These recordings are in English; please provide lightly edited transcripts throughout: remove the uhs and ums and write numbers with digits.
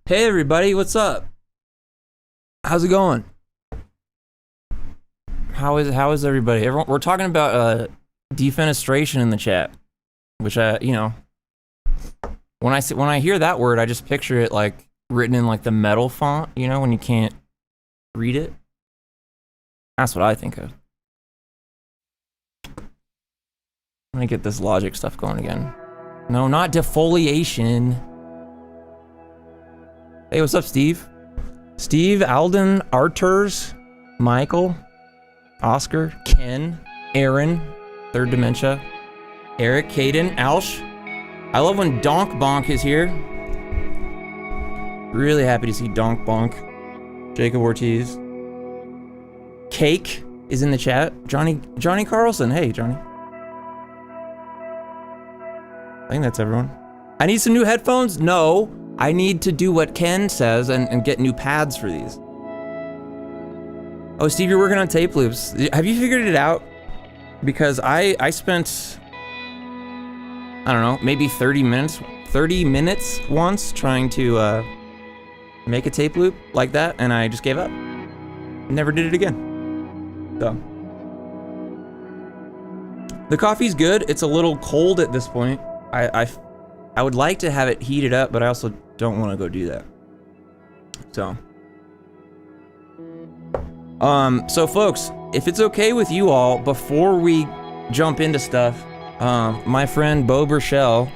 Hey everybody, what's up? How's it going? How is everybody? Everyone, we're talking about defenestration in the chat, which when I hear that word, I just picture it like written in like the metal font, you know, when you can't read it. That's what I think of. I'm gonna get this logic stuff going again. No, not defoliation. Hey, what's up, Steve? Steve, Alden, Arturs, Michael, Oscar, Ken, Aaron, Third Dementia, Eric, Caden, Alsh. I love when Donk Bonk is here. Really happy to see Donk Bonk. Jacob Ortiz. Cake is in the chat. Johnny Carlson. Hey, Johnny. I think that's everyone. I need some new headphones? No. I need to do what Ken says and get new pads for these. Oh, Steve, you're working on tape loops. Have you figured it out? Because I spent, I don't know, maybe 30 minutes once trying to make a tape loop like that, and I just gave up. Never did it again. So. The coffee's good. It's a little cold at this point. I would like to have it heated up, but I also don't want to go do that. So. So folks, if it's okay with you all, before we jump into stuff, my friend Bo Burchell,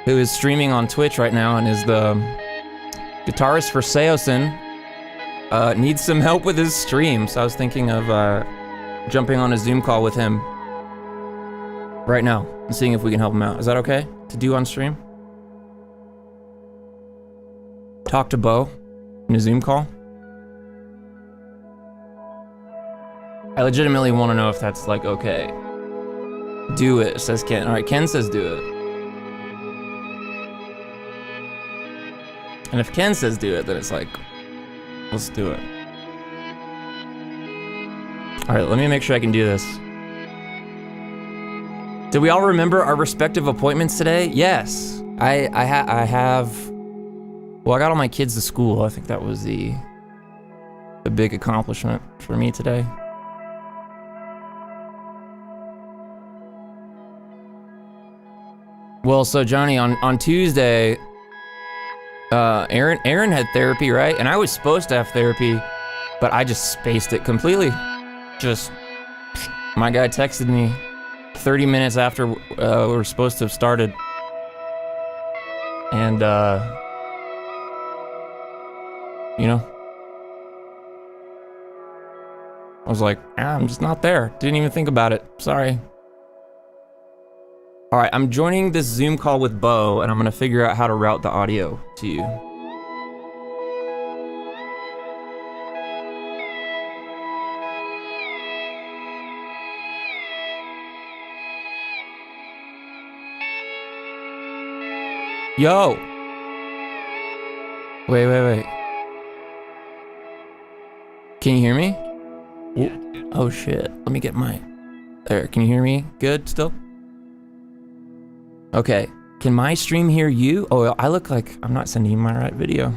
who is streaming on Twitch right now and is the guitarist for Seosin, needs some help with his stream. So I was thinking of jumping on a Zoom call with him right now and seeing if we can help him out. Is that okay to do on stream? Talk to Bo in a Zoom call? I legitimately want to know if that's like okay. Do it, says Ken. Alright, Ken says do it. And if Ken says do it, then it's like, let's do it. Alright, let me make sure I can do this. Did we all remember our respective appointments today? Yes. I have... Well, I got all my kids to school. I think that was the big accomplishment for me today. Well, so Johnny, on Tuesday, Aaron had therapy, right? And I was supposed to have therapy, but I just spaced it completely. My guy texted me 30 minutes after we were supposed to have started. And, you know, I was like, I'm just not there. Didn't even think about it. Sorry. All right, I'm joining this Zoom call with Bo, and I'm gonna figure out how to route the audio to you. Yo! Wait. Can you hear me? Yeah. Oh shit, let me get my... There, can you hear me? Good still? Okay, can my stream hear you? Oh, I look like I'm not sending you my right video.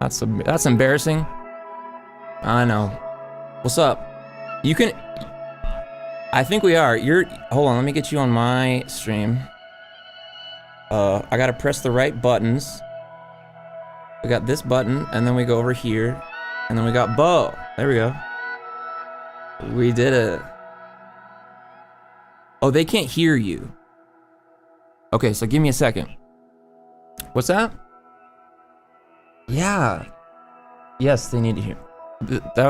That's embarrassing. I know. What's up? You can... I think we are. Hold on, let me get you on my stream. I gotta press the right buttons. We got this button, and then we go over here, and then we got Bo. There we go. We did it. Oh, they can't hear you. Okay, so give me a second. What's that? Yeah. Yes, they need to hear.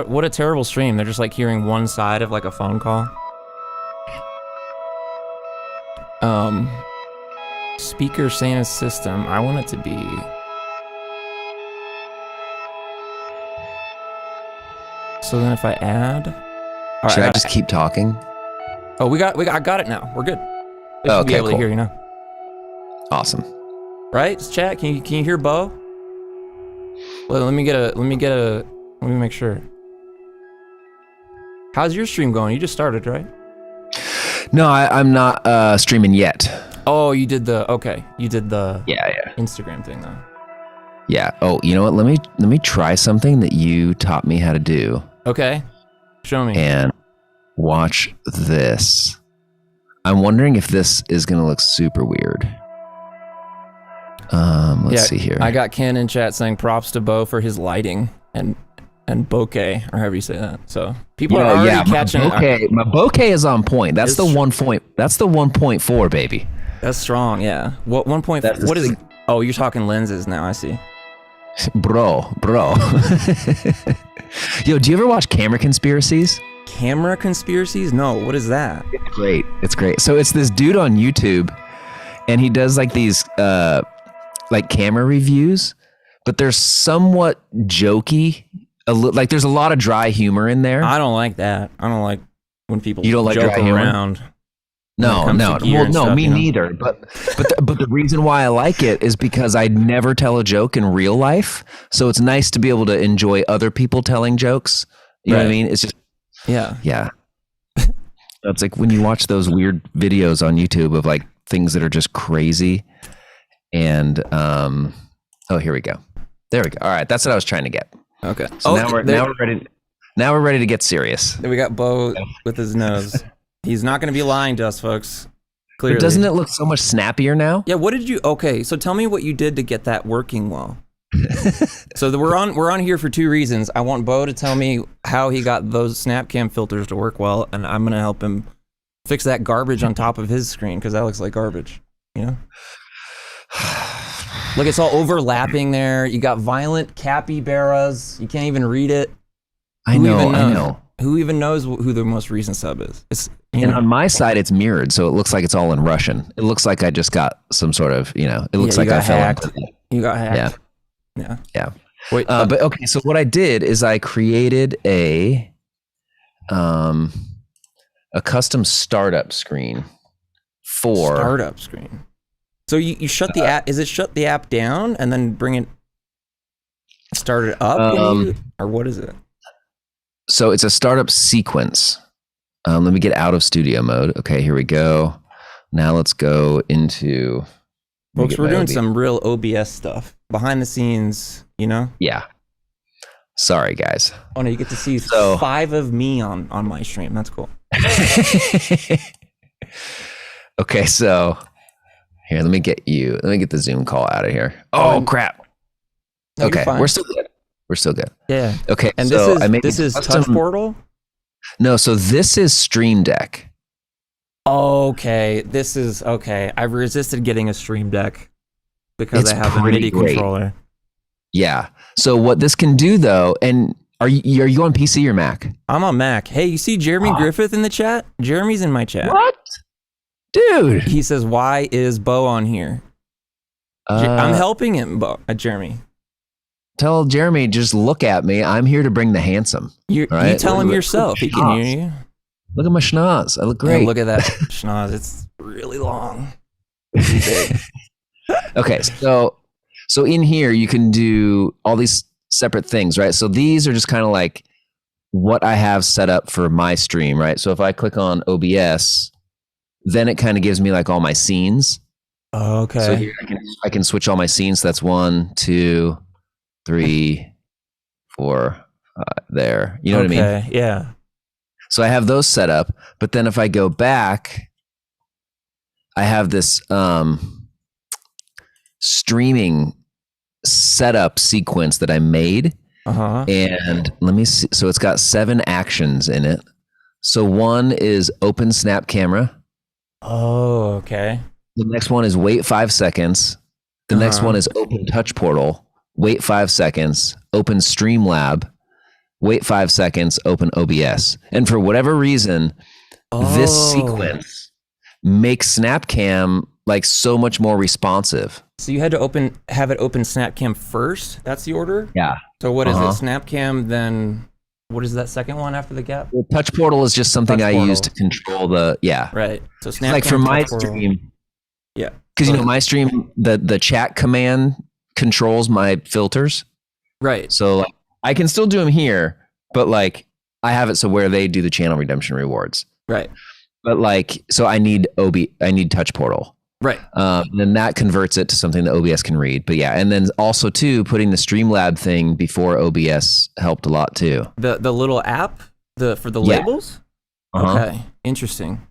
What a terrible stream. They're just like hearing one side of like a phone call. Speaker Santa system. I want it to be... So then if I add... Right, Should I just keep talking? Oh, I got it now. We're good. They should be able to hear you now. Awesome. Right? Chat, can you hear Bo? Well, let me make sure. How's your stream going? You just started, right? No, I'm not streaming yet. Oh, you did the Yeah. Instagram thing though. Yeah. Oh, you know what? Let me try something that you taught me how to do. Okay. Show me. And watch this. I'm wondering if this is going to look super weird. Let's see here. I got Ken in chat saying props to Bo for his lighting and bokeh, or however you say that. So people are already catching it. My bokeh is on point. That's the 1.4, baby. That's strong, yeah. What 1.4? What is it? Oh, you're talking lenses now, I see. Bro. Yo, do you ever watch Camera Conspiracies? Camera Conspiracies? No, what is that? It's great. So it's this dude on YouTube, and he does like these like camera reviews, but they're somewhat jokey. Like there's a lot of dry humor in there. I don't like that. I don't like when people you don't like joke dry around. Humor? No, me neither. But the reason why I like it is because I never tell a joke in real life, so it's nice to be able to enjoy other people telling jokes. You know what I mean? It's just yeah. It's like when you watch those weird videos on YouTube of like things that are just crazy, and oh, here we go. There we go. All right, that's what I was trying to get. Okay. So now we're ready. Now we're ready to get serious. Then we got Bo with his nose. He's not going to be lying to us, folks. Clearly. But doesn't it look so much snappier now? Yeah. What did you? Okay. So tell me what you did to get that working well. So we're on here for two reasons. I want Bo to tell me how he got those SnapCam filters to work well, and I'm going to help him fix that garbage on top of his screen because that looks like garbage. You know. Look, it's all overlapping there. You got violent capybaras. You can't even read it. I know. Who even knows who the most recent sub is? And on my side, it's mirrored, so it looks like it's all in Russian. It looks like I just got some sort of, it looks like I fell into it. You got hacked. Yeah. Wait, but okay, so what I did is I created a custom startup screen for... Startup screen. So you shut the app, is it shut the app down and then start it up? Or what is it? So it's a startup sequence. Let me get out of studio mode. Okay, here we go. Now let's go into... Folks, we're doing some real OBS stuff. Behind the scenes, Yeah. Sorry, guys. Oh, no, you get to see 5 of me on my stream. That's cool. Okay, so... Here, let me get the Zoom call out of here. Oh, crap. No, okay, we're still good. Yeah. Okay, and so this is Touch Portal? No, so this is Stream Deck. Okay, okay. I've resisted getting a Stream Deck because I have a Midi controller. Yeah. So what this can do though, and are you on PC or Mac? I'm on Mac. Hey, you see Jeremy Griffith in the chat? Jeremy's in my chat. What? Dude. He says, why is Bo on here? I'm helping him, Jeremy. Tell Jeremy, just look at me. I'm here to bring the handsome. You tell him yourself. He can hear you. Look at my schnoz. I look great. Yeah, look at that schnoz. It's really long. Big. Okay, so in here you can do all these separate things, right? So these are just kind of like what I have set up for my stream, right? So if I click on OBS, then it kind of gives me like all my scenes. Okay. So here I can switch all my scenes. That's 1, 2, 3, 4, there. You know what I mean? Okay, yeah. So I have those set up, but then if I go back, I have this streaming setup sequence that I made. And let me see. So it's got 7 actions in it. So one is open snap camera. Oh, okay. The next one is wait 5 seconds. The next one is open touch portal. Wait 5 seconds. Open Streamlab. Wait 5 seconds. Open OBS. And for whatever reason, this sequence makes SnapCam like so much more responsive. So you had to have it open SnapCam first? That's the order? Yeah. So what is it? SnapCam, then what is that second one after the gap? Well, touch portal is just something I use to control the Right. So SnapCam, like for my stream. Yeah. Because my stream, the chat command controls my filters. Right. So like, I can still do them here, but like I have it so where they do the channel redemption rewards. Right. But like, so I need touch portal. Right. And then that converts it to something that OBS can read. But yeah, and then also too, putting the Streamlab thing before OBS helped a lot too. The little app for the labels? Okay, interesting.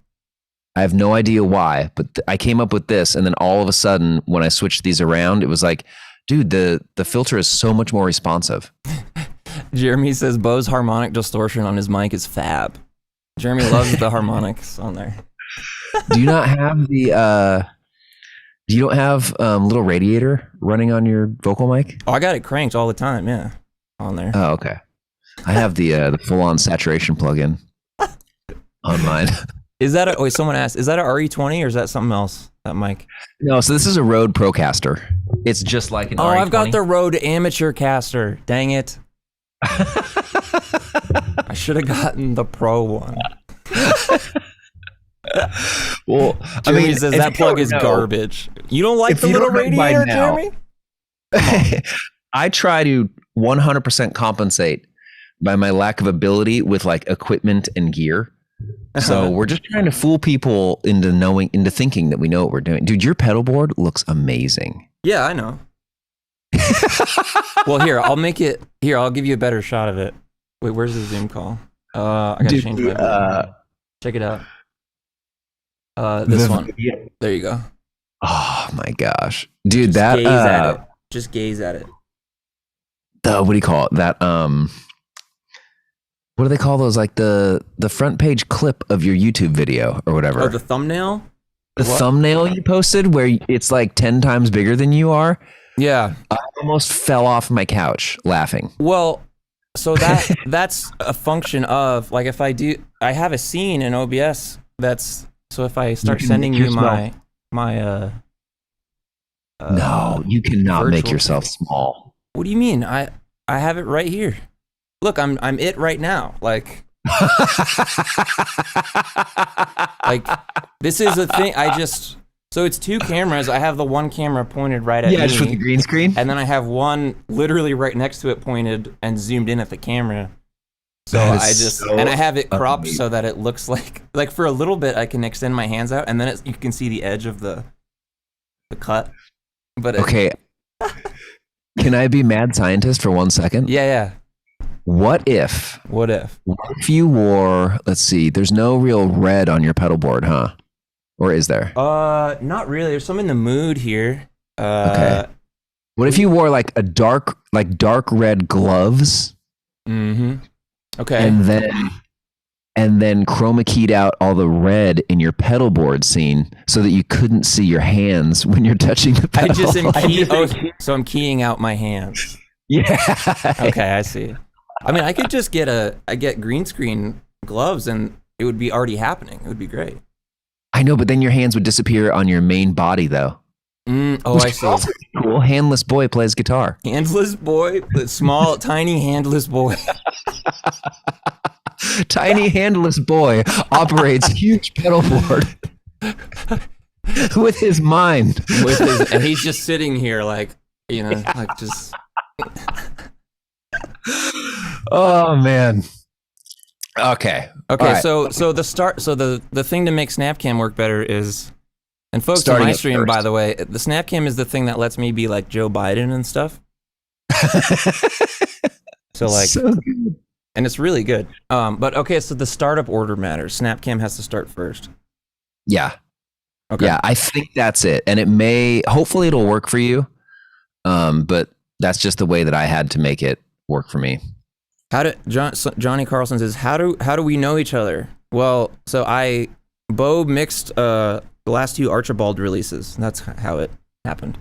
I have no idea why, but I came up with this, and then all of a sudden, when I switched these around, it was like, dude, the filter is so much more responsive. Jeremy says Bo's harmonic distortion on his mic is fab. Jeremy loves the harmonics on there. Do you not have the you don't have little radiator running on your vocal mic? Oh, I got it cranked all the time, yeah, on there. Oh, okay. I have the full-on saturation plugin on mine. Is that wait, someone asked, is that an RE20 or is that something else, that mic? No, so this is a Rode Procaster. It's just like an RE20. I've got the Rode Amateur Caster. Dang it. I should have gotten the Pro one. Well, Jeremy says that plug is garbage. You don't like the little radiator, Jeremy? I try to 100% compensate by my lack of ability with like equipment and gear. So we're just trying to fool people into thinking that we know what we're doing. Dude, your pedal board looks amazing. Yeah, I know. Well, I'll give you a better shot of it. Wait, where's the zoom call? I gotta change my check it out. This one. There you go. Oh my gosh. Dude, just gaze at it. What do you call it? That what do they call those? Like the front page clip of your YouTube video or whatever. Oh, the thumbnail? The thumbnail you posted where it's like 10 times bigger than you are. Yeah. I almost fell off my couch laughing. Well, so that's a function of like if I have a scene in OBS so if I start sending you my no, you cannot make yourself small. What do you mean? I have it right here. Look, I'm it right now. Like this is a thing. So it's two cameras. I have the one camera pointed right at me. Yeah, just with the green screen. And then I have one literally right next to it pointed and zoomed in at the camera. So and I have it cropped so that it looks like for a little bit I can extend my hands out and then you can see the edge of the cut. But okay. Can I be mad scientist for 1 second? Yeah. What if you wore, let's see, there's no real red on your pedal board, huh? Or is there? Not really. There's some in the mood here. Okay. What if you wore like dark red gloves? Mm-hmm. Okay. And then chroma keyed out all the red in your pedal board scene so that you couldn't see your hands when you're touching the pedal. So I'm keying out my hands. Yeah. Okay, I see. I mean, I could just get green screen gloves and it would be already happening. It would be great. I know, but then your hands would disappear on your main body though. I see. Cool. Handless boy plays guitar. Handless boy, the small, tiny handless boy. Tiny handless boy operates huge pedal board with his mind. And he's just sitting here like just. Oh man. Okay. Right. So the thing to make Snapcam work better is, and folks Starting on my it stream, first. by the way, the Snapcam is the thing that lets me be like Joe Biden and stuff. So good. And it's really good. But okay, so the startup order matters. Snapcam has to start first. Yeah. Okay. Yeah, I think that's it. And hopefully it'll work for you. But that's just the way that I had to make it work for me. Johnny Carlson says, how do we know each other? Well, so Bo mixed the last two Archibald releases. That's how it happened.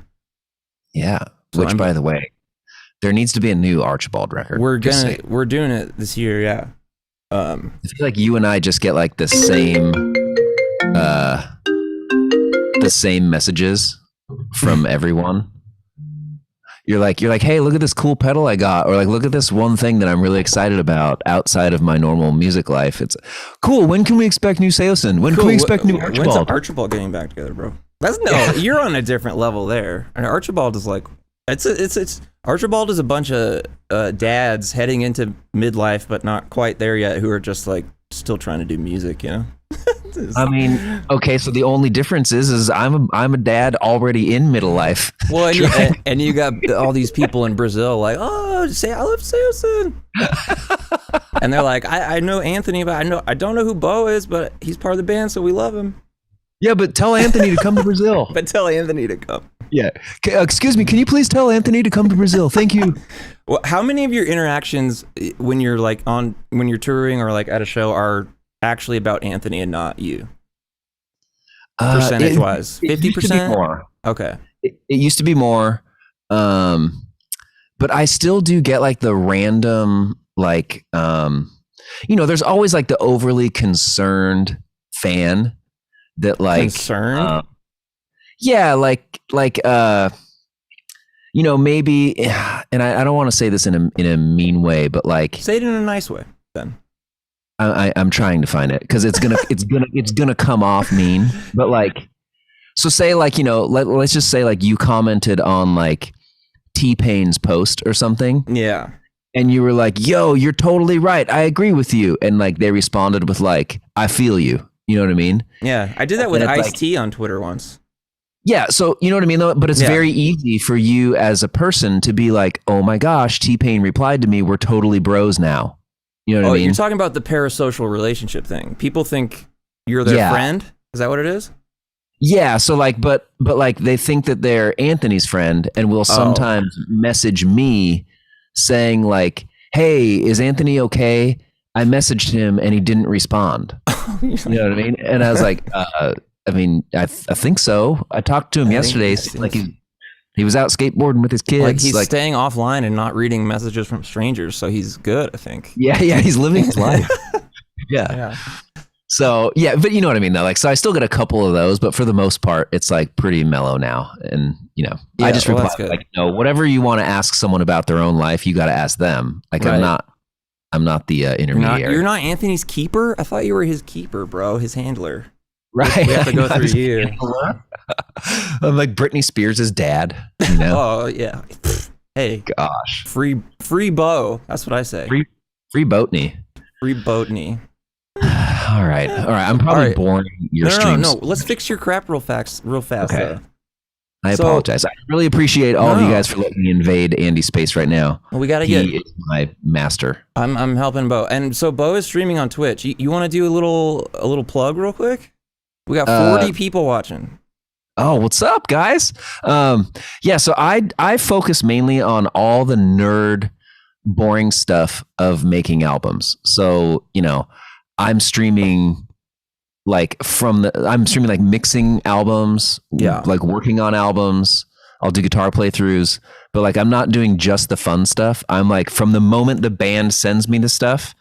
Yeah. So by the way, there needs to be a new Archibald record. We're doing it this year, yeah. I feel like you and I just get like the same messages from everyone. You're like, hey, look at this cool pedal I got, or like, look at this one thing that I'm really excited about outside of my normal music life. It's cool. When can we expect new Seosin? When can we expect new Archibald? When's Archibald getting back together, bro? You're on a different level there. And Archibald is like, it's Archibald is a bunch of dads heading into midlife, but not quite there yet, who are just like still trying to do music, you know? I mean, okay, so the only difference is I'm a dad already in middle life. Well, and you got all these people in Brazil like, oh, say I love Samson. And they're like, I know Anthony, but I don't know who Bo is, but he's part of the band, so we love him. Yeah, but tell Anthony to come to Brazil. But tell Anthony to come. Yeah. Excuse me, can you please tell Anthony to come to Brazil? Thank you. Well, how many of your interactions when you're like when you're touring or like at a show are actually about Anthony and not you? Percentage wise, 50%? More. Okay. It used to be more, but I still do get like the random, like, there's always like the overly concerned fan that like concerned. Yeah, maybe, and I don't want to say this in a mean way, but like say it in a nice way then. I'm trying to find it because it's gonna come off mean, but like, so say like, let's just say like you commented on like T-Pain's post or something. Yeah. And you were like, yo, you're totally right. I agree with you. And like, they responded with like, I feel you. You know what I mean? Yeah. I did that with Ice-T on Twitter once. Yeah. So you know what I mean though? But it's very easy for you as a person to be like, oh my gosh, T-Pain replied to me. We're totally bros now. You know what I mean? You're talking about the parasocial relationship thing. People think you're their friend. Is that what it is? Yeah. So like, but like they think that they're Anthony's friend and will sometimes message me saying like, hey, is Anthony okay? I messaged him and he didn't respond. You know what I mean? And I was like, I think so. I talked to him yesterday. Like he was out skateboarding with his kids. Like he's staying offline and not reading messages from strangers. So he's good, I think. Yeah. He's living his life. Yeah. So yeah, but you know what I mean though. Like, so I still get a couple of those, but for the most part, it's like pretty mellow now. And I just reply like, whatever you want to ask someone about their own life, you got to ask them. Like I'm not the intermediary. You're not Anthony's keeper? I thought you were his keeper, bro. His handler. Right. We have to go through you. I'm like Britney Spears' dad. Oh yeah. Hey. Gosh. Free Bo. That's what I say. Free Boatney. Free Boatney. All right. I'm probably boring your streams. No. Let's fix your crap real fast. Okay. I apologize. I really appreciate all of you guys for letting me invade Andy's space right now. Well, we gotta He is my master. I'm helping Bo, and so Bo is streaming on Twitch. You want to do a little plug real quick? We got 40 people watching. Oh, what's up, guys? So I focus mainly on all the nerd, boring stuff of making albums. So I'm streaming like mixing albums, like working on albums. I'll do guitar playthroughs, but like I'm not doing just the fun stuff. I'm like, from the moment the band sends me the stuff,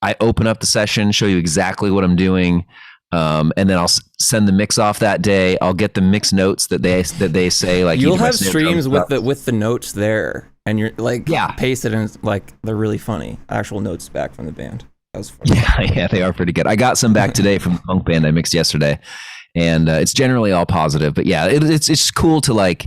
I open up the session, show you exactly what I'm doing, and then I'll send the mix off that day. I'll get the mix notes that they say like you'll have streams with the notes there, and you're like pasted and like they're really funny actual notes back from the band. That was funny. Yeah, they are pretty good. I got some back today from the punk band I mixed yesterday, and it's generally all positive. But yeah, it's cool to like.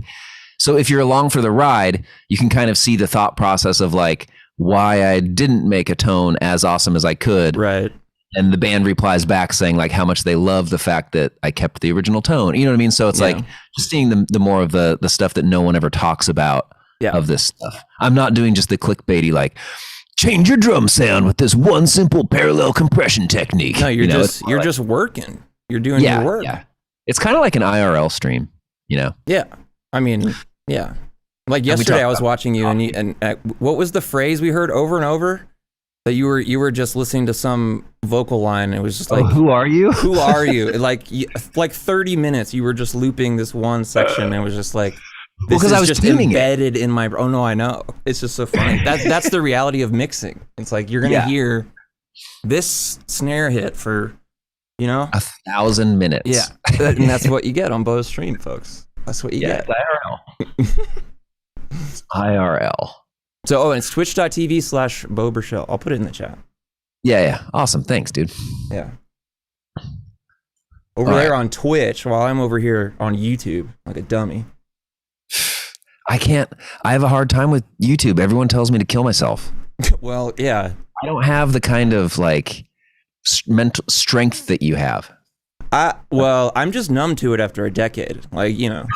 So if you're along for the ride, you can kind of see the thought process of like why I didn't make a tone as awesome as I could. Right. And the band replies back saying like how much they love the fact that I kept the original tone. You know what I mean? So it's like just seeing the more of the stuff that no one ever talks about of this stuff. I'm not doing just the clickbaity like, change your drum sound with this one simple parallel compression technique. No, you're just working. You're doing your work. Yeah. It's kind of like an IRL stream, Yeah. I mean, yeah. Like yesterday I was watching you and what was the phrase we heard over and over? That you were just listening to some vocal line and it was just like, who are you? Who are you? Like 30 minutes you were just looping this one section and it was just like, this is just embedded in my. Oh no, I know. It's just so funny. That's the reality of mixing. It's like you're gonna hear this snare hit for, 1,000 minutes. Yeah, and that's what you get on Bo's stream, folks. That's what you get. It's IRL. So, and it's twitch.tv/Bo Burchell. I'll put it in the chat. Yeah. Awesome. Thanks, dude. Yeah. Over there on Twitch, while I'm over here on YouTube, like a dummy. I have a hard time with YouTube. Everyone tells me to kill myself. Well, yeah. I don't have the kind of like mental strength that you have. Well, I'm just numb to it after a decade. Like, you know,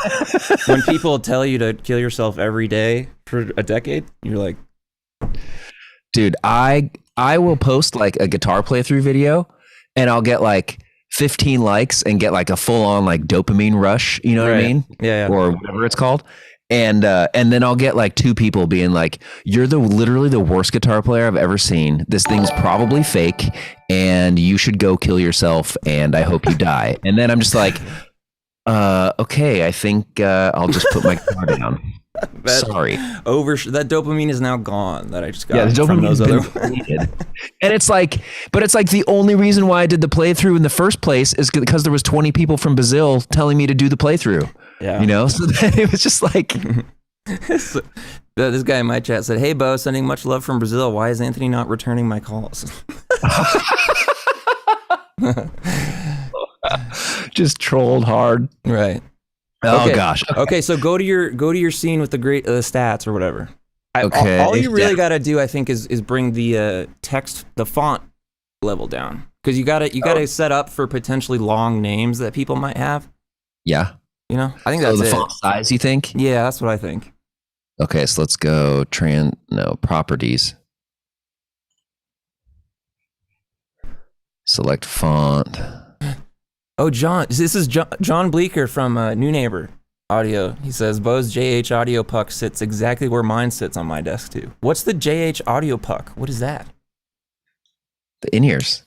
when people tell you to kill yourself every day for a decade, you're like, dude, I will post like a guitar playthrough video and I'll get like 15 likes and get like a full on like dopamine rush, you know what I mean? Yeah. Or whatever it's called. And then I'll get like 2 people being like, you're literally the worst guitar player I've ever seen. This thing's probably fake and you should go kill yourself and I hope you die. And then I'm just like, okay, I think I'll just put my guitar down. Sorry. That dopamine is now gone that I just got the from those other And it's like the only reason why I did the playthrough in the first place is because there was 20 people from Brazil telling me to do the playthrough. Yeah. You know, so then it was just like this guy in my chat said, "Hey Bo, sending much love from Brazil. Why is Anthony not returning my calls?" Just trolled hard. Right. Oh okay. Gosh. Okay, so go to your scene with the great stats or whatever. Okay. All you really got to do, I think, is bring the text, the font level down, because you got to set up for potentially long names that people might have. Yeah. You know, I think that's the it. Font size, you think? Yeah, that's what I think. Okay, so let's go properties. Select font. Oh, John, this is John Bleeker from New Neighbor Audio. He says, Bo's JH Audio Puck sits exactly where mine sits on my desk too. What's the JH Audio Puck? What is that? The in-ears.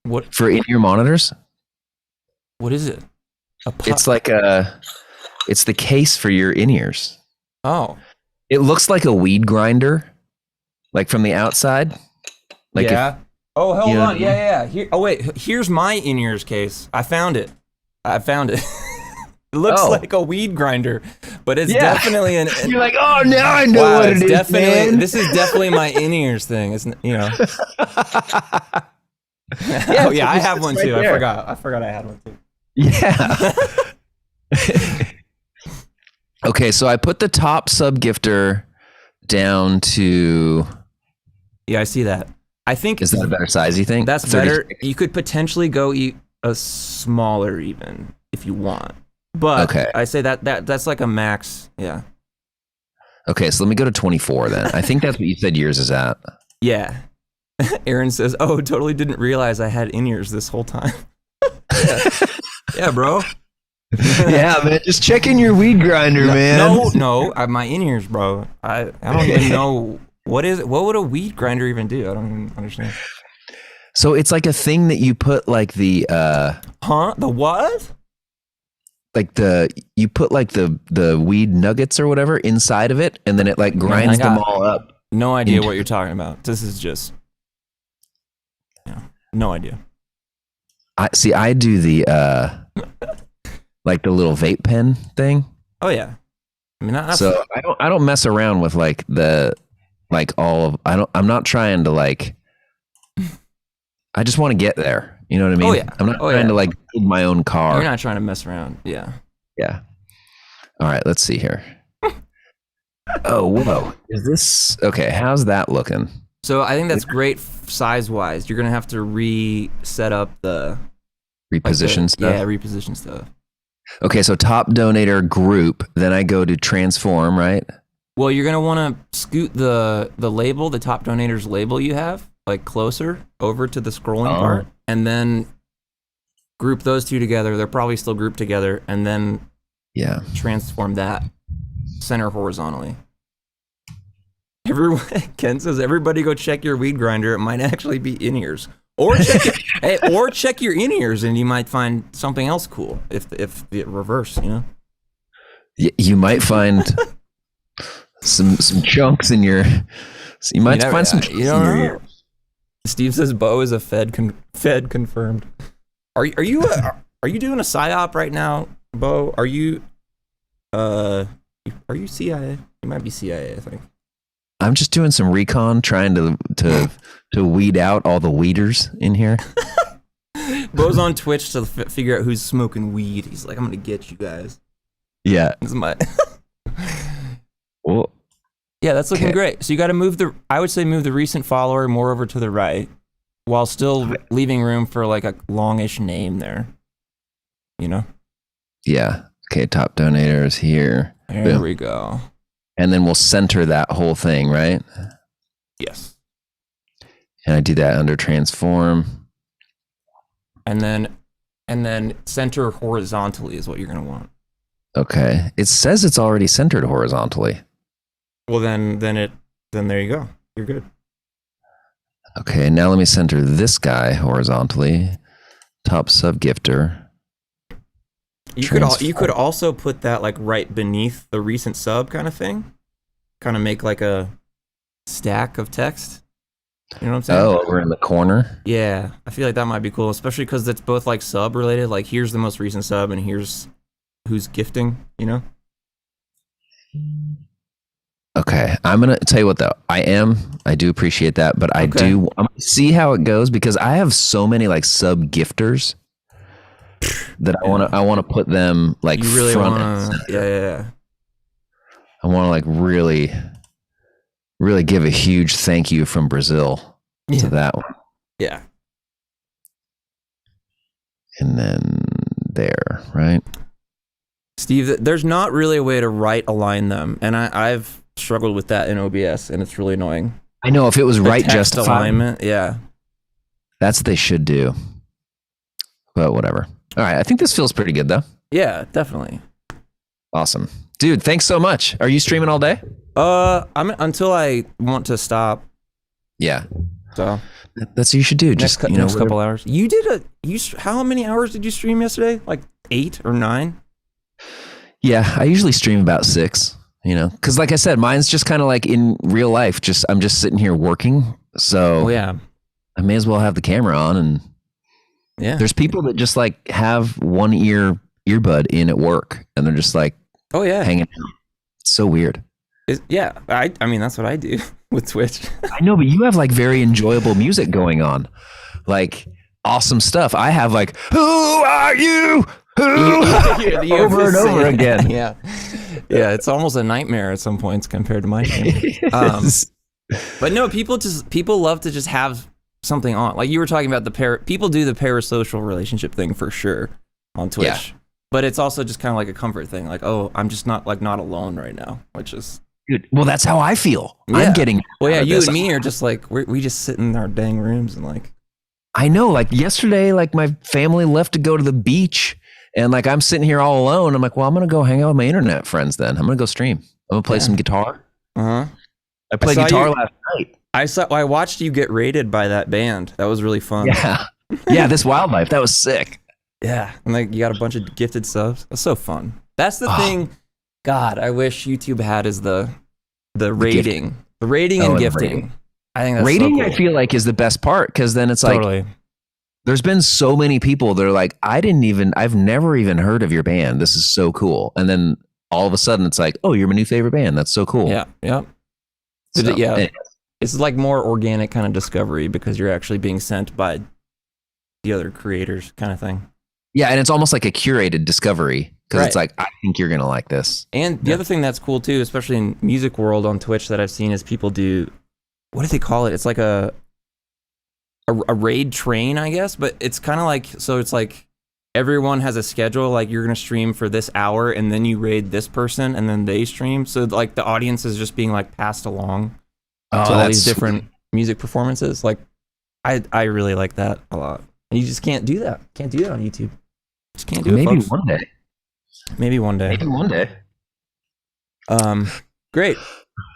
What? For in-ear monitors? What is it? A puck? It's like it's the case for your in-ears. Oh. It looks like a weed grinder, like from the outside. Like yeah. Oh, hold on. Yeah. Here, wait. Here's my in-ears case. I found it. It looks like a weed grinder, but it's definitely an. You're like, oh, now I know what it is, man. This is definitely my in-ears thing. It's, you know. Yeah, oh, yeah, I have one too. There. I forgot I had one too. Yeah. Okay, so I put the top sub-gifter down to... Yeah, I see that. I think... Is that a better size, you think? That's better. You could potentially go a smaller even, if you want. But okay. I say that's like a max, yeah. Okay, so let me go to 24 then. I think that's what you said yours is at. Yeah. Aaron says, oh, totally didn't realize I had in-ears this whole time. Yeah, bro. Yeah, man. Just checking your weed grinder, man. No, my in-ears, bro. I don't even know what is it. What would a weed grinder even do? I don't even understand. So it's like a thing that you put like the the what? Like you put like the weed nuggets or whatever inside of it, and then it like grinds them all up. No idea what you're talking about. This is just no idea. I do the like the little vape pen thing. Oh yeah, I mean so I don't mess around with like I'm not trying to like. I just want to get there. You know what I mean? Oh yeah. I'm not trying to like build my own car. You're not trying to mess around. Yeah. Yeah. All right. Let's see here. Oh whoa! Is this okay? How's that looking? So I think that's great size-wise. You're gonna have to reset up the reposition stuff. Yeah, reposition stuff. Okay, so top donator group. Then I go to transform, right? Well, you're gonna want to scoot the label, the top donator's label you have, like closer over to the scrolling part, and then group those two together. They're probably still grouped together, and then transform that center horizontally. Ken says, everybody go check your weed grinder. It might actually be in-ears. Or check your in-ears and you might find something else cool if it reverse, you know? You might find some chunks in your... You might find some chunks in your ear. Steve says, Bo is a Fed confirmed. Are you doing a PSYOP right now, Bo? Are you CIA? You might be CIA, I think. I'm just doing some recon, trying to weed out all the weeders in here. Bo's on Twitch to figure out who's smoking weed. He's like, I'm gonna get you guys. Yeah. This is my. Well, yeah, that's looking great. So you got to I would say move the recent follower more over to the right. while still leaving room for like a longish name there. You know? Yeah. Okay, top donator is here. There we go. And then we'll center that whole thing, right? Yes. And I do that under transform. And then center horizontally is what you're gonna want. Okay. It says it's already centered horizontally. Well, then there you go. You're good. Okay, now let me center this guy horizontally. Top sub gifter. You could also put that like right beneath the recent sub kind of thing. Kind of make like a stack of text. You know what I'm saying? Oh, over in the corner? Yeah, I feel like that might be cool, especially because it's both like sub related. Like here's the most recent sub and here's who's gifting, you know? Okay, I'm going to tell you what though. I do appreciate that, but I'm going to see how it goes because I have so many like sub gifters that I want to put them like you really front wanna, yeah. I want to like really give a huge thank you from Brazil to that one. Yeah. And then there, right? Steve, there's not really a way to right align them, and I've struggled with that in OBS, and it's really annoying. I know if it was right justified alignment, yeah. That's what they should do. But whatever. All right, I think this feels pretty good though. Yeah, definitely. Awesome. Dude, thanks so much. Are you streaming all day? Until I want to stop. Yeah. So that's what you should do. Just next couple hours. How many hours did you stream yesterday? Like 8 or 9? Yeah, I usually stream about 6, because like I said, mine's just kind of like in real life. I'm just sitting here working. So yeah, I may as well have the camera on. And yeah, there's people that just like have one earbud in at work and they're just like, oh yeah, hanging out. It's so weird. Yeah, I mean, that's what I do with Twitch. I know, but you have like very enjoyable music going on. Like awesome stuff. I have like, who are you? Over and over again. Yeah, it's almost a nightmare at some points compared to my game. But no, people love to just have something on. Like you were talking about people do the parasocial relationship thing for sure on Twitch. Yeah. But it's also just kind of like a comfort thing. Like, oh, I'm just not alone right now, which is. Dude, well, that's how I feel. Yeah. I'm getting. Well, yeah, you and me are just like we just sit in our dang rooms and like. I know. Like yesterday, like my family left to go to the beach. And like I'm sitting here all alone. I'm like, well, I'm gonna go hang out with my internet friends. Then I'm gonna go stream. I'm gonna play some guitar. I played guitar last night. I watched you get raided by that band. That was really fun. Yeah, this wildlife. That was sick. Yeah, and like you got a bunch of gifted subs. That's so fun. That's the thing. God, I wish YouTube had is the rating, the rating and gifting. Rating. I think that's rating. So cool. I feel like is the best part because then it's like. There's been so many people that are like, I've never even heard of your band. This is so cool. And then all of a sudden it's like, oh, you're my new favorite band. That's so cool. Yeah. So, it's like more organic kind of discovery because you're actually being sent by the other creators kind of thing. Yeah. And it's almost like a curated discovery because it's like, I think you're going to like this. And the other thing that's cool too, especially in music world on Twitch that I've seen is people do, what do they call it? It's like a raid train, I guess, but it's kind of like, so it's like everyone has a schedule, like you're going to stream for this hour and then you raid this person and then they stream. So like the audience is just being like passed along to all these different music performances. Like I really like that a lot. And you just can't do that. Can't do that on YouTube. Just can't do it, folks. Maybe one day. Great.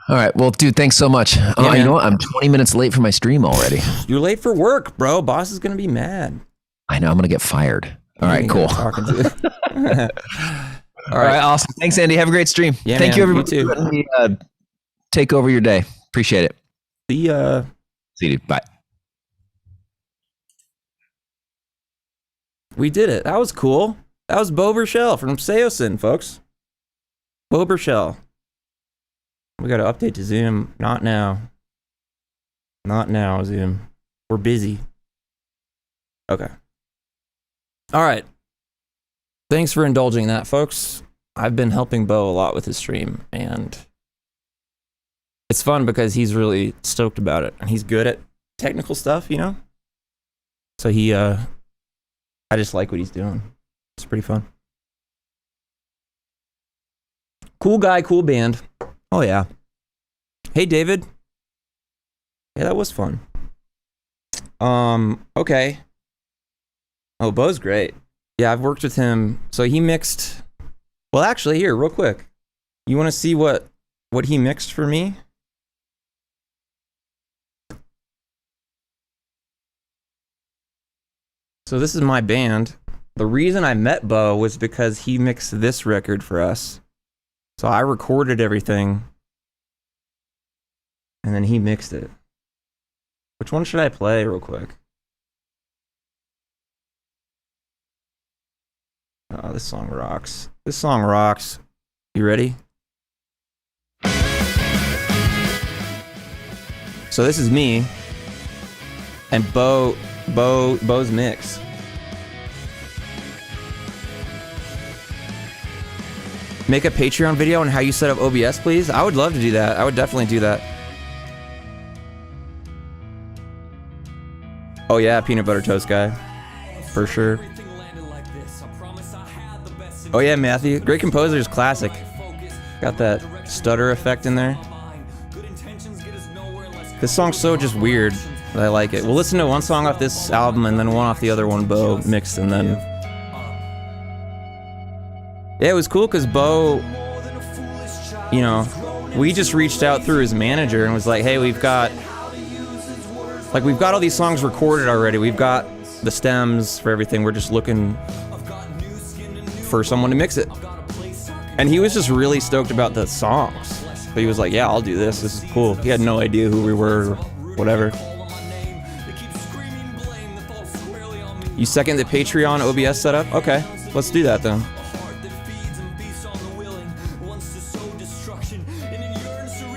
All right. Well, dude, thanks so much. Yeah, you know what? I'm 20 minutes late for my stream already. You're late for work, bro. Boss is going to be mad. I know. I'm going to get fired. All right, cool. All right, awesome. Thanks, Andy. Have a great stream. Yeah, Thank you, everybody. You too. For letting me, take over your day. Appreciate it. See ya. See you, dude. Bye. We did it. That was cool. That was Bo Burchell from Seosin, folks. Bo Burchell. We got to update to Zoom. Not now. Not now, Zoom. We're busy. Okay. All right. Thanks for indulging that, folks. I've been helping Bo a lot with his stream, and it's fun because he's really stoked about it, and he's good at technical stuff, you know? So he, I just like what he's doing. It's pretty fun. Cool guy, cool band. Oh yeah. Hey David. Yeah, that was fun. Okay. Oh, Bo's great. Yeah, I've worked with him. So he mixed. Well, actually, here, real quick. You want to see what he mixed for me? So this is my band. The reason I met Bo was because he mixed this record for us. So I recorded everything, and then he mixed it. Which one should I play real quick? Oh, this song rocks. This song rocks. You ready? So this is me and Bo's mix. Make a Patreon video on how you set up OBS, please. I would love to do that. I would definitely do that. Oh yeah, peanut butter toast guy. For sure. Oh yeah, Matthew. Great composers, classic. Got that stutter effect in there. This song's so just weird that I like it. We'll listen to one song off this album and then one off the other one Bo mixed, and then... Yeah, it was cool because Bo, you know, we just reached out through his manager and was like, hey, we've got all these songs recorded already. We've got the stems for everything. We're just looking for someone to mix it. And he was just really stoked about the songs. But he was like, yeah, I'll do this. This is cool. He had no idea who we were or whatever. You second the Patreon OBS setup? Okay, let's do that then.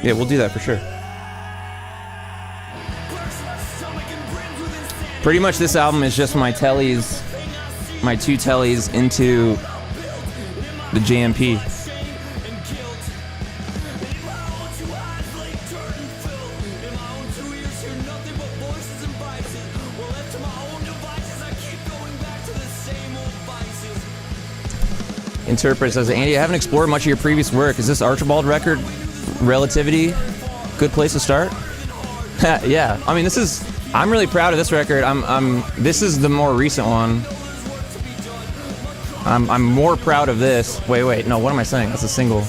Yeah, we'll do that for sure. Pretty much this album is just my tellies, my two tellies into the JMP. Interpret says, Andy, I haven't explored much of your previous work. Is this Archibald record, Relativity, good place to start? Yeah, I mean, I'm really proud of this record. This is the more recent one. I'm more proud of this. Wait, no, what am I saying? That's a single.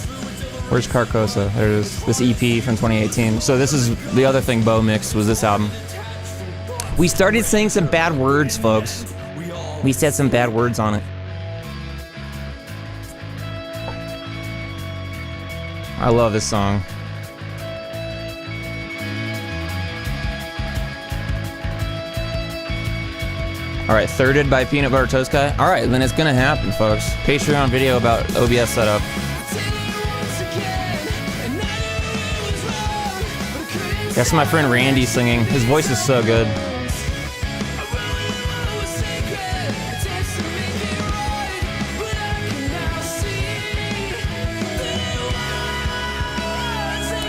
Where's Carcosa? There's this EP from 2018. So this is the other thing Bo mixed, was this album. We started saying some bad words, folks. We said some bad words on it. I love this song. All right, thirded by Peanut Butter Toast Guy. All right, then it's gonna happen, folks. Patreon video about OBS setup. That's my friend Randy singing. His voice is so good.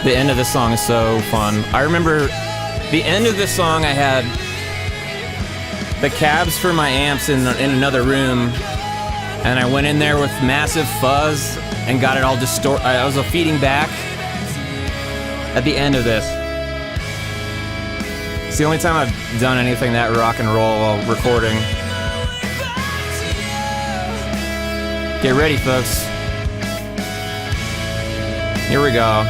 The end of this song is so fun. I remember the end of this song, I had the cabs for my amps in another room, and I went in there with massive fuzz and got it all distorted. I was feeding back at the end of this. It's the only time I've done anything that rock and roll while recording. Get ready, folks. Here we go.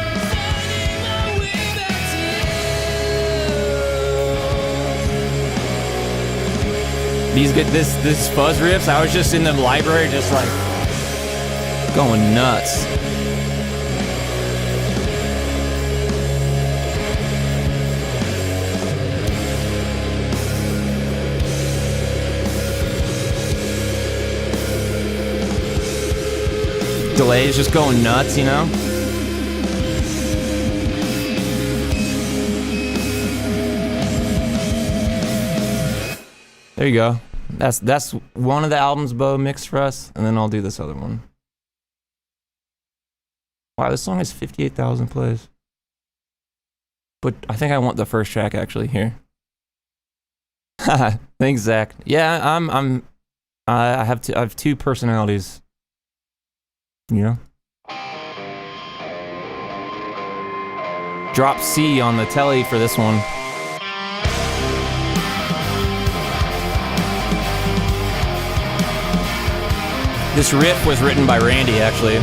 This fuzz riffs, I was just in the library just like going nuts. Delays just going nuts, you know? There you go. That's one of the albums Bo mixed for us, and then I'll do this other one. Wow, this song has 58,000 plays. But I think I want the first track actually here. Thanks, Zach. Yeah, I have two personalities. You know? Drop C on the telly for this one. This riff was written by Randy, actually.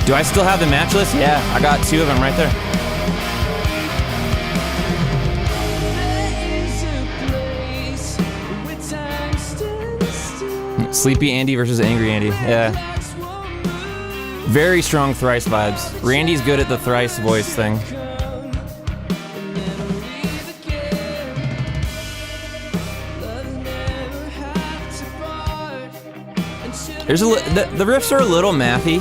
Do I still have the match list? Yeah, I got 2 of them right there. Sleepy Andy versus Angry Andy. Yeah. Very strong thrice vibes. Randy's good at the thrice voice thing. The riffs are a little mathy.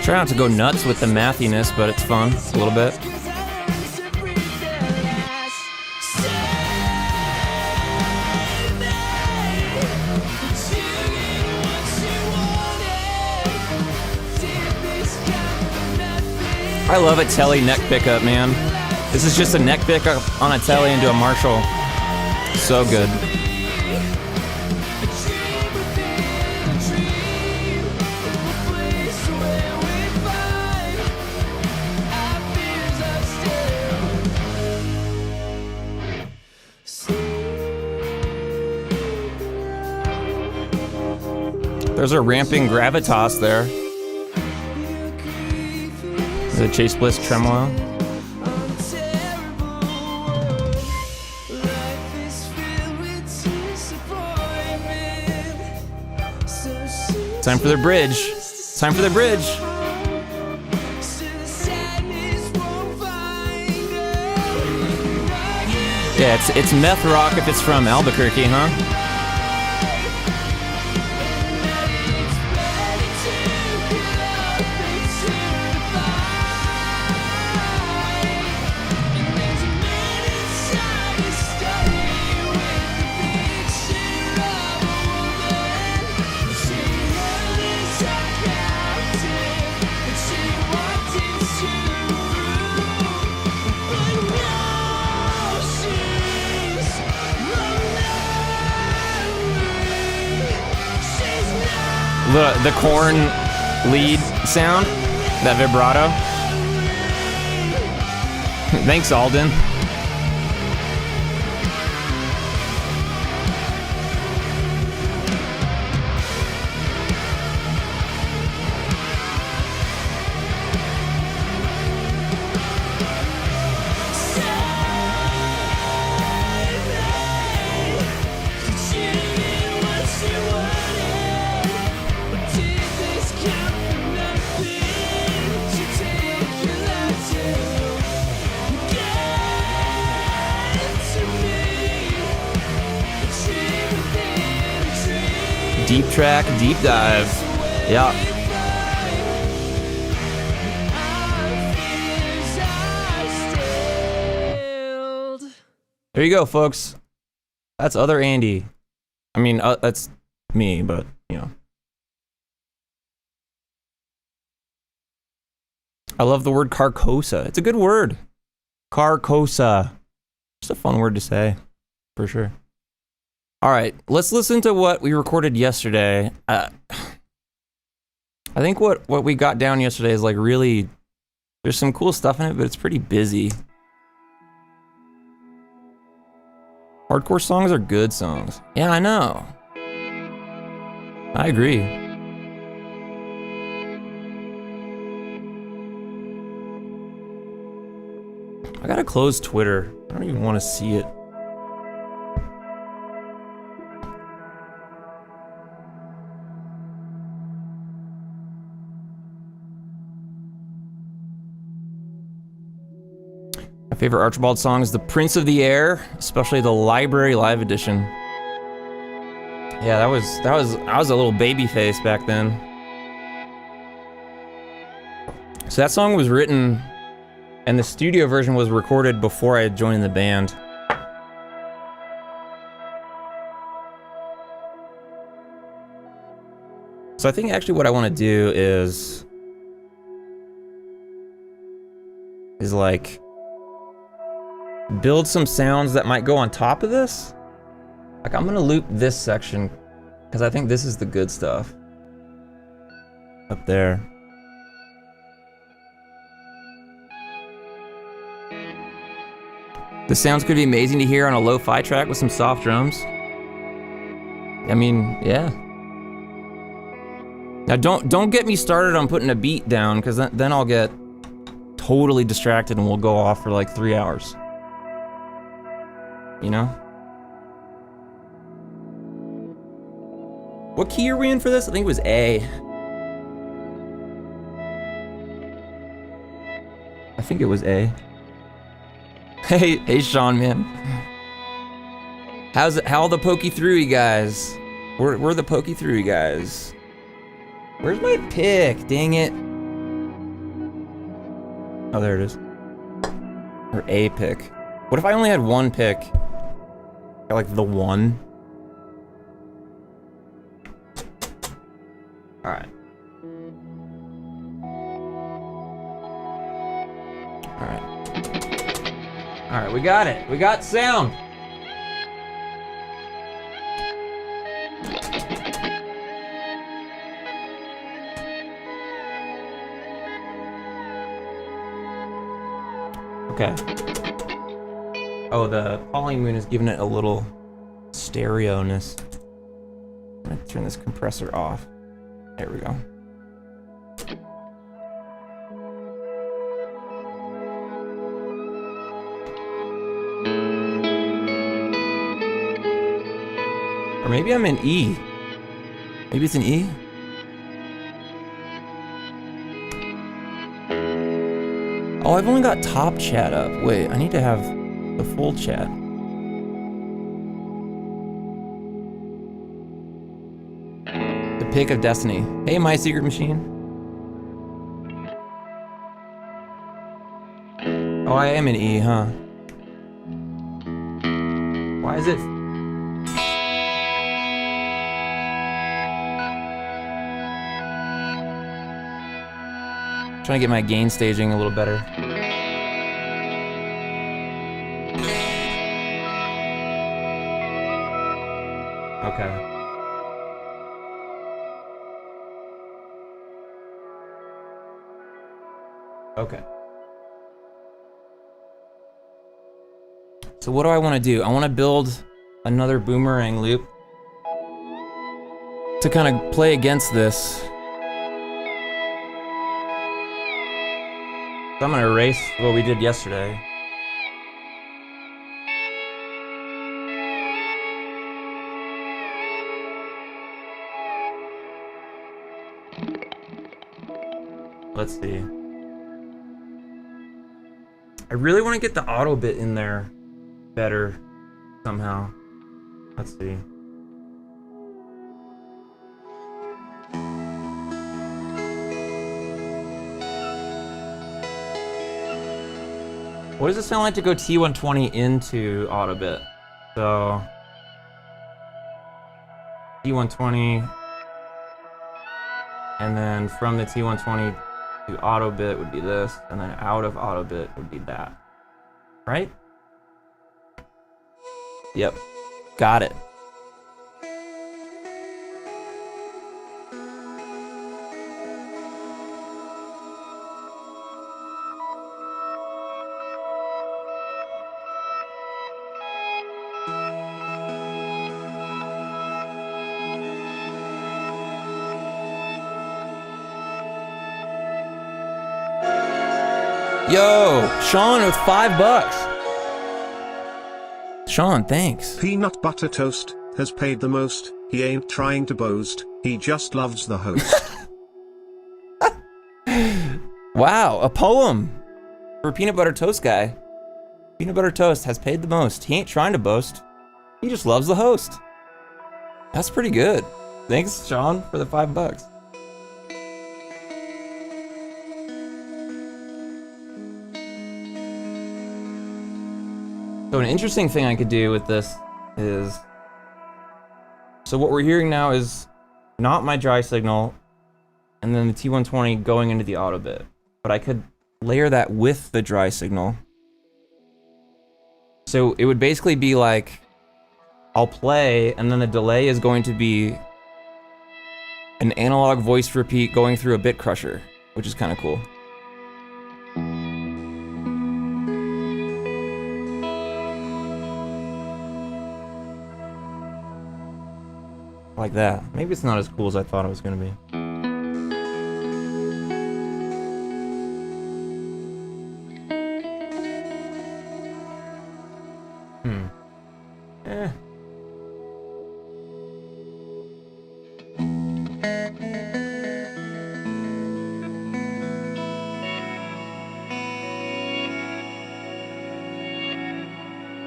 Try not to go nuts with the mathiness, but it's fun a little bit. I love a telly neck pickup, man. This is just a neck pickup on a telly into a Marshall. So good. There's a ramping gravitas there. The Chase Bliss tremolo. Time for the bridge. Time for the bridge. Yeah, it's meth rock if it's from Albuquerque, huh? The corn lead sound, that vibrato. Thanks, Alden. Deep track, deep dive. Yeah. There you go, folks. That's other Andy. I mean, that's me, but, you know. I love the word carcosa. It's a good word. Carcosa. Just a fun word to say, for sure. All right, let's listen to what we recorded yesterday. I think what we got down yesterday is like really, there's some cool stuff in it, but it's pretty busy. Hardcore songs are good songs. Yeah, I know. I agree. I gotta close Twitter. I don't even want to see it. My favorite Archibald song is The Prince of the Air, especially the Library Live Edition. Yeah, I was a little baby face back then. So that song was written, and the studio version was recorded before I joined the band. So I think actually what I want to do is like build some sounds that might go on top of this. Like I'm gonna loop this section because I think this is the good stuff. Up there. The sounds could be amazing to hear on a lo-fi track with some soft drums. I mean, yeah. Now don't get me started on putting a beat down, because then I'll get totally distracted and we'll go off for like 3 hours. You know? What key are we in for this? I think it was A. I think it was A. Hey Sean, man. How the pokey through, you guys? We're the pokey through, you guys. Where's my pick? Dang it. Oh, there it is. Or a pick. What if I only had one pick? Like the one? Alright. Alright. Alright, we got it. We got sound. Okay. Oh, the polymoon is giving it a little stereo-ness. I'm gonna turn this compressor off. There we go. Or maybe I'm in E. Maybe it's in E? Oh, I've only got top chat up. Wait, I need to have the full chat. The pick of destiny. Hey, my secret machine. Oh, I am in E, huh? Why is it? Trying to get my gain staging a little better. Okay. Okay. So what do I want to do? I want to build another boomerang loop to kind of play against this. So I'm gonna erase what we did yesterday. Let's see. I really want to get the ottobit in there better somehow. Let's see. What does it sound like to go T120 into ottobit? So T120, and then from the T120 to ottobit would be this, and then out of ottobit would be that. Right? Yep. Got it. Yo, Sean with $5. Sean, thanks. Peanut Butter Toast has paid the most. He ain't trying to boast. He just loves the host. Wow, a poem for Peanut Butter Toast guy. Peanut Butter Toast has paid the most. He ain't trying to boast. He just loves the host. That's pretty good. Thanks, Sean, for the $5. So an interesting thing I could do with this is, so what we're hearing now is not my dry signal, and then the T120 going into the ottobit. But I could layer that with the dry signal. So it would basically be like, I'll play, and then the delay is going to be an analog voice repeat going through a bit crusher, which is kind of cool. Like that. Maybe it's not as cool as I thought it was going to be.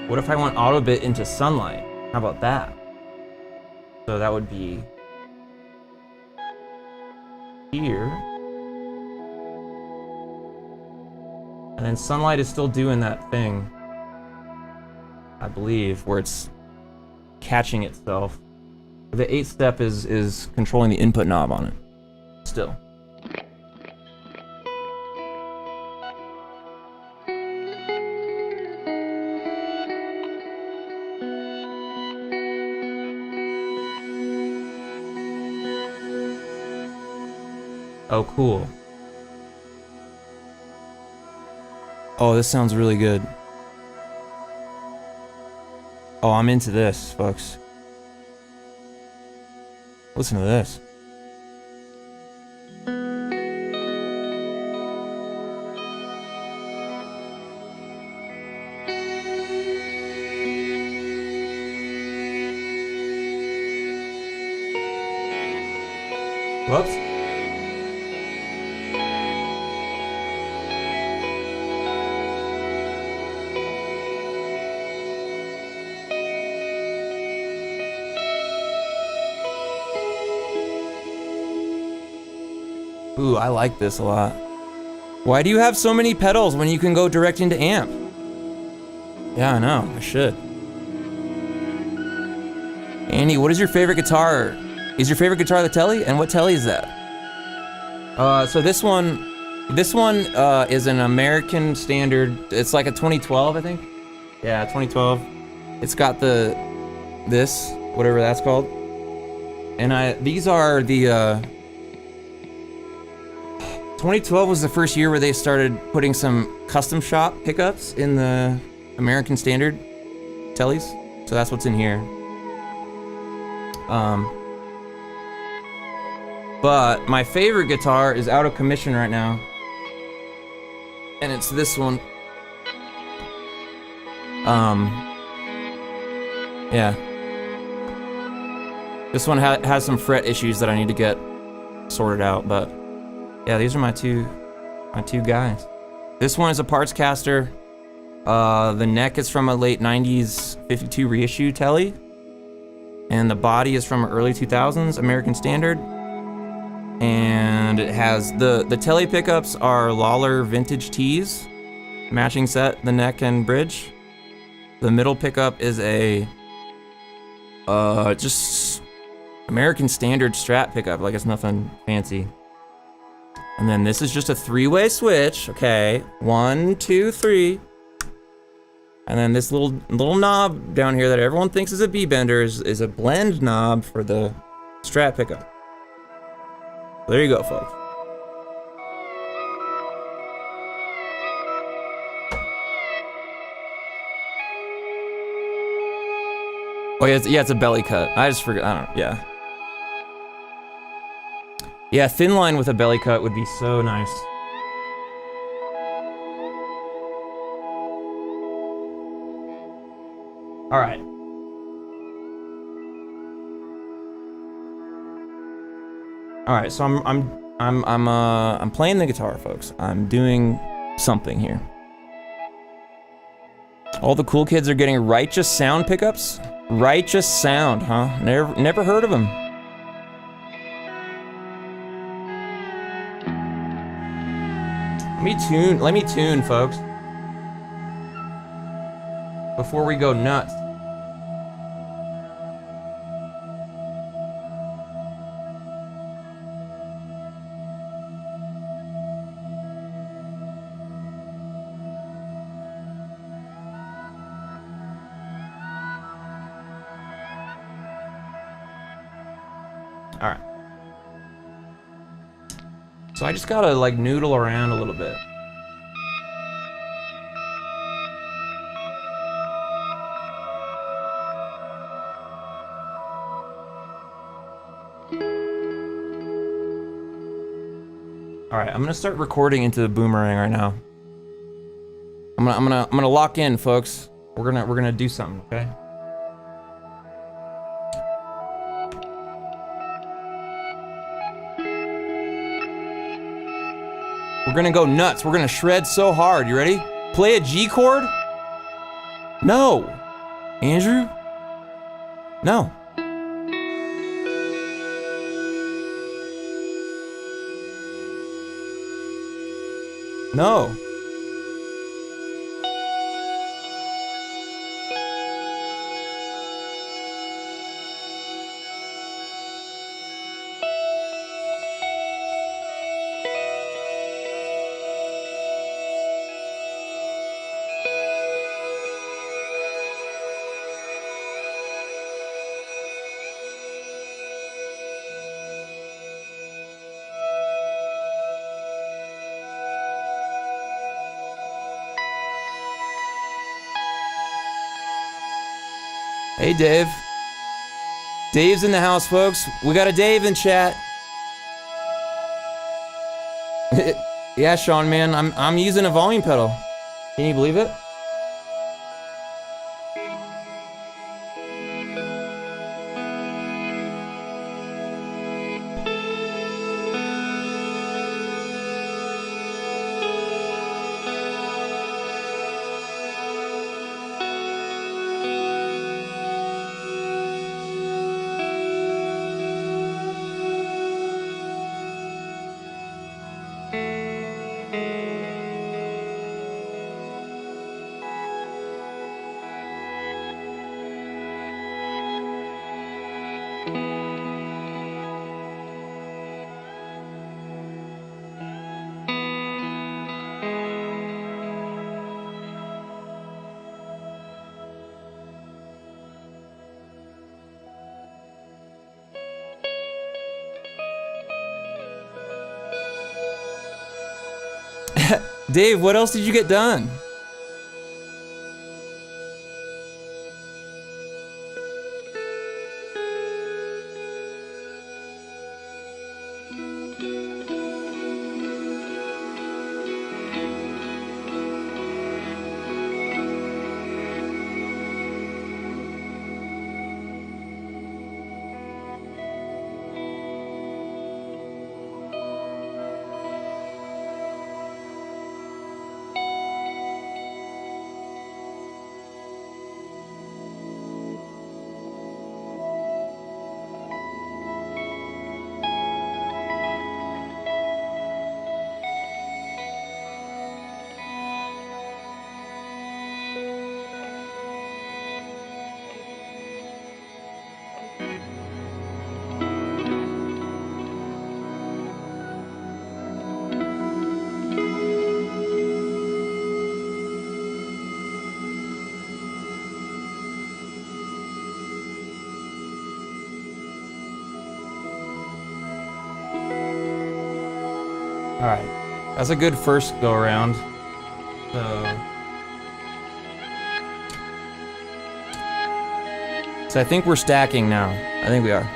What if I want ottobit into sunlight? How about that? So that would be here. And then sunlight is still doing that thing, I believe, where it's catching itself. The 8th step is controlling the input knob on it. Still. Oh, cool. Oh, this sounds really good. Oh, I'm into this, folks. Listen to this. Whoops. Ooh, I like this a lot. Why do you have so many pedals when you can go direct into amp? Yeah, I know, I should. Andy, what is your favorite guitar? Is your favorite guitar the Telly? And what Telly is that? So this one is an American standard. It's like a 2012, I think. Yeah, 2012. It's got this, whatever that's called. And these are the, 2012 was the first year where they started putting some custom shop pickups in the American standard Tellys. So that's what's in here. But my favorite guitar is out of commission right now. And it's this one. Yeah. This one has some fret issues that I need to get sorted out, but yeah, these are my two guys. This one is a parts caster. The neck is from a late 90s 52 reissue Telly. And the body is from early 2000s American Standard. And it has the Telly pickups are Lawler vintage tees, matching set, the neck and bridge. The middle pickup is a just American Standard Strat pickup, like it's nothing fancy. And then this is just a 3-way switch, okay? 1, 2, 3. And then this little knob down here that everyone thinks is a B-bender is a blend knob for the Strat pickup. There you go, folks. Oh yeah, it's a belly cut. I just forgot. I don't know. Yeah. Yeah, thin line with a belly cut would be so nice. All right. All right, so I'm playing the guitar, folks. I'm doing something here. All the cool kids are getting Righteous Sound pickups. Righteous Sound, huh? Never heard of them. Let me tune, folks. Before we go nuts. All right. So I just gotta like noodle around a little bit. All right, I'm gonna start recording into the boomerang right now. I'm gonna lock in, folks. We're gonna do something, okay? We're gonna go nuts. We're gonna shred so hard. You ready? Play a G chord? No. Andrew? No. No. Hey, Dave. Dave's in the house, folks. We got a Dave in chat. Yeah, Sean, man, I'm using a volume pedal. Can you believe it? Dave, what else did you get done? All right, that's a good first go around. So I think we're stacking now. I think we are.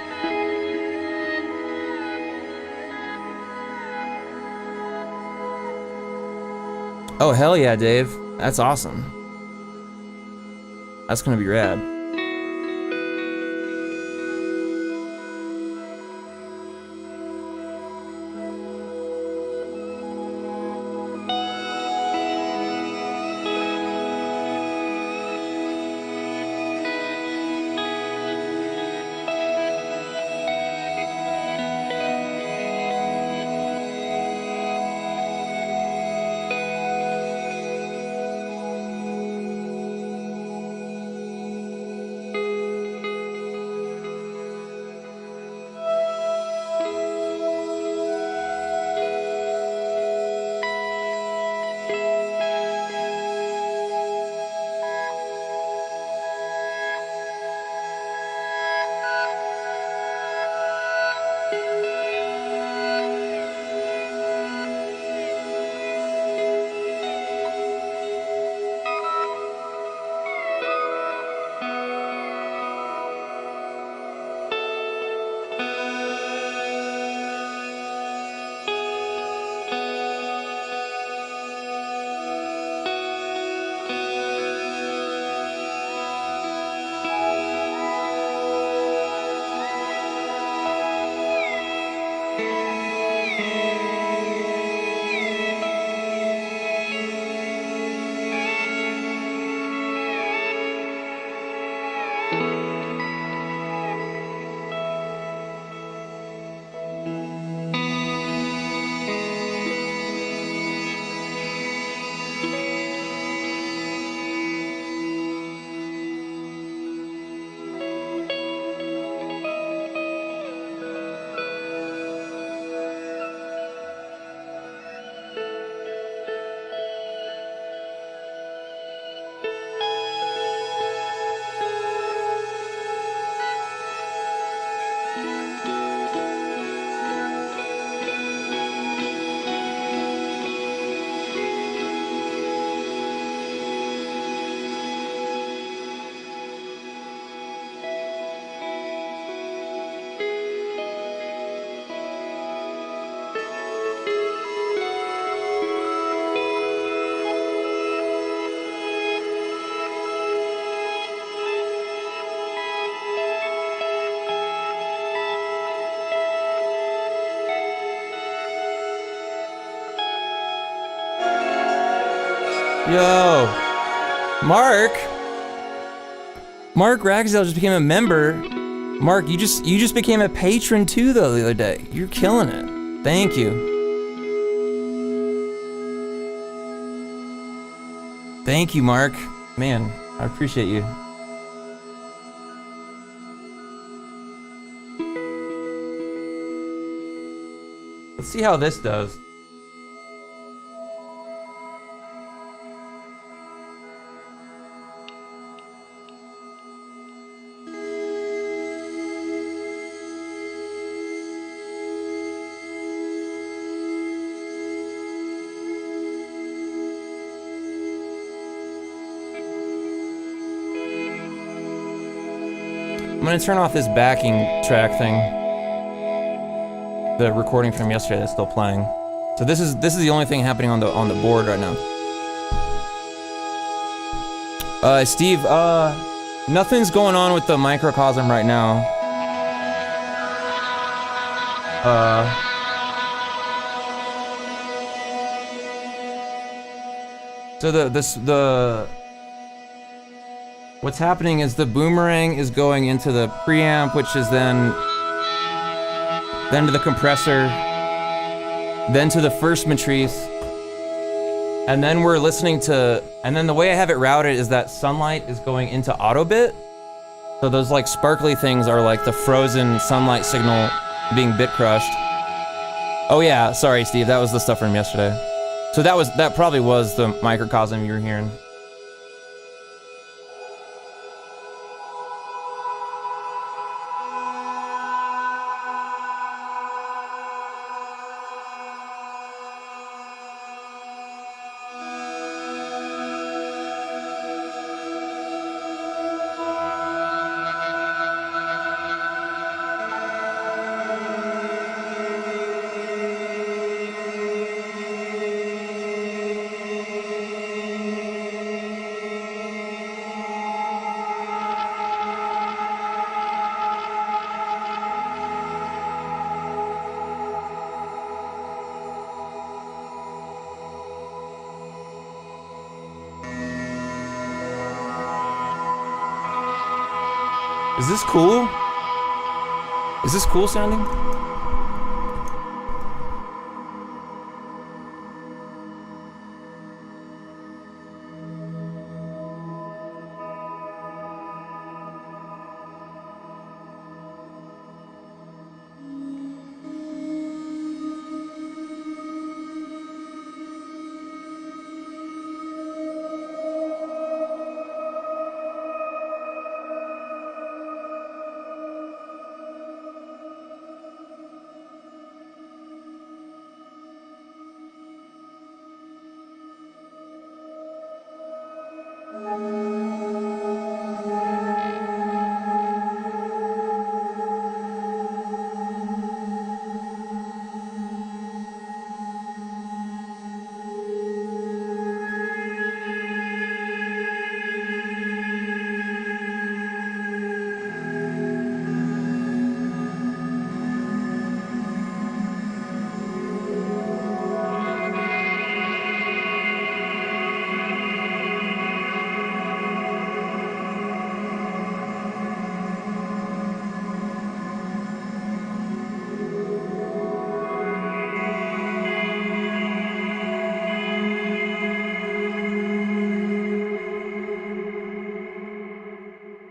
Oh, hell yeah, Dave. That's awesome. That's gonna be rad. Yo, Mark Ragsdale just became a member. Mark, you just became a patron too though the other day. You're killing it. Thank you. Thank you, Mark. Man, I appreciate you. Let's see how this does. I'm gonna turn off this backing track thing. The recording from yesterday that's still playing. So this is the only thing happening on the board right now. Steve, nothing's going on with the microcosm right now. So what's happening is the boomerang is going into the preamp, which is then to the compressor, then to the first matrise, and then we're listening to, and then the way I have it routed is that sunlight is going into ottobit. So those like sparkly things are like the frozen sunlight signal being bit crushed. Oh yeah, sorry Steve, that was the stuff from yesterday. So that probably was the microcosm you were hearing. Is this cool? Is this cool sounding?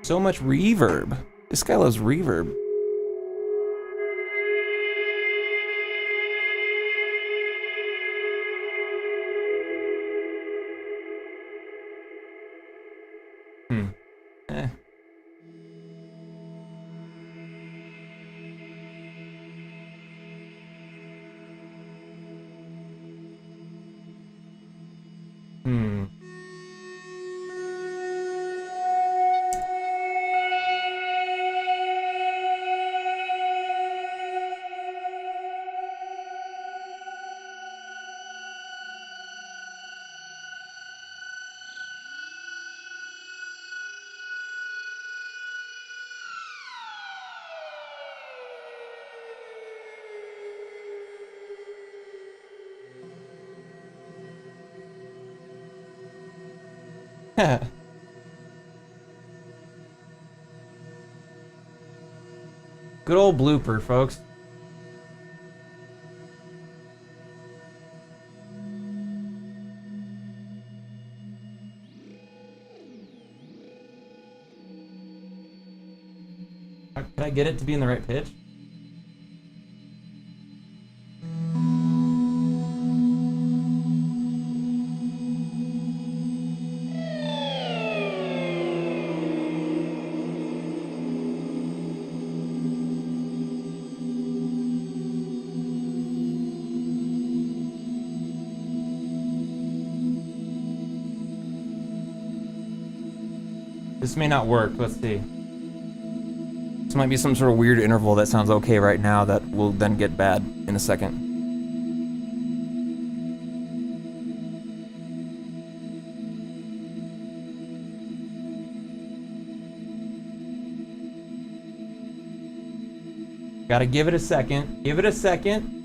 So much reverb. This guy loves reverb. Eh. Good old blooper, folks. Can I get it to be in the right pitch? This may not work. Let's see. This might be some sort of weird interval that sounds okay right now that will then get bad in a second. Gotta give it a second. Give it a second.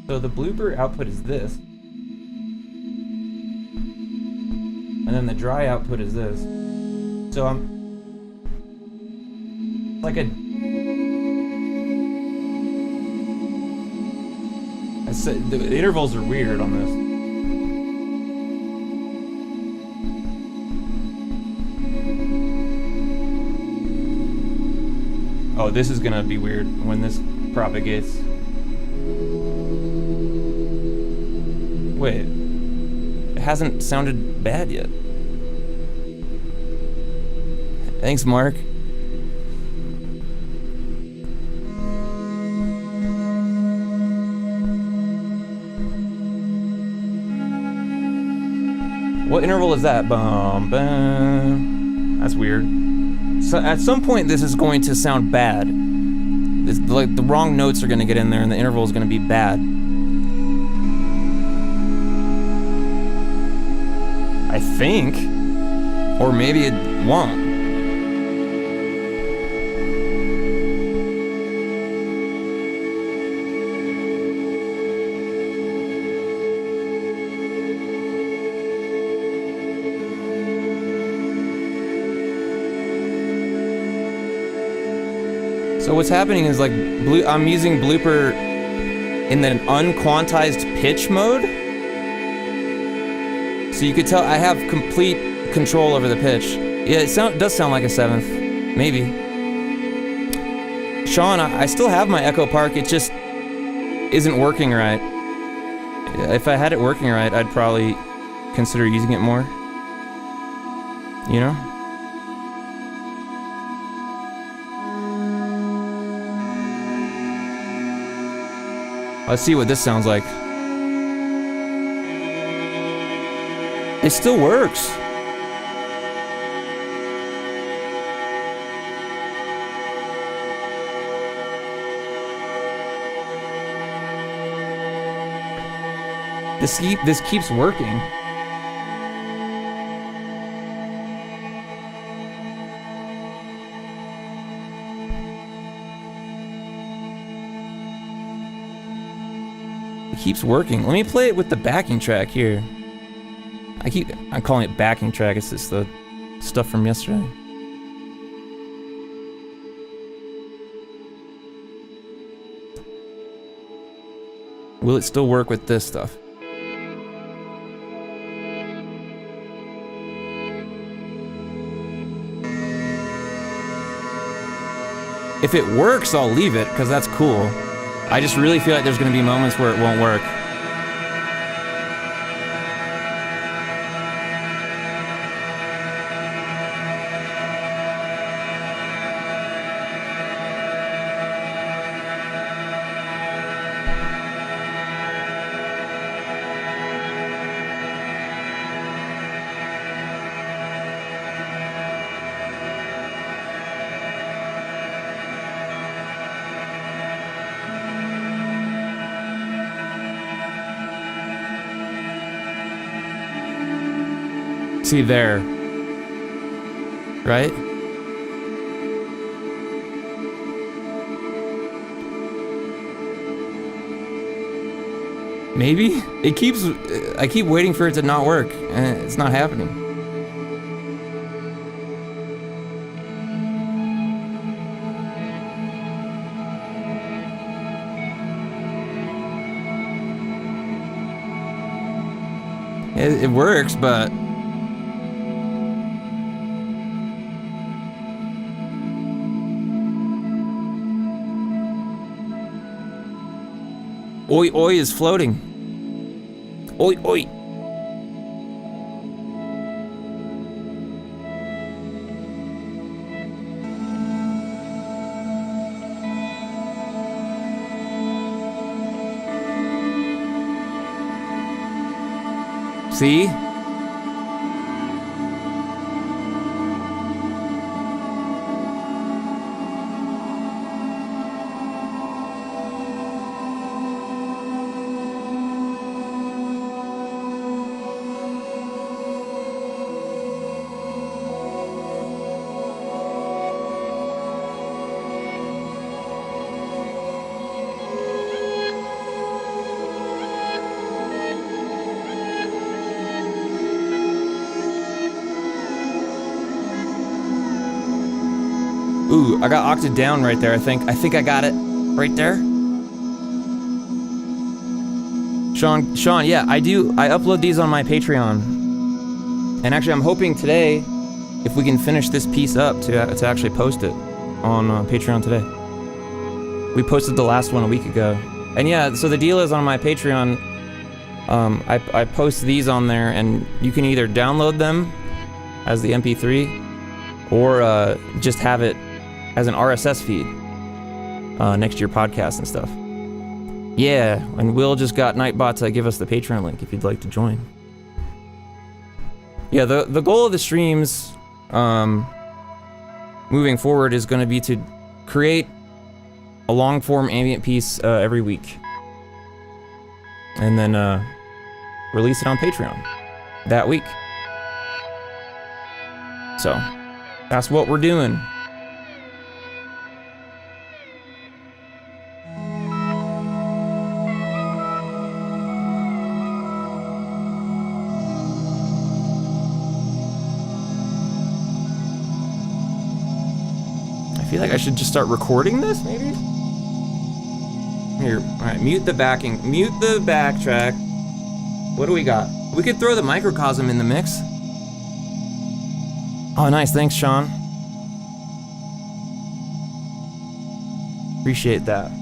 So the blooper output is this. And then the dry output is this. So I'm like a I said the intervals are weird on this. Oh, this is gonna be weird when this propagates. Wait, it hasn't sounded bad yet. Thanks, Mark. What interval is that? Bum, bum. That's weird. So at some point this is going to sound bad. It's like the wrong notes are gonna get in there and the interval is gonna be bad. I think. Or maybe it won't. So what's happening is like I'm using blooper in an unquantized pitch mode. So you could tell I have complete control over the pitch. Yeah, it does sound like a seventh, maybe. Sean, I still have my Echo Park, it just isn't working right. If I had it working right, I'd probably consider using it more. You know? Let's see what this sounds like. It still works. This keeps working. It keeps working. Let me play it with the backing track here. I'm calling it backing track. It's just the stuff from yesterday. Will it still work with this stuff? If it works, I'll leave it, because that's cool. I just really feel like there's going to be moments where it won't work. See there. Right? Maybe? It keeps... I keep waiting for it to not work, and it's not happening. It works, but... Oi oi is floating. Oi oi. See? Ooh, I got octave down right there, I think. I think I got it right there. Sean, yeah, I do. I upload these on my Patreon. And actually, I'm hoping today, if we can finish this piece up, to actually post it on Patreon today. We posted the last one a week ago. And yeah, so the deal is on my Patreon, I post these on there, and you can either download them as the MP3, or just have it as an RSS feed next to your podcast and stuff. Yeah, and Will just got Nightbot to give us the Patreon link if you'd like to join. Yeah, the goal of the streams moving forward is going to be to create a long-form ambient piece every week. And then release it on Patreon that week. So, that's what we're doing. I feel like I should just start recording this, maybe? Here, alright, mute the backing, mute the backtrack. What do we got? We could throw the microcosm in the mix. Oh, nice, thanks, Sean. Appreciate that.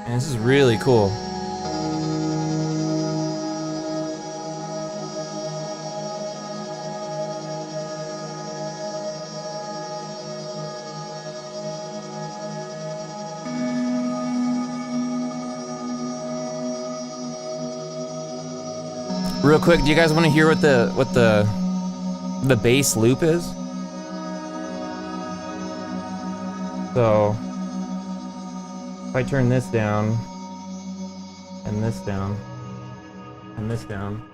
This is really cool. Real quick, do you guys want to hear what the bass loop is? So if I turn this down, and this down, and this down,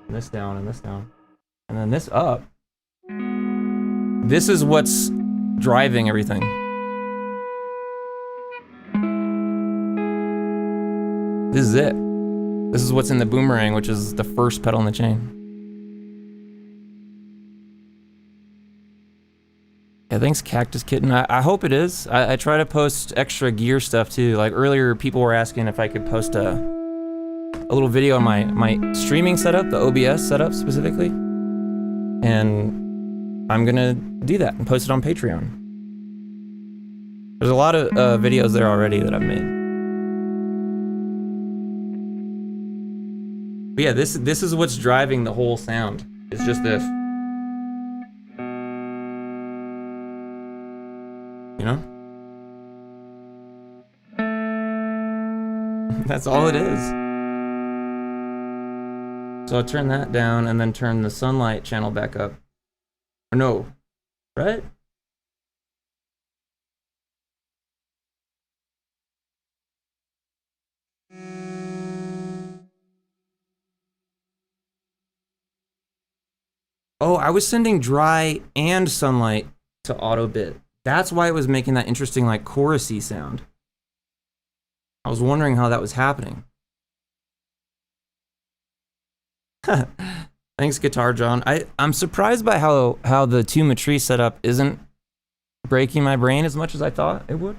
and this down, and this down, and then this up, this is what's driving everything. This is it. This is what's in the boomerang, which is the first pedal in the chain. Yeah, thanks, Cactus Kitten. I hope it is. I try to post extra gear stuff too. Like earlier, people were asking if I could post a little video on my streaming setup, the OBS setup specifically. And I'm gonna do that and post it on Patreon. There's a lot of videos there already that I've made. But yeah, this is what's driving the whole sound. It's just this. You know? That's all it is. So I'll turn that down and then turn the sunlight channel back up. Or no, right? Oh, I was sending dry and sunlight to ottobit. That's why it was making that interesting, like, chorusy sound. I was wondering how that was happening. Thanks, Guitar John. I'm surprised by how the 2 matrise setup isn't breaking my brain as much as I thought it would.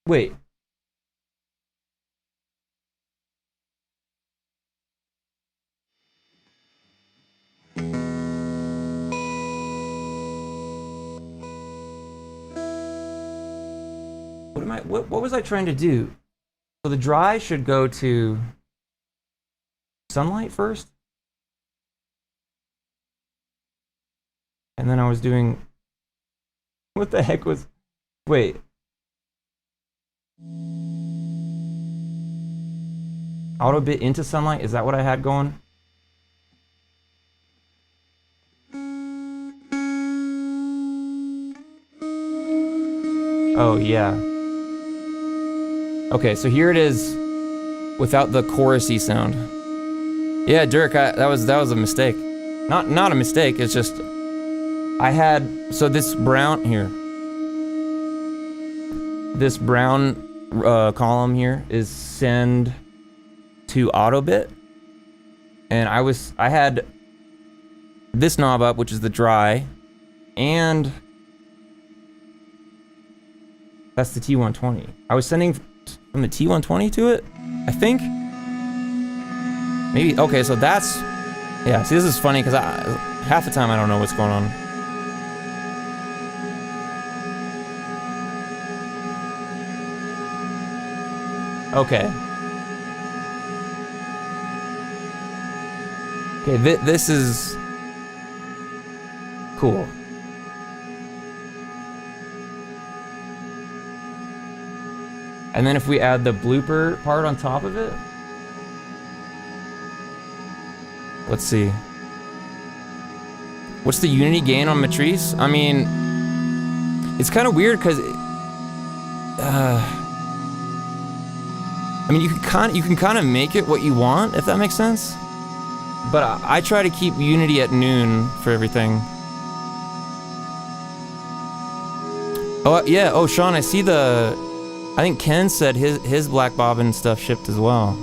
Wait. What was I trying to do? So the dry should go to sunlight first? And then I was doing... What the heck was... Wait. Ottobit into sunlight? Is that what I had going? Oh, yeah. Okay, so here it is without the chorusy sound. Yeah, Dirk, that was a mistake. Not a mistake, it's just I had so this brown here. This brown column here is send to ottobit. And I had this knob up, which is the dry, and that's the T120. I was sending from the T120 to it, I think. Maybe, okay, so that's, yeah, see, this is funny because half the time I don't know what's going on. Okay. Okay, this is cool. And then if we add the blooper part on top of it, let's see. What's the unity gain on matrise? I mean, it's kind of weird because, I mean, you can kind of make it what you want, if that makes sense. But I try to keep unity at noon for everything. Oh yeah. Oh, Sean, I see I think Ken said his black bobbin stuff shipped as well.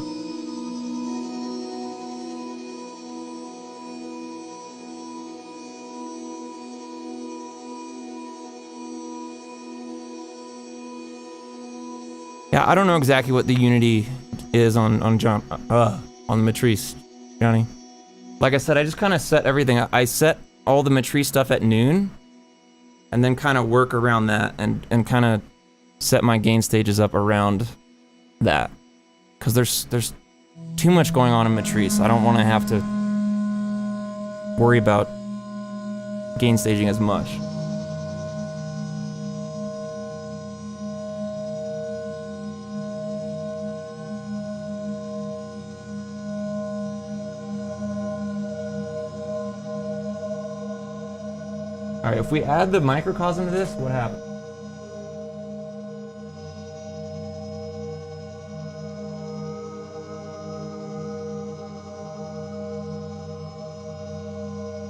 Yeah, I don't know exactly what the unity is on the matrise, Johnny. Like I said, I just kind of set everything. I set all the matrise stuff at noon, and then kind of work around that and kind of set my gain stages up around that, because there's too much going on in matrise. I don't want to have to worry about gain staging as much. All right, if we add the microcosm to this, what happens?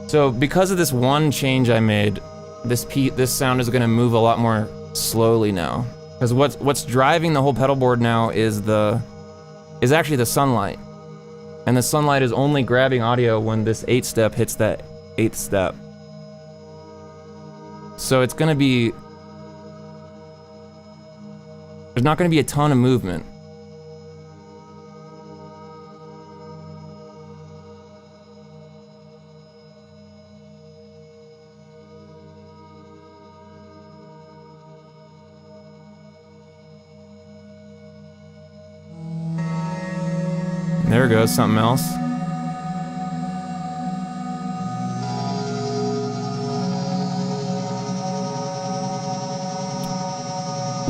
So because of this one change I made, this sound is going to move a lot more slowly now. Because what's driving the whole pedal board now is actually the sunlight, and the sunlight is only grabbing audio when this 8th step hits that 8th step. So it's going to be, there's not going to be a ton of movement. There goes something else.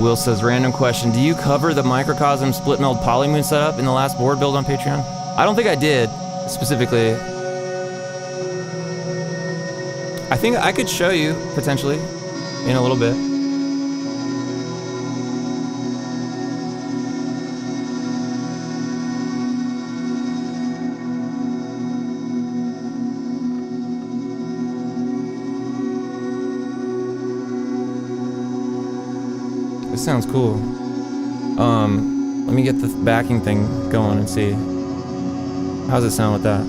Will says, random question. Do you cover the microcosm split meld polymoon setup in the last board build on Patreon? I don't think I did, specifically. I think I could show you, potentially, in a little bit. This sounds cool. Let me get the backing thing going and see. How's it sound with that?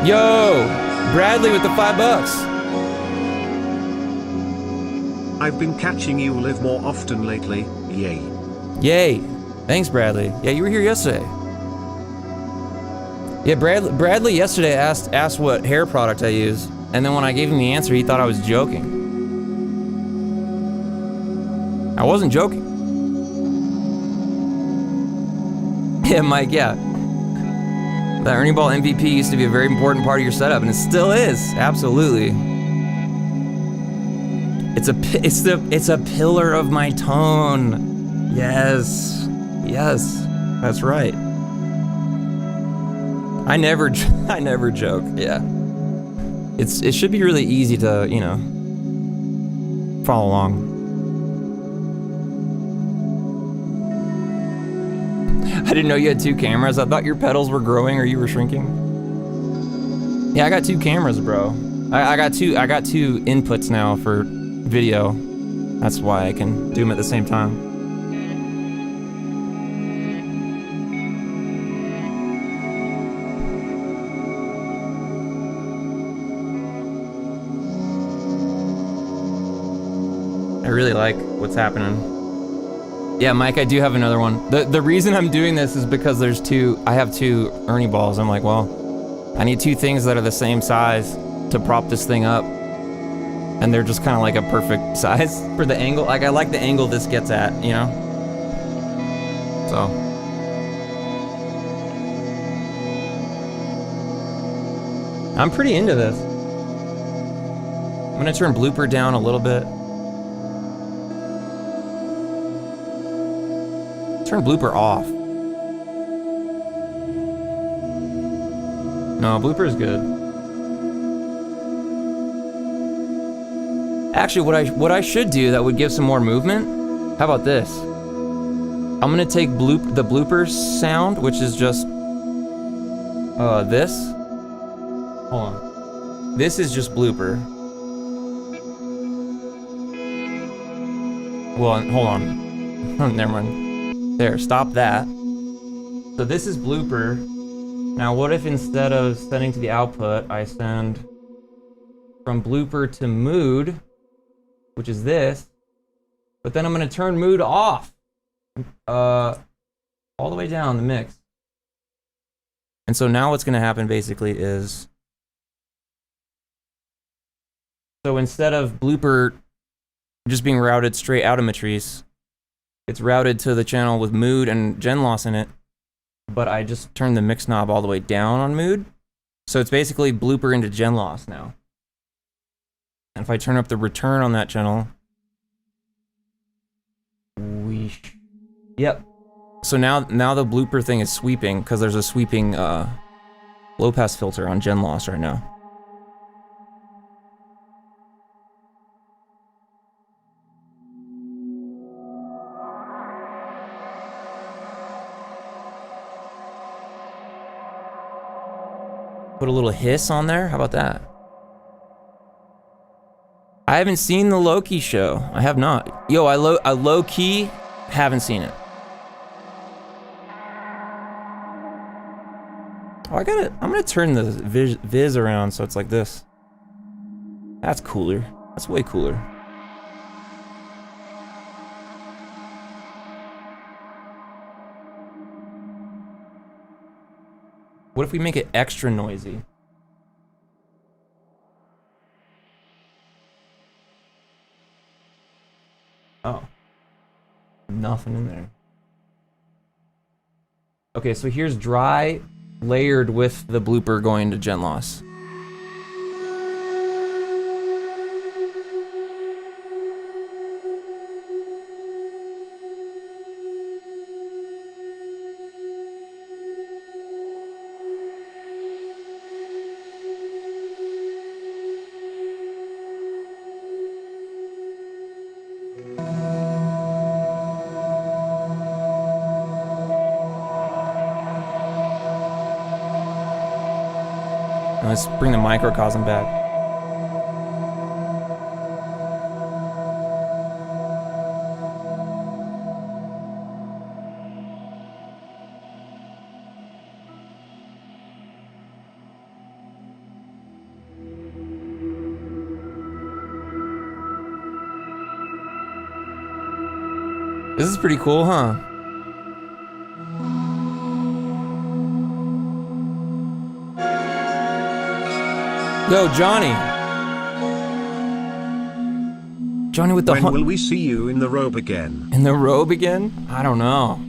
Yo! Bradley with the $5. I've been catching you live more often lately, yay. Yay. Thanks, Bradley. Yeah, you were here yesterday. Yeah, Bradley yesterday asked what hair product I use, and then when I gave him the answer, he thought I was joking. I wasn't joking. Yeah, Mike, yeah. The Ernie Ball MVP used to be a very important part of your setup, and it still is. Absolutely. It's a pillar of my tone. Yes. Yes. That's right. I never joke. Yeah. It should be really easy to, you know, follow along. I didn't know you had 2 cameras. I thought your pedals were growing or you were shrinking. Yeah, I got 2 cameras, bro. I got two inputs now for video. That's why I can do them at the same time. I really like what's happening. Yeah, Mike, I do have another one. The reason I'm doing this is because I have 2 Ernie balls. I'm like, well, I need 2 things that are the same size to prop this thing up. And they're just kind of like a perfect size for the angle. Like, I like the angle this gets at, you know? So. I'm pretty into this. I'm gonna turn Blooper down a little bit. Turn Blooper off. No, Blooper is good. Actually, what I should do that would give some more movement, how about this? I'm gonna take the Blooper sound, which is just this. Hold on. This is just Blooper. Well, hold on. Never mind. There, stop that. So this is Blooper. Now what if instead of sending to the output, I send from Blooper to mood, which is this, but then I'm gonna turn mood off, all the way down the mix. And so now what's gonna happen basically is, so instead of Blooper just being routed straight out of matrise, it's routed to the channel with mood and gen loss in it, but I just turned the mix knob all the way down on mood. So it's basically Blooper into gen loss now. And if I turn up the return on that channel, yep. So now the Blooper thing is sweeping because there's a sweeping low pass filter on gen loss right now. Put a little hiss on there. How about that? I haven't seen the Loki show. I have not. Yo, I low-key haven't seen it. Oh, I'm gonna turn the viz around so it's like this. That's cooler. That's way cooler. What if we make it extra noisy? Oh. Nothing in there. Okay, so here's dry layered with the Blooper going to gen loss. Let's bring the microcosm back. This is pretty cool, huh? Yo, Johnny. Johnny with the When will we see you in the robe again? In the robe again? I don't know.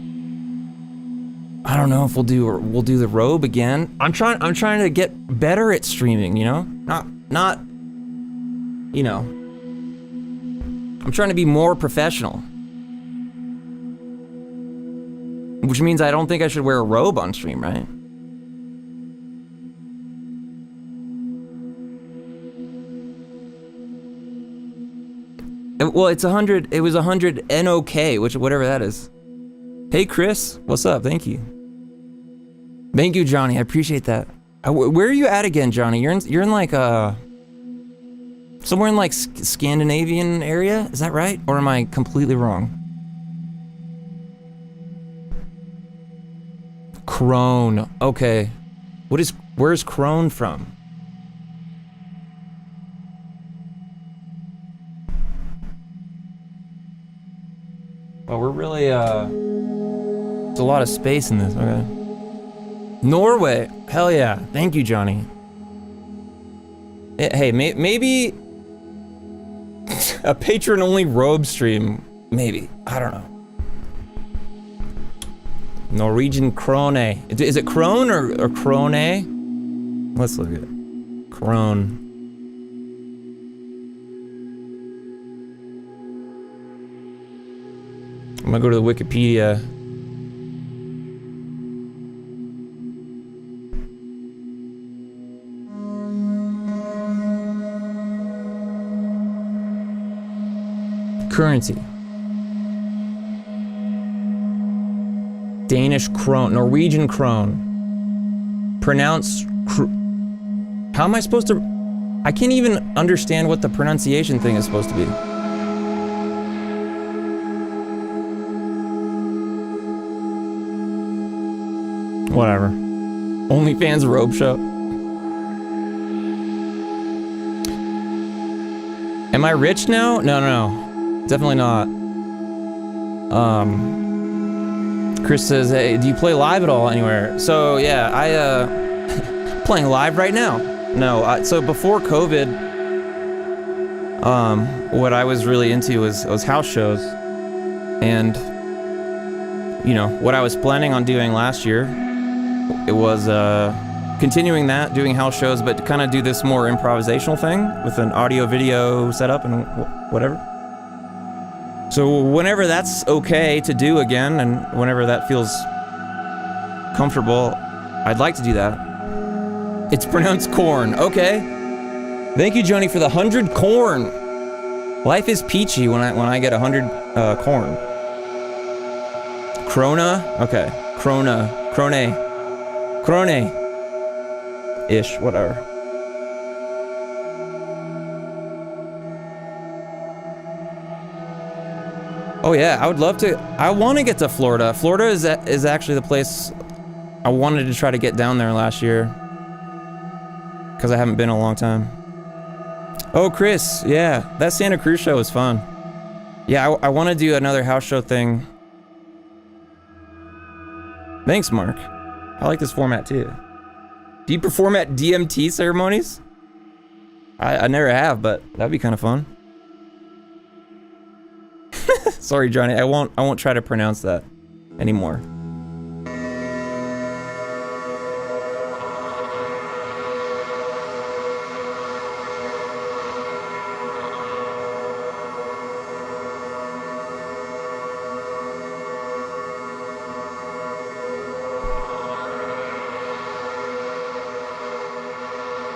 I don't know if we'll do the robe again. I'm trying to get better at streaming, you know? Not you know. I'm trying to be more professional. Which means I don't think I should wear a robe on stream, right? Well, it's 100, it was 100 NOK, which, whatever that is. Hey, Chris, what's up? Thank you. Thank you, Johnny, I appreciate that. Where are you at again, Johnny? You're in like, somewhere in like Scandinavian area? Is that right? Or am I completely wrong? Crone, okay. Where's Crone from? Oh, we're really, there's a lot of space in this, okay. Norway, hell yeah, thank you, Johnny. Hey, maybe a patron-only robe stream, maybe, I don't know. Norwegian krone. Is it krone or krone? Let's look at it. Krone. I'm gonna go to the Wikipedia. Currency. Danish krone, Norwegian krone. Pronounce, how am I supposed to, I can't even understand what the pronunciation thing is supposed to be. Whatever. OnlyFans robe show. Am I rich now? No. Definitely not. Chris says, hey, do you play live at all anywhere? So yeah, playing live right now. No, so before COVID, what I was really into was house shows. And, you know, what I was planning on doing last year, it was continuing that, doing house shows, but to kind of do this more improvisational thing with an audio video setup and whatever. So whenever that's okay to do again, and whenever that feels comfortable, I'd like to do that. It's pronounced corn, okay. Thank you, Johnny, for the 100 corn. Life is peachy when I get 100 corn. Krona, okay. Krone-ish, whatever. Oh yeah, I would love to. I want to get to Florida. Florida is actually the place I wanted to try to get down there last year, because I haven't been in a long time. Oh, Chris, yeah, that Santa Cruz show was fun. Yeah, I want to do another house show thing. Thanks, Mark. I like this format too. Do you perform at DMT ceremonies? I never have, but that'd be kind of fun. Sorry, Johnny. I won't try to pronounce that anymore.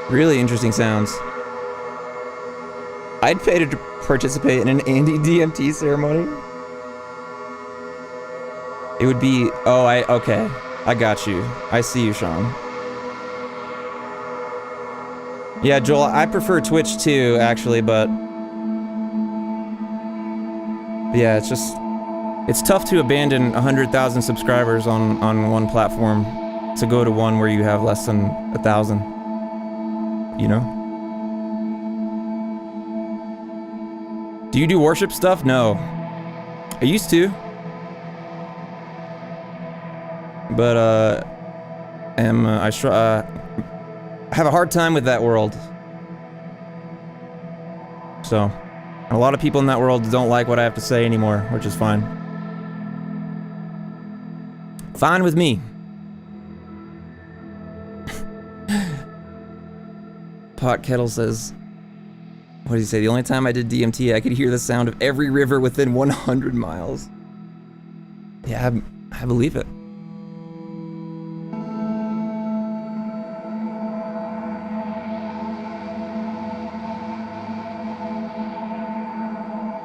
Really interesting sounds. I'd pay to participate in an Andy DMT ceremony. It would be, okay. I got you. I see you, Sean. Yeah, Joel, I prefer Twitch too, actually, but yeah, it's tough to abandon 100,000 subscribers on one platform to go to one where you have less than 1,000, you know? Do you do worship stuff? No. I used to. But, I have a hard time with that world. So, a lot of people in that world don't like what I have to say anymore, which is fine. Fine with me. Pot Kettle says, what did he say? The only time I did DMT, I could hear the sound of every river within 100 miles. Yeah, I believe it.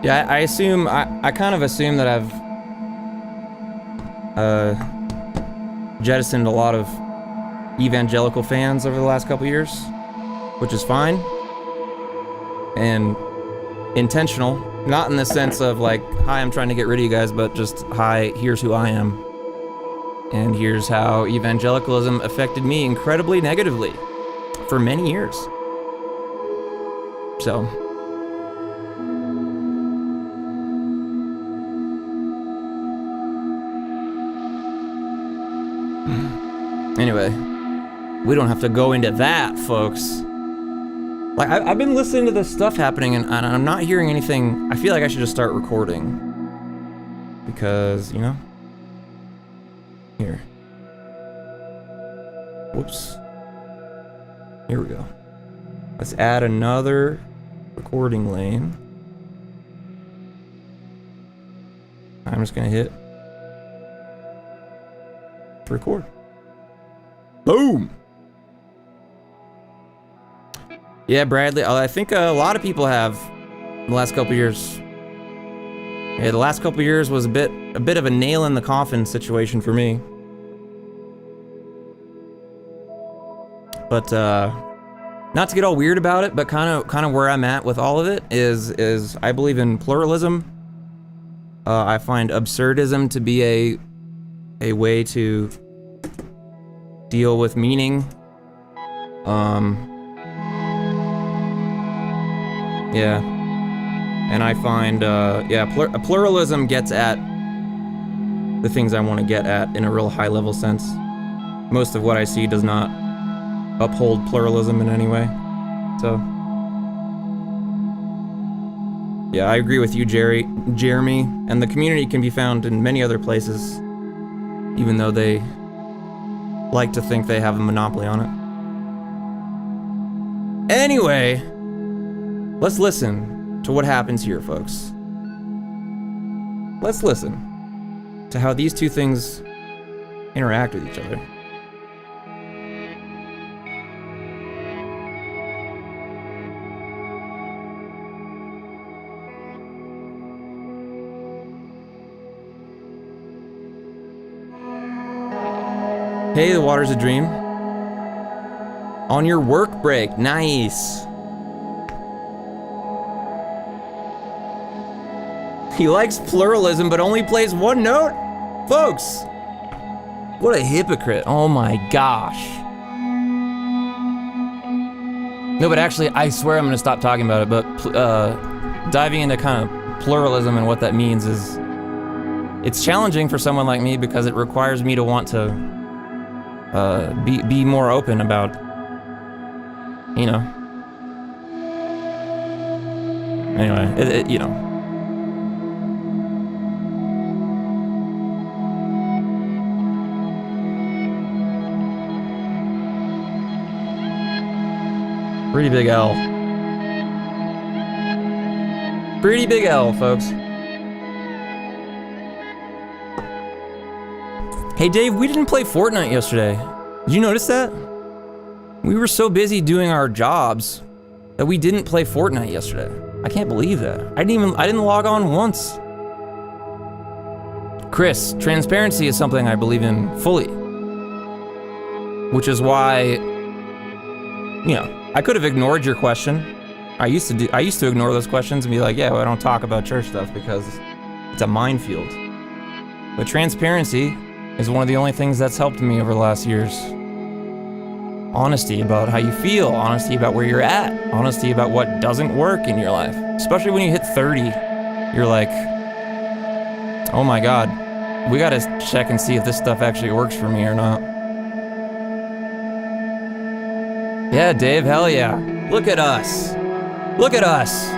Yeah, I assume, I kind of assume that I've jettisoned a lot of evangelical fans over the last couple years, which is fine. And intentional, not in the sense of like, hi, I'm trying to get rid of you guys, but just, hi, here's who I am. And here's how evangelicalism affected me incredibly negatively for many years. So. Anyway, we don't have to go into that, folks. Like, I've been listening to this stuff happening, and I'm not hearing anything. I feel like I should just start recording. Because, you know? Here. Whoops. Here we go. Let's add another recording lane. I'm just gonna hit record. Boom! Yeah, Bradley, I think a lot of people have in the last couple years. Yeah, the last couple years was a bit of a nail in the coffin situation for me. But not to get all weird about it, but kind of where I'm at with all of it is I believe in pluralism. I find absurdism to be a way to deal with meaning. Yeah, and I find pluralism gets at the things I want to get at in a real high level sense. Most of what I see does not uphold pluralism in any way. So yeah, I agree with you, Jeremy, and the community can be found in many other places, even though they like to think they have a monopoly on it. Anyway, let's listen to what happens here, folks. Let's listen to how these two things interact with each other. Hey, the water's a dream. On your work break, nice. He likes pluralism, but only plays one note? Folks, what a hypocrite. Oh my gosh. No, but actually, I swear I'm gonna stop talking about it, but diving into kind of pluralism and what that means is, it's challenging for someone like me because it requires me to want to be more open about, you know. Anyway, you know. Pretty big L. Pretty big L, folks. Hey Dave, we didn't play Fortnite yesterday. Did you notice that? We were so busy doing our jobs that we didn't play Fortnite yesterday. I can't believe that. I didn't log on once. Chris, transparency is something I believe in fully. Which is why, you know, I could have ignored your question. I used to ignore those questions and be like, yeah, well, I don't talk about church stuff because it's a minefield. But transparency is one of the only things that's helped me over the last years. Honesty about how you feel, honesty about where you're at, honesty about what doesn't work in your life. Especially when you hit 30, you're like, oh my God, we gotta check and see if this stuff actually works for me or not. Yeah, Dave, hell yeah. Look at us. Look at us.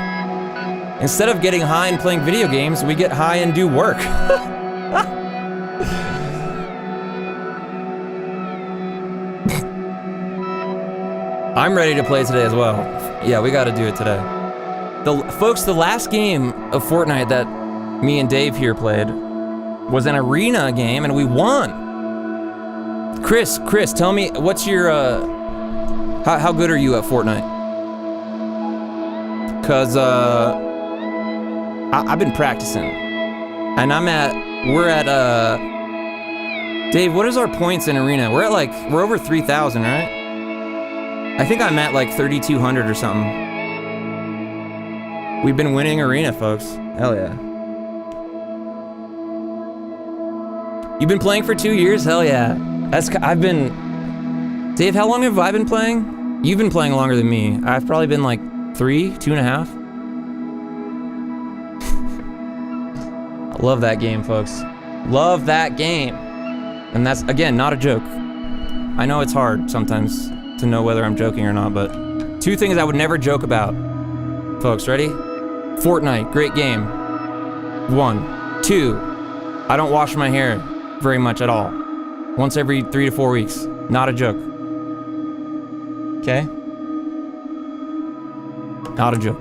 Instead of getting high and playing video games, we get high and do work. I'm ready to play today as well. Yeah, we gotta do it today. Folks, the last game of Fortnite that me and Dave here played was an arena game and we won. Chris, tell me, what's your, how good are you at Fortnite? Cause, I've been practicing. And we're at, Dave, what is our points in arena? We're over 3,000, right? I think I'm at like 3,200 or something. We've been winning arena, folks. Hell yeah. You've been playing for 2 years? Hell yeah. Dave, how long have I been playing? You've been playing longer than me. I've probably been like 2.5. I love that game, folks. Love that game. And that's, again, not a joke. I know it's hard sometimes to know whether I'm joking or not, but 2 things I would never joke about. Folks, ready? Fortnite, great game. 1. 2, I don't wash my hair very much at all. Once every 3 to 4 weeks. Not a joke. Okay? Not a joke.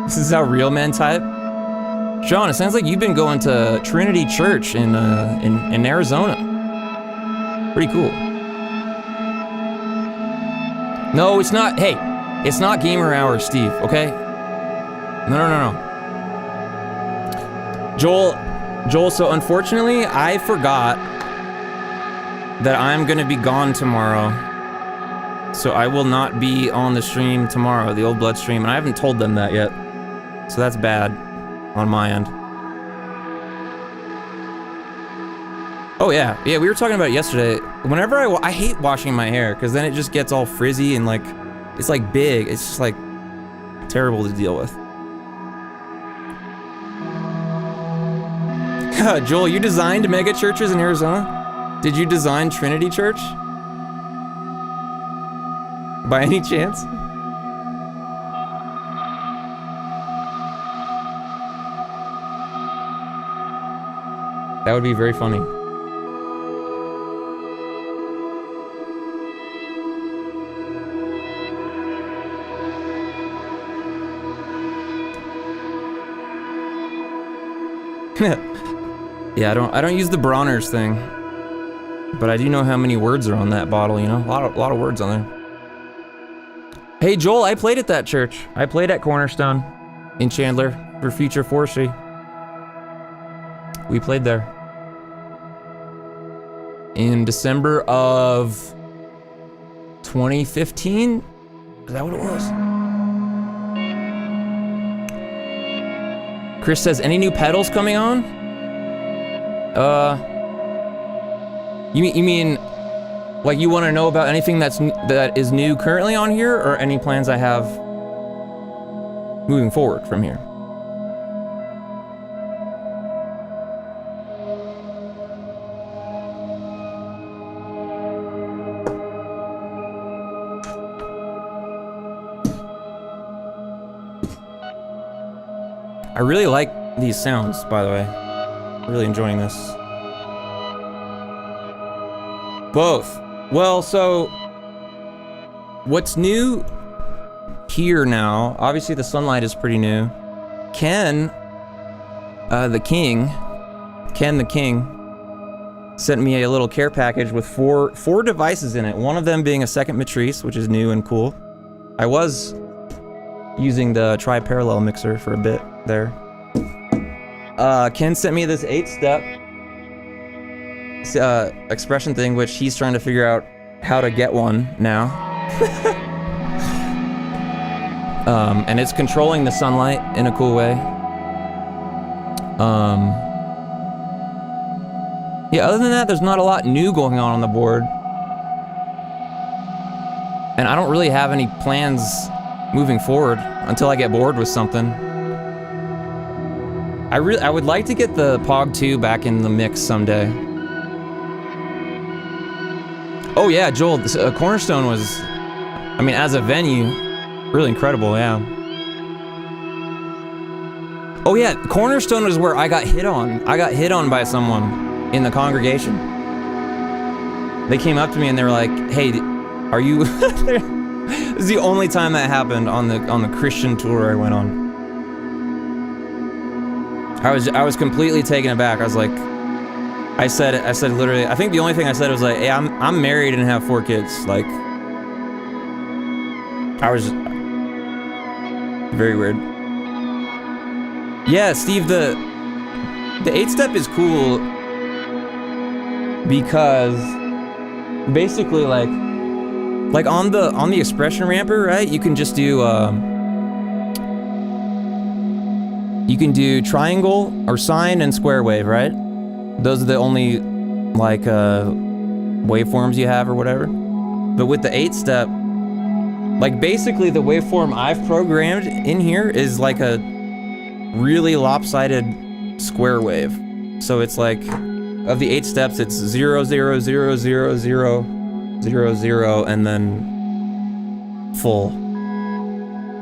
This is how real men type. Sean, it sounds like you've been going to Trinity Church in Arizona. Pretty cool. No, it's not. Hey, it's not gamer hours, Steve. Okay? No. Joel. So unfortunately, I forgot that I'm gonna be gone tomorrow. So I will not be on the stream tomorrow, the Old Blood stream, and I haven't told them that yet. So that's bad on my end. Oh yeah, we were talking about it yesterday. Whenever I hate washing my hair because then it just gets all frizzy and like, it's like big. It's just like terrible to deal with. Joel, you designed mega churches in Arizona? Did you design Trinity Church? By any chance? That would be very funny. Yeah, I don't use the Bronner's thing, but I do know how many words are on that bottle. You know, a lot of words on there. Hey Joel, I played at that church. I played at Cornerstone in Chandler for Future Forestry. We played there in December of 2015. Is that what it was? Chris says, any new pedals coming on? You mean like you want to know about anything that is new currently on here, or any plans I have moving forward from here? I really like these sounds, by the way. Really enjoying this. Both. Well, so what's new here now, obviously the Sunlight is pretty new. Ken the King sent me a little care package with four devices in it. One of them being a second matrise, which is new and cool. I was using the tri-parallel mixer for a bit there. Ken sent me this 8-step expression thing, which he's trying to figure out how to get one now. And it's controlling the sunlight in a cool way. Yeah, other than that, there's not a lot new going on the board. And I don't really have any plans moving forward until I get bored with something. I would like to get the Pog 2 back in the mix someday. Oh yeah, Joel, Cornerstone was, I mean, as a venue, really incredible, yeah. Oh yeah, Cornerstone was where I got hit on. I got hit on by someone in the congregation. They came up to me and they were like, "Hey, are you?" This is the only time that happened on the Christian tour I went on. I was completely taken aback. I was like, I said literally, I think the only thing I said was like, "Hey, I'm married and have 4 kids." Like, I was very weird. Yeah, Steve, the 8-step is cool because basically like on the expression ramper, right? You can just do you can do triangle or sine and square wave, right? Those are the only like waveforms you have or whatever. But with the 8-step, like basically the waveform I've programmed in here is like a really lopsided square wave. So it's like, of the 8 steps, it's 0, 0, 0, 0, 0, 0, 0, and then full.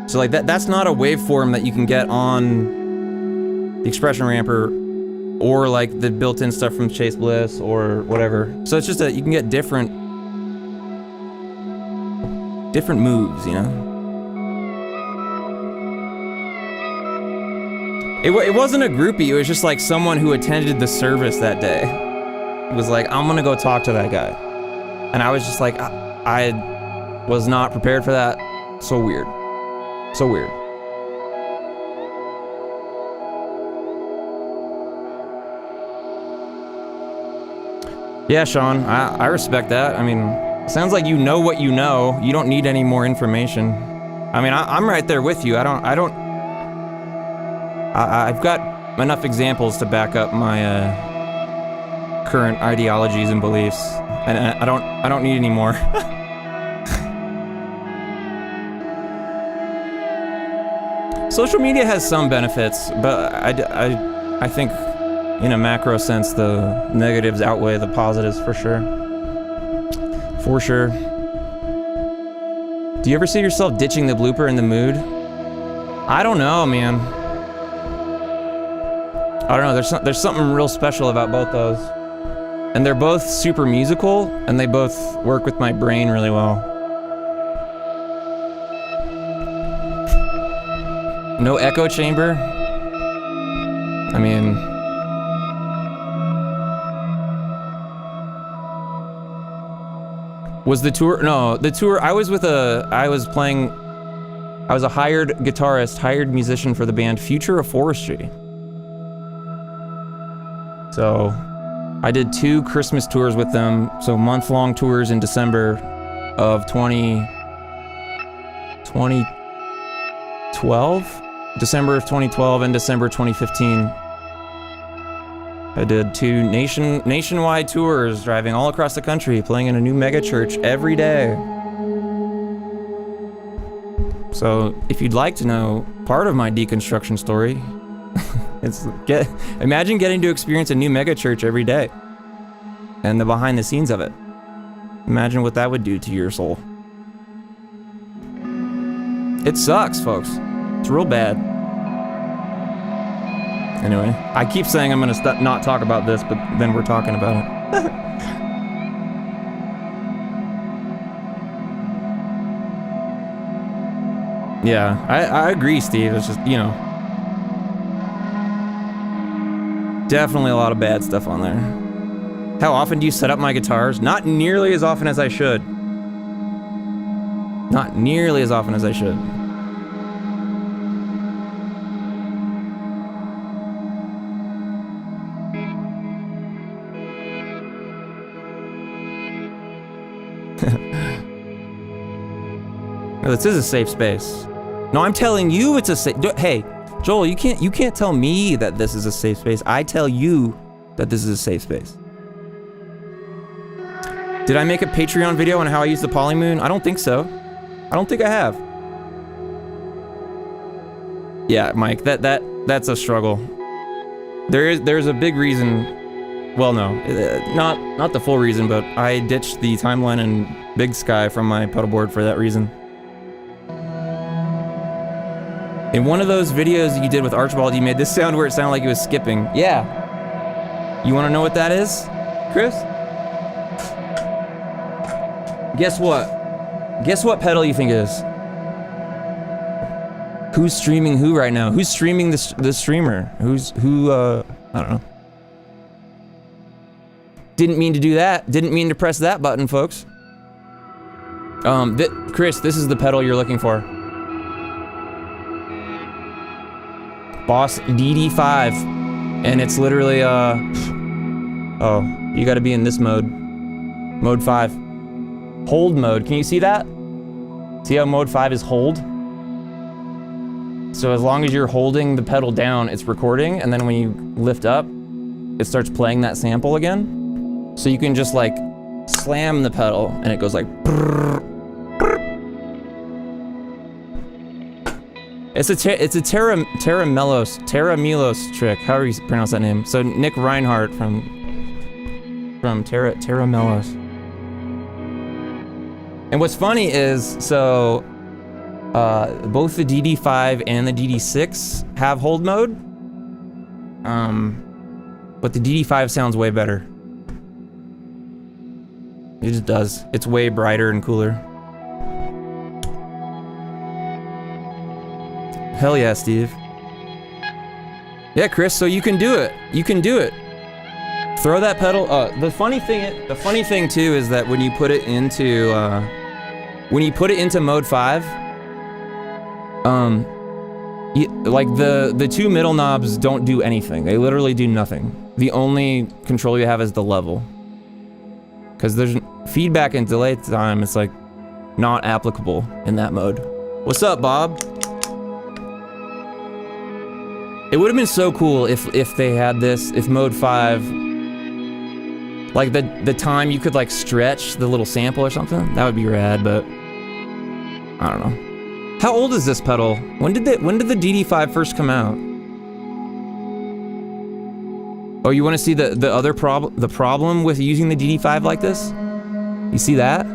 So like that's not a waveform that you can get on the expression ramper or like the built-in stuff from Chase Bliss or whatever. So it's just that you can get different moves, you know? It wasn't a groupie, it was just like someone who attended the service that day. It was like, I'm gonna go talk to that guy. And I was just like, I was not prepared for that. So weird. So weird. Yeah, Sean, I respect that. I mean, sounds like you know what you know. You don't need any more information. I mean, I'm right there with you. I've got enough examples to back up my current ideologies and beliefs, and I don't need any more. Social media has some benefits, but I think in a macro sense the negatives outweigh the positives for sure. For sure. Do you ever see yourself ditching the blooper in the mood? I don't know, man. I don't know, there's something real special about both those. And they're both super musical, and they both work with my brain really well. No echo chamber. I mean... Was the tour... No, the tour, I was a hired guitarist, hired musician for the band Future of Forestry. So, I did 2 Christmas tours with them, so month-long tours in December of 2012? December of 2012 and December 2015. I did 2 nationwide tours, driving all across the country, playing in a new mega church every day. So, if you'd like to know part of my deconstruction story, imagine getting to experience a new mega church every day and the behind the scenes of it. Imagine what that would do to your soul. It sucks, folks. It's real bad. Anyway, I keep saying I'm gonna not talk about this, but then we're talking about it. Yeah, I agree, Steve. It's just, you know, definitely a lot of bad stuff on there. How often do you set up my guitars? Not nearly as often as I should. Not nearly as often as I should. No, this is a safe space. No, I'm telling you it's a safe... Hey, Joel, you can't tell me that this is a safe space. I tell you that this is a safe space. Did I make a Patreon video on how I use the polymoon? I don't think so. I don't think I have. Yeah, Mike, that's a struggle. There's a big reason. Well, no, not the full reason, but I ditched the timeline and Big Sky from my pedalboard for that reason. In one of those videos you did with Archibald, you made this sound where it sounded like it was skipping. Yeah. You want to know what that is, Chris? Guess what? Guess what pedal you think it is? Who's streaming who right now? Who's streaming the streamer? Who? I don't know. Didn't mean to do that. Didn't mean to press that button, folks. Chris, this is the pedal you're looking for. Boss DD5, and it's literally oh, you got to be in this mode. Mode 5. Hold mode. Can you see that? See how mode 5 is hold? So as long as you're holding the pedal down, it's recording, and then when you lift up, it starts playing that sample again. So you can just like slam the pedal, and it goes like brrr, brrr. It's a Terramelos trick. How do you pronounce that name? So Nick Reinhardt from Terramelos. And what's funny is, so both the DD5 and the DD6 have hold mode, but the DD5 sounds way better. It just does. It's way brighter and cooler. Hell yeah, Steve. Yeah, Chris, so you can do it. You can do it. Throw that pedal. The funny thing too is that when you put it into mode 5, like the two middle knobs don't do anything. They literally do nothing. The only control you have is the level. Because there's feedback and delay time, it's like not applicable in that mode. What's up, Bob? It would have been so cool if they had this, if mode 5, like the time you could like stretch the little sample or something. That would be rad, but I don't know. How old is this pedal? When did the DD5 first come out? Oh, you want to see the other problem with using the DD5 like this? You see that?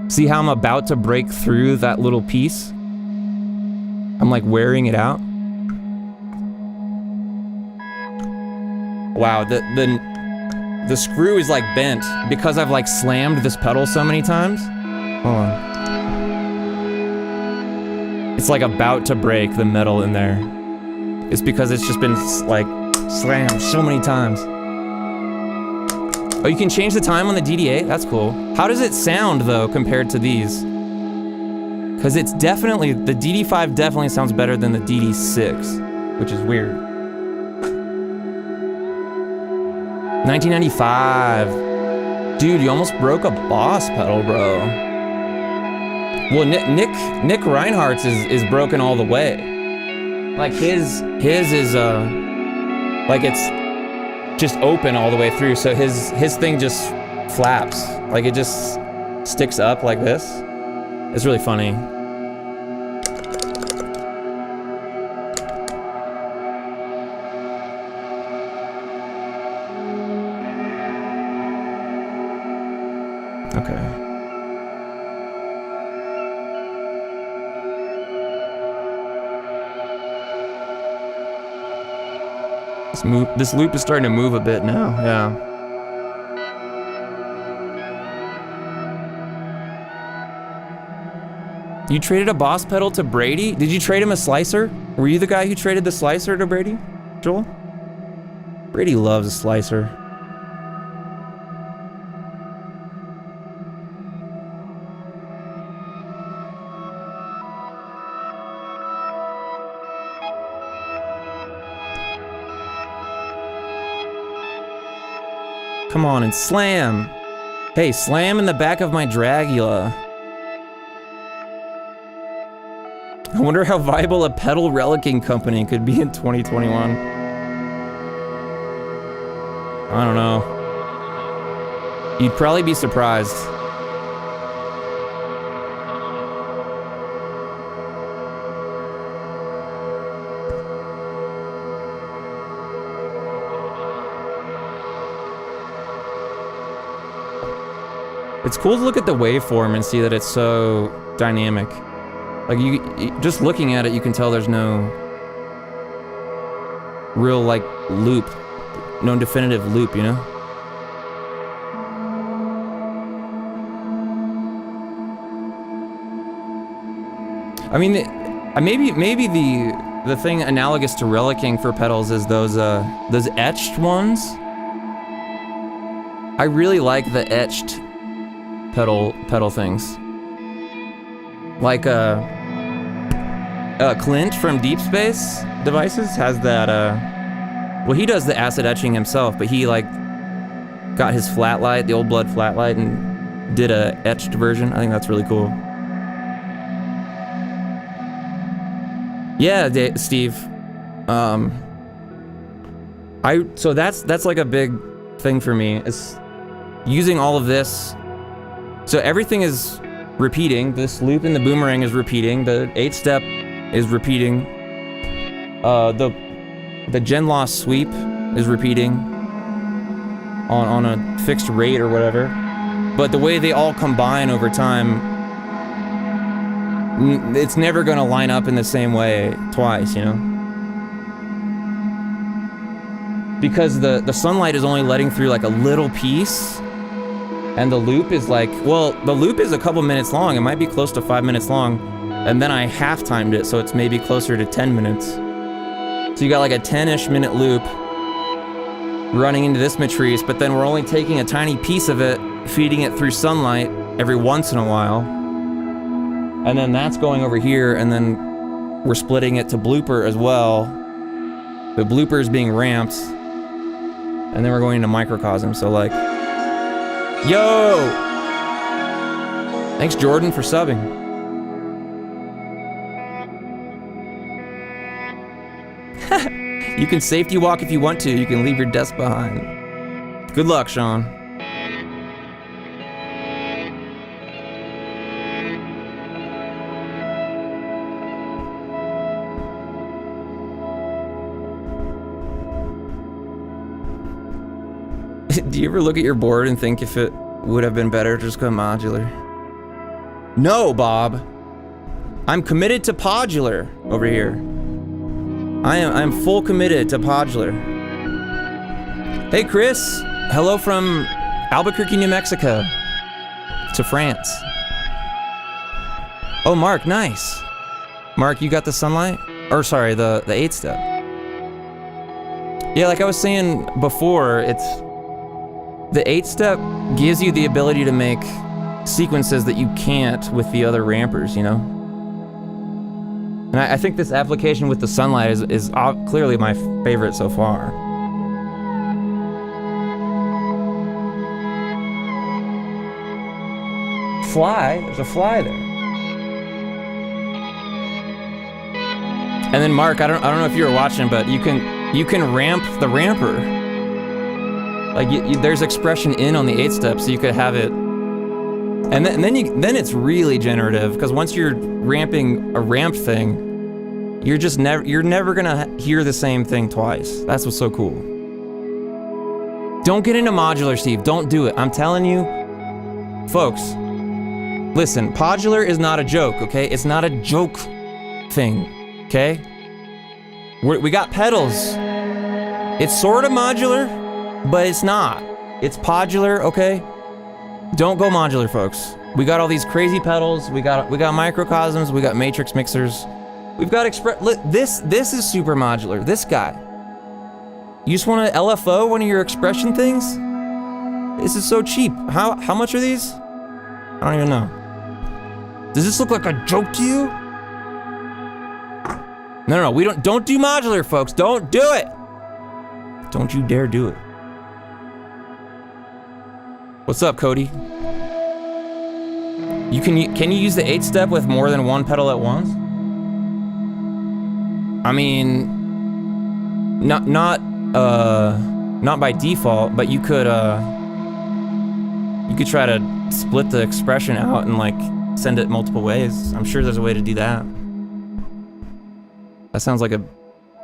See how I'm about to break through that little piece? I'm like wearing it out. Wow, the screw is like bent because I've like slammed this pedal so many times. Hold on. It's like about to break the metal in there. It's because it's just been like slammed so many times. Oh, you can change the time on the DD8? That's cool. How does it sound though compared to these? Because it's definitely, the DD5 definitely sounds better than the DD6, which is weird. 1995. Dude, you almost broke a Boss pedal, bro. Well, Nick Reinhardt's is broken all the way. Like his is like it's just open all the way through, so his thing just flaps. Like it just sticks up like this. It's really funny. Okay. This loop is starting to move a bit now, yeah. You traded a Boss pedal to Brady? Did you trade him a slicer? Were you the guy who traded the slicer to Brady, Joel? Brady loves a slicer. Come on and slam. Hey, slam in the back of my Dragula. wonder how viable a pedal relicking company could be in 2021. I don't know. You'd probably be surprised. It's cool to look at the waveform and see that it's so dynamic. Like you just looking at it, you can tell there's no real like loop, no definitive loop, you know? I mean, maybe the thing analogous to relicking for pedals is those etched ones. I really like the etched pedal things. Like Clint from Deep Space Devices has that well, he does the acid etching himself, but he like got his flat light, the old blood flat light, and did a etched version. I think that's really cool. Yeah, Steve. So that's like a big thing for me, is using all of this. So everything is repeating. This loop in the boomerang is repeating. The 8-step is repeating. The gen loss sweep is repeating on a fixed rate or whatever. But the way they all combine over time, it's never gonna line up in the same way twice, you know? Because the sunlight is only letting through like a little piece, and the loop is like, well, the loop is a couple minutes long. It might be close to 5 minutes long, and then I half-timed it, so it's maybe closer to 10 minutes. So you got like a 10-ish minute loop running into this matrise, but then we're only taking a tiny piece of it, feeding it through sunlight every once in a while. And then that's going over here, and then we're splitting it to blooper as well. The blooper is being ramped, and then we're going into microcosm, so like... Yo! Thanks, Jordan, for subbing. You can safety walk if you want to. You can leave your desk behind. Good luck, Sean. Do you ever look at your board and think if it would have been better to just go modular? No, Bob. I'm committed to podular over here. I'm full committed to podular. Hey, Chris. Hello from Albuquerque, New Mexico to France. Oh, Mark, nice. Mark, you got the sunlight? Or sorry, the 8-step. Yeah, like I was saying before, it's... The 8-step gives you the ability to make sequences that you can't with the other rampers, you know? And I think this application with the sunlight is clearly my favorite so far. Fly, there's a fly there. And then Mark, I don't know if you were watching, but you can ramp the ramper. Like there's expression in on the 8-step, so you could have it, and then it's really generative, because once you're ramping a ramp thing, you're never gonna hear the same thing twice. That's what's so cool. Don't get into modular, Steve. Don't do it. I'm telling you, folks. Listen, podular is not a joke, okay? It's not a joke thing, okay? We got pedals. It's sort of modular. But it's not. It's podular, okay? Don't go modular, folks. We got all these crazy pedals. We got microcosms. We got matrix mixers. We've got this is super modular. This guy. You just want to LFO one of your expression things? This is so cheap. How much are these? I don't even know. Does this look like a joke to you? No. We don't do modular, folks. Don't do it. Don't you dare do it. What's up, Cody? Can you use the 8-step with more than one pedal at once? I mean, not by default, but you could try to split the expression out and like send it multiple ways. I'm sure there's a way to do that. That sounds like a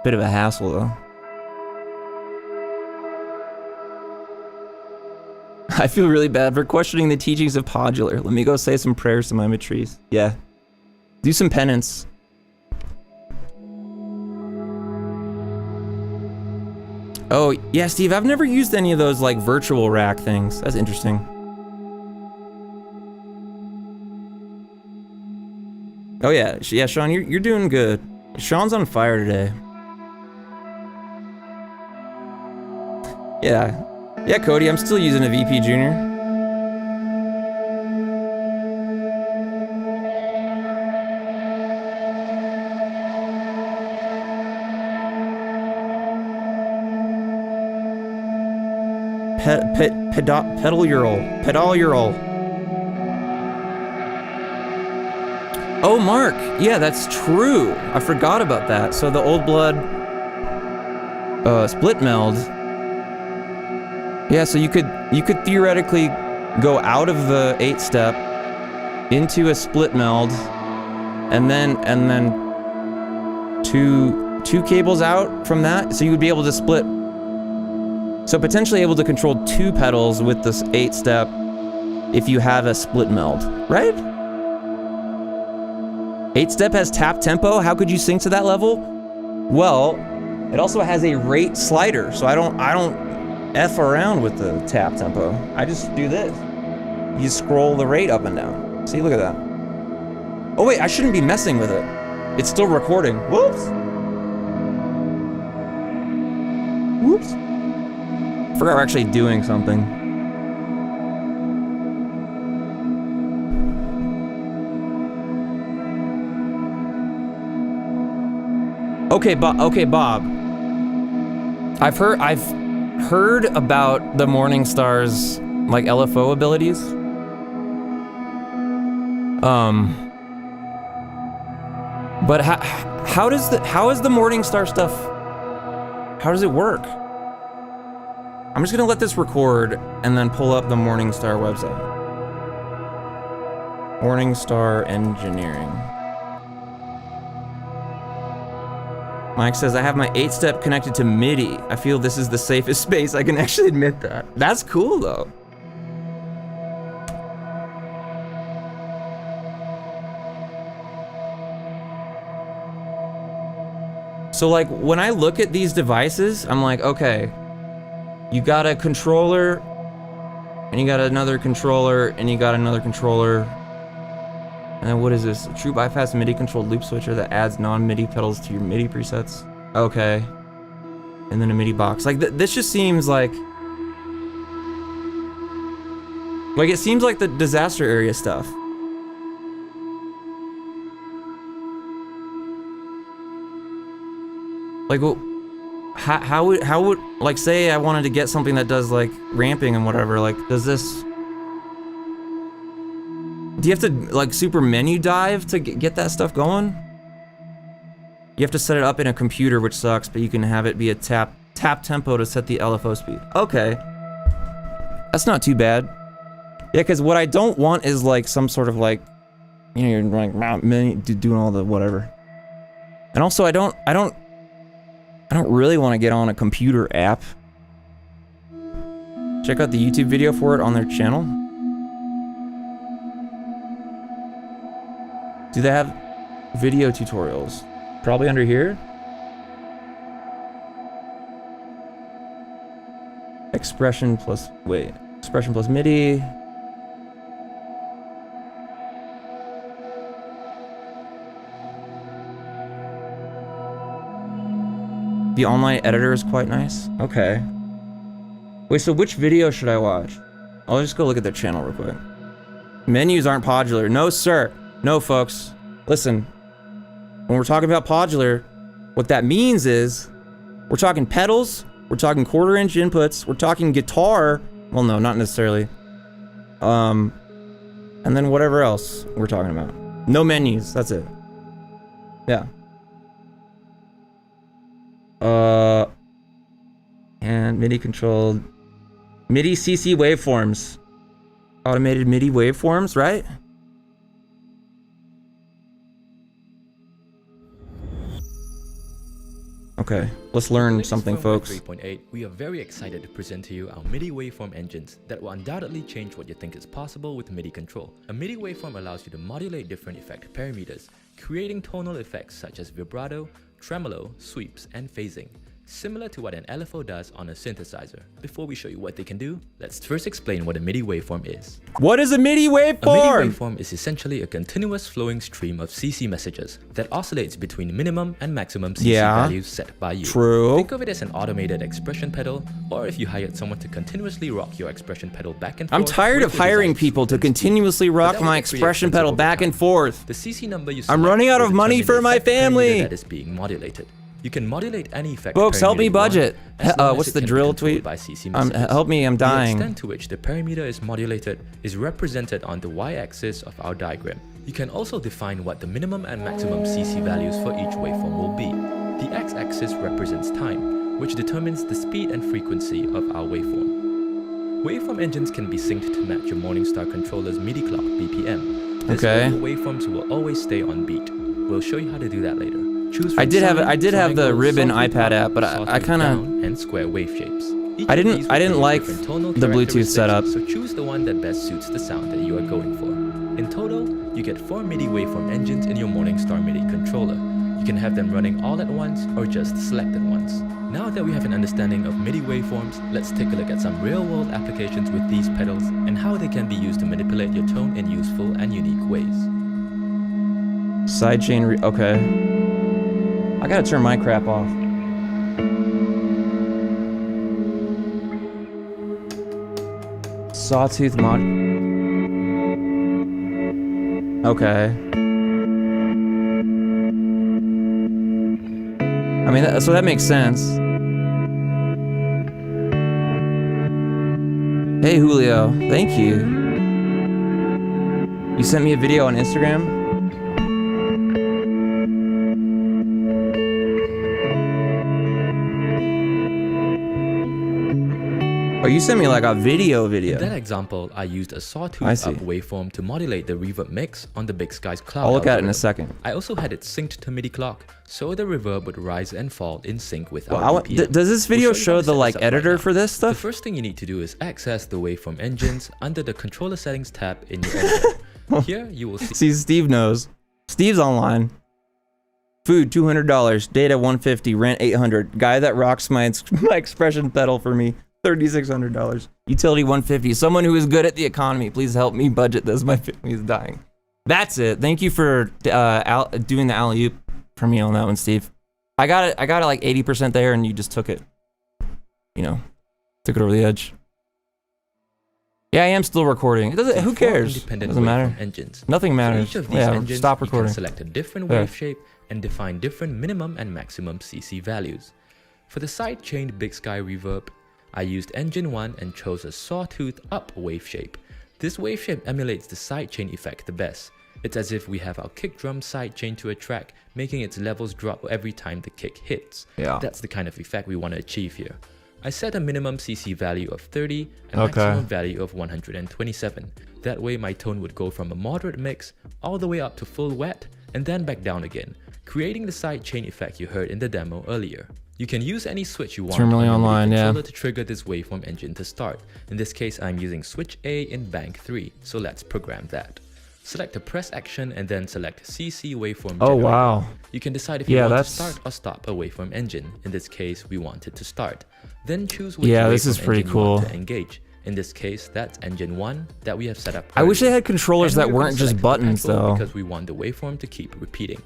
bit of a hassle though. I feel really bad for questioning the teachings of Modular. Let me go say some prayers to my matrise. Yeah. Do some penance. Oh, yeah, Steve, I've never used any of those like virtual rack things. That's interesting. Oh yeah, yeah, Sean, you're doing good. Sean's on fire today. Yeah. Yeah, Cody, I'm still using a VP Junior. Pedalural. Oh, Mark. Yeah, that's true. I forgot about that. So the old blood split meld. Yeah, so you could theoretically go out of the 8-step into a split meld, and then two cables out from that, so you would be able to split. So potentially able to control 2 pedals with this 8-step if you have a split meld, right? 8-step has tap tempo. How could you sync to that level? Well, it also has a rate slider, so I don't F around with the tap tempo. I just do this. You scroll the rate up and down. See, look at that. Oh wait, I shouldn't be messing with it. It's still recording. Whoops. Whoops. I forgot we're actually doing something. Okay, Bob. I've heard about the Morningstar's like LFO abilities. But how is the Morningstar stuff? How does it work? I'm just gonna let this record and then pull up the Morningstar website. Morningstar Engineering. Mike says, I have my 8-step connected to Midi. I feel this is the safest space. I can actually admit that. That's cool though. So like when I look at these devices, I'm like, okay, you got a controller and you got another controller and you got another controller. And then what is this? A true bypass MIDI controlled loop switcher that adds non-MIDI pedals to your MIDI presets. Okay. And then a MIDI box. Like this just seems like it seems like the disaster area stuff. Like, well, how would like, say I wanted to get something that does like ramping and whatever, like does this, do you have to like super menu dive to get that stuff going? You have to set it up in a computer, which sucks, but you can have it be a tap tempo to set the LFO speed. Okay. That's not too bad. Yeah, because what I don't want is like some sort of like, you know, you're like menu doing all the whatever. And also I don't really want to get on a computer app. Check out the YouTube video for it on their channel. Do they have video tutorials? Probably under here. Expression plus MIDI. The online editor is quite nice. Okay. Wait, so which video should I watch? I'll just go look at their channel real quick. Menus aren't Modular. No, sir. No, folks. Listen. When we're talking about Modular, what that means is we're talking pedals, we're talking quarter-inch inputs, we're talking guitar. Well, no, not necessarily. And then whatever else we're talking about. No menus. That's it. Yeah. And MIDI controlled MIDI CC waveforms. Automated MIDI waveforms, right? Okay, let's learn something, folks. 3.8, we are very excited to present to you our MIDI waveform engines that will undoubtedly change what you think is possible with MIDI control. A MIDI waveform allows you to modulate different effect parameters, creating tonal effects such as vibrato, tremolo, sweeps, and phasing, similar to what an LFO does on a synthesizer. Before we show you what they can do, let's first explain what a MIDI waveform is. What is a MIDI waveform? A MIDI waveform is essentially a continuous flowing stream of CC messages that oscillates between minimum and maximum CC values set by you. True. Think of it as an automated expression pedal, or if you hired someone to continuously rock your expression pedal back and forth. I'm tired of hiring people to continuously rock my expression pedal back and forth. The CC number you I'm running out of money for my family. That is being modulated. You can modulate any effect. Folks, help me budget. What's the drill tweet? Help me, I'm dying. The extent to which the parameter is modulated is represented on the y-axis of our diagram. You can also define what the minimum and maximum CC values for each waveform will be. The x-axis represents time, which determines the speed and frequency of our waveform. Waveform engines can be synced to match your Morningstar controller's MIDI clock BPM. This way, the waveforms will always stay on beat. We'll show you how to do that later. I did have the Ribbon iPad app, but I kind of and square wave shapes. I didn't like the Bluetooth setup. So choose the one that best suits the sound that you are going for. In total, you get 4 MIDI waveform engines in your Morningstar Midi controller. You can have them running all at once or just selected ones. Now that we have an understanding of MIDI waveforms, let's take a look at some real-world applications with these pedals and how they can be used to manipulate your tone in useful and unique ways. Sidechain okay. I gotta turn my crap off. Sawtooth mod. Okay. I mean, so that makes sense. Hey Julio, thank you. You sent me a video on Instagram? Oh, you sent me like a video. In that example, I used a sawtooth up waveform to modulate the reverb mix on the Big Sky's cloud. I'll look at it in a second. I also had it synced to MIDI clock, so the reverb would rise and fall in sync with our BPM. Does this video show the like editor for this stuff? The first thing you need to do is access the waveform engines under the controller settings tab in your editor. Here you will see Steve knows. Steve's online. Food $200, data 150, rent 800. Guy that rocks my expression pedal for me. $3,600. Utility 150. Someone who is good at the economy. Please help me budget this. My family is dying. That's it. Thank you for doing the alley-oop for me on that one, Steve. I got it like 80% there, and you just took it. You know, took it over the edge. Yeah, I am still recording. Who cares? It doesn't matter. Nothing matters. Yeah, stop recording. You can select a different wave shape and define different minimum and maximum CC values. For the side-chained Big Sky reverb, I used engine 1 and chose a sawtooth up wave shape. This wave shape emulates the sidechain effect the best. It's as if we have our kick drum sidechain to a track, making its levels drop every time the kick hits. Yeah. That's the kind of effect we want to achieve here. I set a minimum CC value of 30 and maximum value of 127. That way my tone would go from a moderate mix all the way up to full wet and then back down again, creating the sidechain effect you heard in the demo earlier. You can use any switch you want on your controller to trigger this waveform engine to start. In this case, I'm using switch A in bank 3, so let's program that. Select the press action and then select CC waveform generator. Wow. You can decide if you want to start or stop a waveform engine. In this case, we want it to start. Then choose which waveform engine you want to engage. In this case, that's engine 1 that we have set up earlier. I wish they had controllers that weren't just buttons though. Because we want the waveform to keep repeating.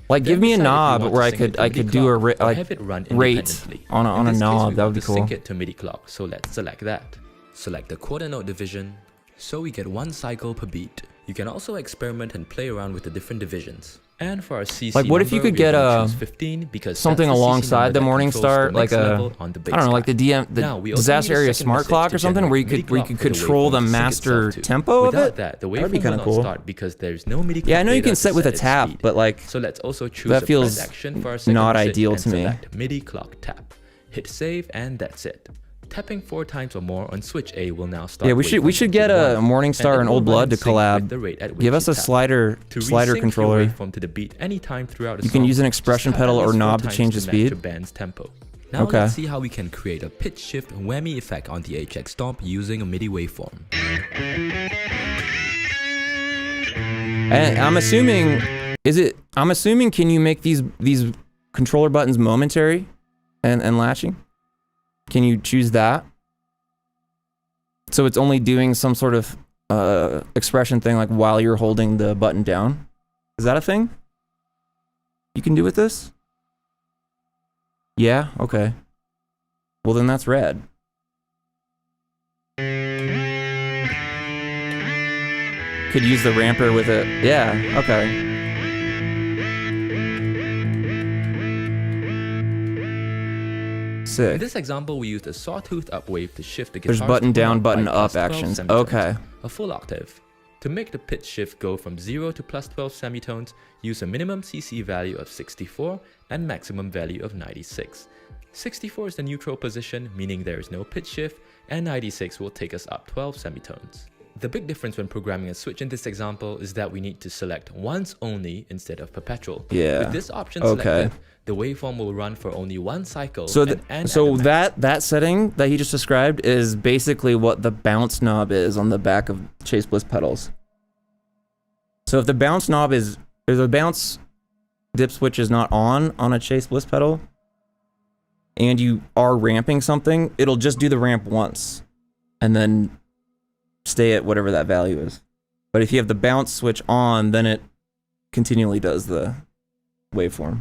Like, give me a knob where I could do a rate on a knob. That would be cool. Sync it to MIDI clock, so let's select that. Select the quarter note division, so we get 1 cycle per beat. You can also experiment and play around with the different divisions. And for our CC like, what if you could get a 15 because something alongside the Morningstar, like a I don't know, like the disaster area smart clock or something, where you could control the master tempo of it? That would be kind of cool. Because there's no MIDI yeah, I know you can set with a tap, but like, so let's also choose that feels action for our not ideal to me. MIDI clock tap. Hit save and that's it. Tapping 4 times or more on switch A will now start. Yeah, we should get a Morningstar and Old Blood to collab. Give us a slider controller. To the beat anytime throughout the you can use an expression pedal or knob to change the speed. Band's tempo. Now let's see how we can create a pitch shift whammy effect on the HX Stomp using a MIDI waveform. And I'm assuming can you make these controller buttons momentary and latching? Can you choose that? So it's only doing some sort of expression thing like while you're holding the button down. Is that a thing you can do with this? Yeah, okay. Well then that's rad. Could use the ramper with it. Yeah, okay. Sick. In this example, we used a sawtooth up wave to shift the guitar's There's button down, button by up +12 actions. semitones, Okay. a full octave. To make the pitch shift go from 0 to +12 semitones, use a minimum CC value of 64 and maximum value of 96. 64 is the neutral position, meaning there is no pitch shift, and 96 will take us up 12 semitones. The big difference when programming a switch in this example is that we need to select once only instead of perpetual. Yeah. With this option selected, the waveform will run for only one cycle. So that setting that he just described is basically what the bounce knob is on the back of Chase Bliss pedals. So if the bounce knob if the bounce dip switch is not on a Chase Bliss pedal, and you are ramping something, it'll just do the ramp once, and then stay at whatever that value is. But if you have the bounce switch on, then it continually does the waveform.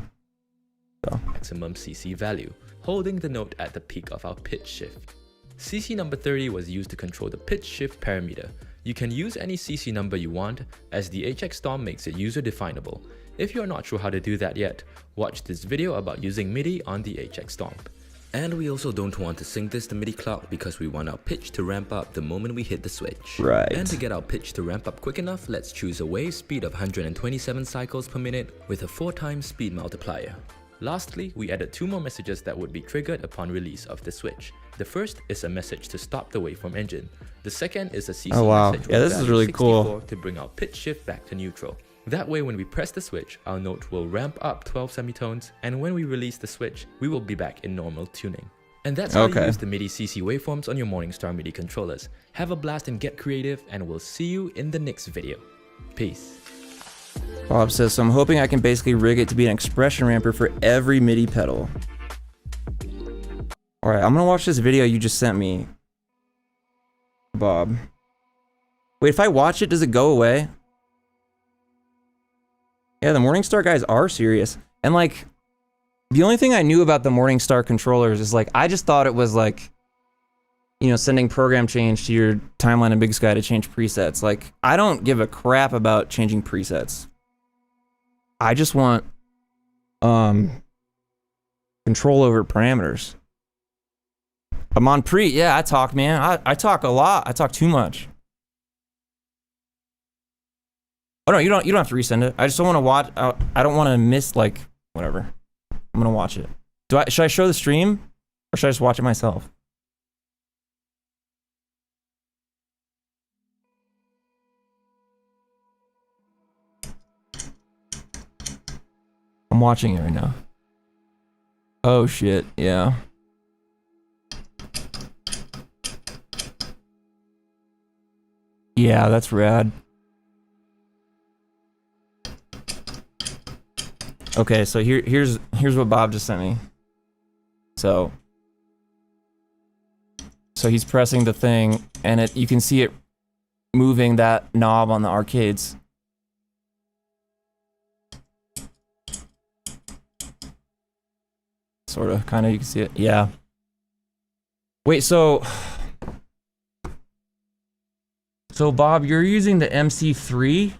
So. Maximum CC value, holding the note at the peak of our pitch shift. CC number 30 was used to control the pitch shift parameter. You can use any CC number you want, as the HX Stomp makes it user definable. If you are not sure how to do that yet, watch this video about using MIDI on the HX Stomp. And we also don't want to sync this to MIDI clock because we want our pitch to ramp up the moment we hit the switch. Right. And to get our pitch to ramp up quick enough, let's choose a wave speed of 127 cycles per minute with a 4x speed multiplier. Lastly, we added 2 more messages that would be triggered upon release of the switch. The first is a message to stop the waveform engine. The second is a CC message with this is really 64 cool. to bring our pitch shift back to neutral. That way, when we press the switch, our note will ramp up 12 semitones, and when we release the switch, we will be back in normal tuning. And that's how you use the MIDI CC waveforms on your Morningstar MIDI controllers. Have a blast and get creative, and we'll see you in the next video. Peace. Bob says, so I'm hoping I can basically rig it to be an expression ramper for every MIDI pedal. Alright, I'm gonna watch this video you just sent me, Bob. Wait, if I watch it, does it go away? Yeah, the Morningstar guys are serious. And like, the only thing I knew about the Morningstar controllers is like, I just thought it was like, you know, sending program change to your timeline in Big Sky to change presets. Like, I don't give a crap about changing presets. I just want control over parameters. I'm on yeah, I talk, man. I talk a lot. I talk too much. Oh no, you don't have to resend it. I just don't want to watch. I don't want to miss, like, whatever. I'm gonna watch it. Should I show the stream, or should I just watch it myself? I'm watching it right now. Oh shit, yeah. Yeah, that's rad. Okay, so here's what Bob just sent me. So he's pressing the thing, and you can see it moving that knob on the arcades. Sort of, kind of, you can see it. Yeah. Wait, so Bob, you're using the MC3?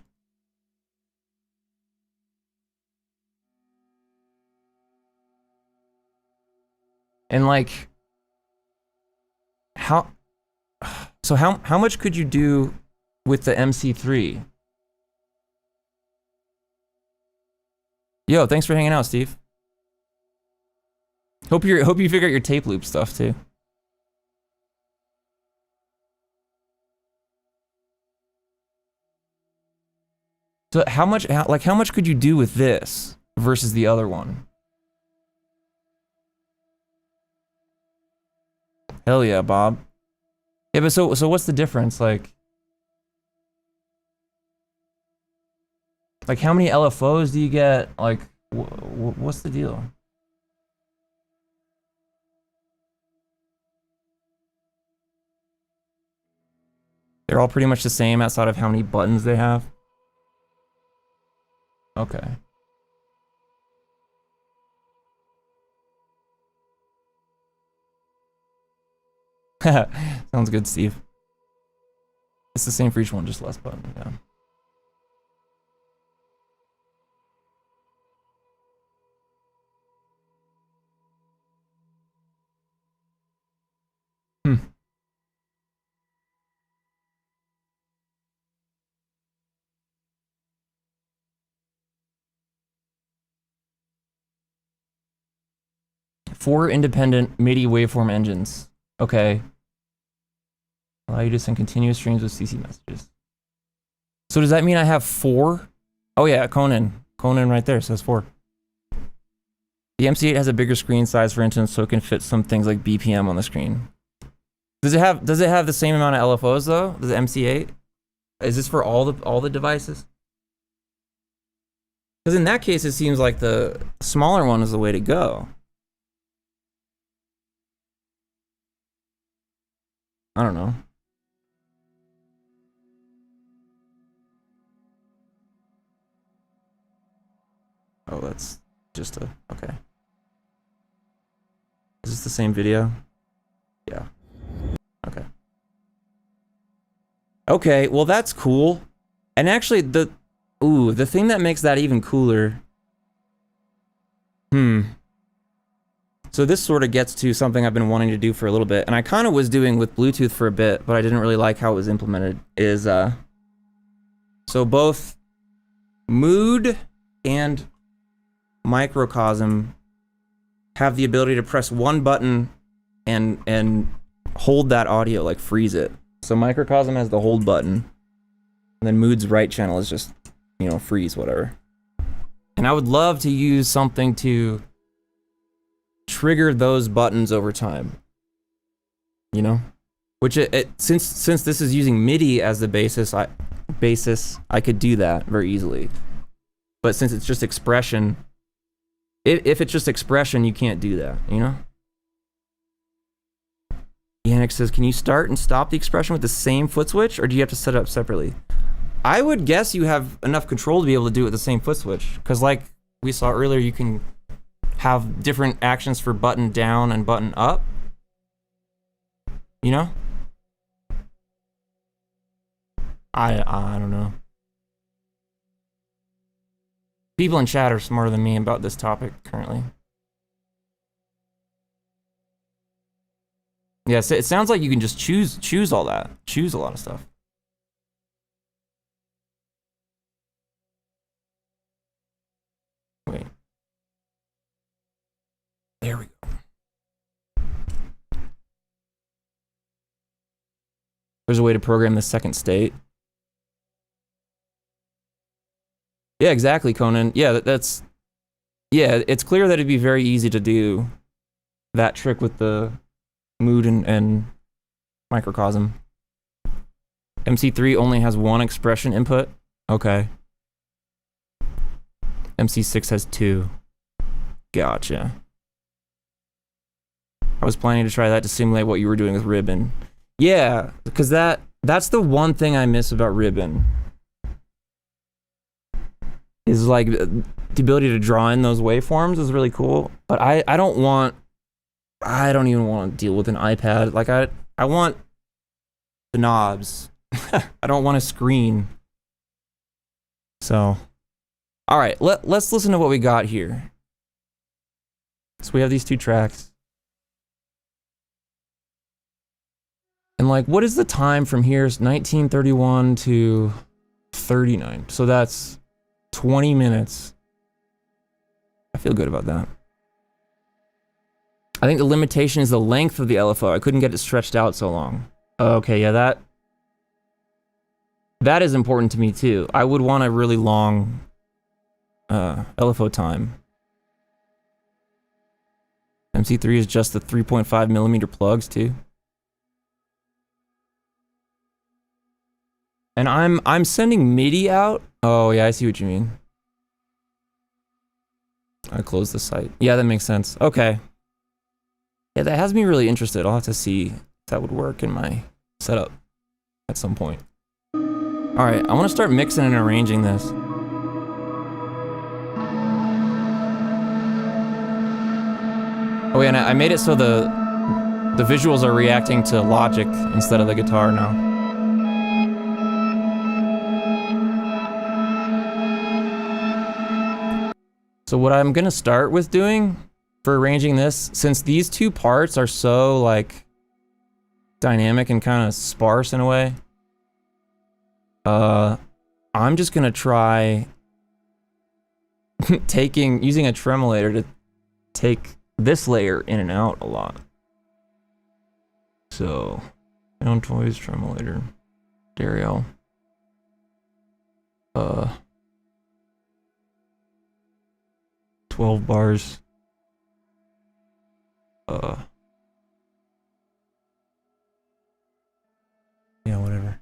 And like, how much could you do with the MC3? Yo, thanks for hanging out, Steve. Hope you figure out your tape loop stuff too. So how much could you do with this versus the other one? Hell yeah, Bob. Yeah, but so what's the difference? Like how many LFOs do you get? Like, what's the deal? They're all pretty much the same outside of how many buttons they have. Okay. Sounds good, Steve. It's the same for each one, just less buttons, yeah. Four independent MIDI waveform engines. Okay. Allow you to send continuous streams with CC messages. So does that mean I have 4? Oh yeah, Conan right there says 4. The MC8 has a bigger screen size, for instance, so it can fit some things like BPM on the screen. Does it have the same amount of LFOs though? Does the MC8? Is this for all the devices? Because in that case, it seems like the smaller one is the way to go. I don't know. Oh, that's just a... Okay. Is this the same video? Yeah. Okay. Okay, well that's cool. And actually, the thing that makes that even cooler... So this sort of gets to something I've been wanting to do for a little bit, and I kind of was doing with Bluetooth for a bit, but I didn't really like how it was implemented, is, so both Mood and Microcosm have the ability to press one button and hold that audio, like freeze it. So Microcosm has the hold button, and then Mood's right channel is just, you know, freeze, whatever. And I would love to use something to trigger those buttons over time, you know, which since this is using MIDI as the basis, I could do that very easily. But since it's just expression, if it's just expression, you can't do that, you know. Yannick says, can you start and stop the expression with the same foot switch, or do you have to set it up separately? I would guess you have enough control to be able to do it with the same foot switch, because like we saw earlier, you can have different actions for button down and button up, you know? I don't know. People in chat are smarter than me about this topic currently. Yes, it sounds like you can just choose all that. Choose a lot of stuff. Wait. There we go. There's a way to program the second state. Yeah, exactly, Conan. Yeah, that's... Yeah, it's clear that it'd be very easy to do that trick with the Mood and Microcosm. MC3 only has one expression input. Okay. MC6 has 2. Gotcha. I was planning to try that to simulate what you were doing with Ribbon. Yeah, because that's the one thing I miss about Ribbon. Is like the ability to draw in those waveforms is really cool. But I don't even want to deal with an iPad. Like I want the knobs. I don't want a screen. So, all right, let's listen to what we got here. So we have these 2 tracks. like, what is the time from here? It's 1931 to 39. So that's 20 minutes. I feel good about that. I think the limitation is the length of the LFO. I couldn't get it stretched out so long. Okay, yeah, that is important to me too. I would want a really long LFO time. MC3 is just the 3.5 millimeter plugs too. And I'm sending Midi out. Oh yeah, I see what you mean. I closed the site. Yeah, that makes sense. Okay. Yeah, that has me really interested. I'll have to see if that would work in my setup at some point. All right, I want to start mixing and arranging this. Oh yeah, and I made it so the visuals are reacting to Logic instead of the guitar now. So what I'm gonna start with doing for arranging this, since these two parts are so like dynamic and kind of sparse in a way, I'm just gonna try using a tremolator to take this layer in and out a lot. So, Sound Toys, tremolator, stereo. 12 bars. Yeah, whatever.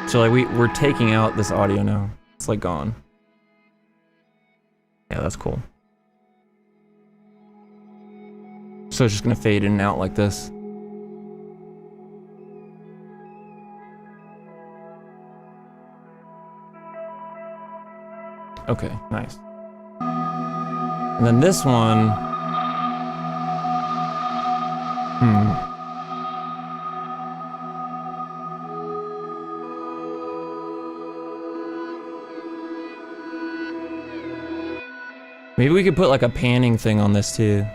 So like we're taking out this audio now. It's like gone. Yeah, that's cool. So it's just gonna fade in and out like this. Okay, nice. And then this one. Maybe we could put like a panning thing on this too.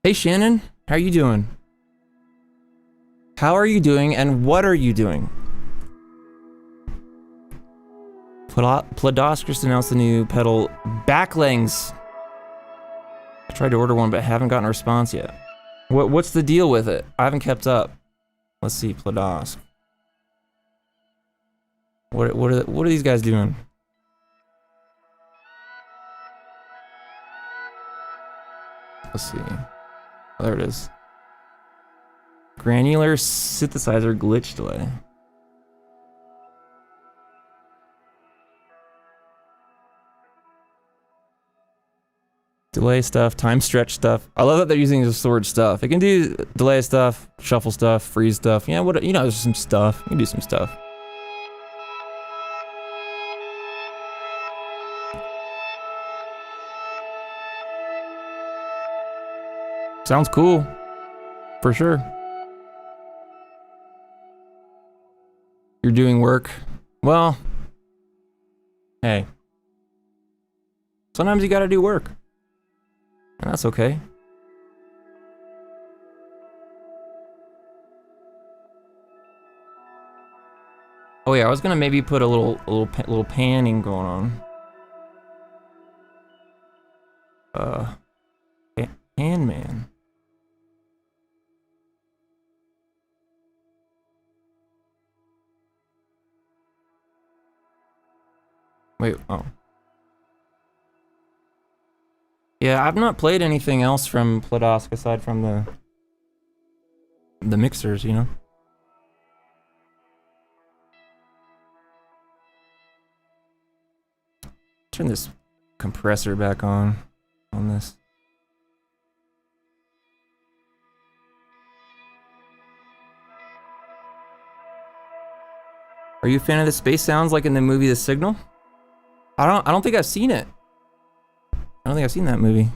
Hey Shannon, how are you doing? How are you doing and what are you doing? Pladask announced the new pedal backlangs. I tried to order one but haven't gotten a response yet. What's the deal with it? I haven't kept up. Let's see, Pladask. What are these guys doing? Let's see. Oh, there it is. Granular synthesizer glitch delay. Delay stuff, time stretch stuff. I love that they're using the storage stuff. It can do delay stuff, shuffle stuff, freeze stuff. Yeah, what, you know, there's some stuff. You can do some stuff. Sounds cool. For sure. You're doing work. Well, hey. Sometimes you gotta do work. And that's okay. Oh yeah, I was gonna maybe put a little panning going on. Pan man. Wait, oh. Yeah, I've not played anything else from pladask aside from the mixers, you know? Turn this compressor back on this. Are you a fan of the space sounds like in the movie The Signal? I don't think I've seen it. I don't think I've seen that movie.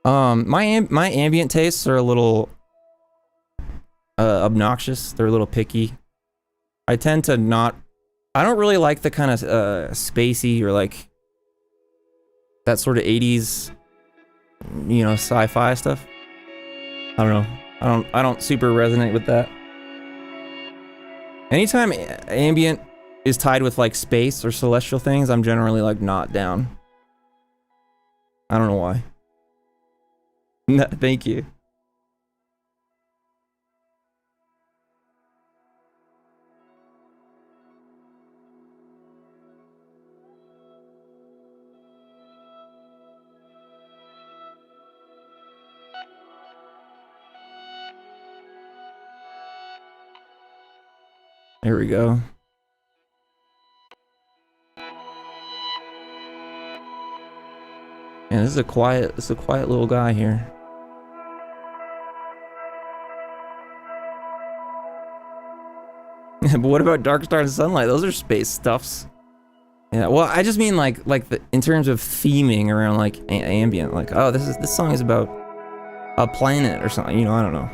My ambient tastes are a little obnoxious. They're a little picky. I tend to not. I don't really like the kind of spacey or like that sort of 80s, you know, sci-fi stuff. I don't know. I don't super resonate with that. Anytime ambient is tied with like space or celestial things, I'm generally like not down. I don't know why. No, thank you. There we go. Yeah, this is a quiet little guy here. But what about Dark Star and Sunlight? Those are space stuffs. Yeah, well, I just mean like in terms of theming around like ambient, like, oh, this song is about a planet or something, you know, I don't know.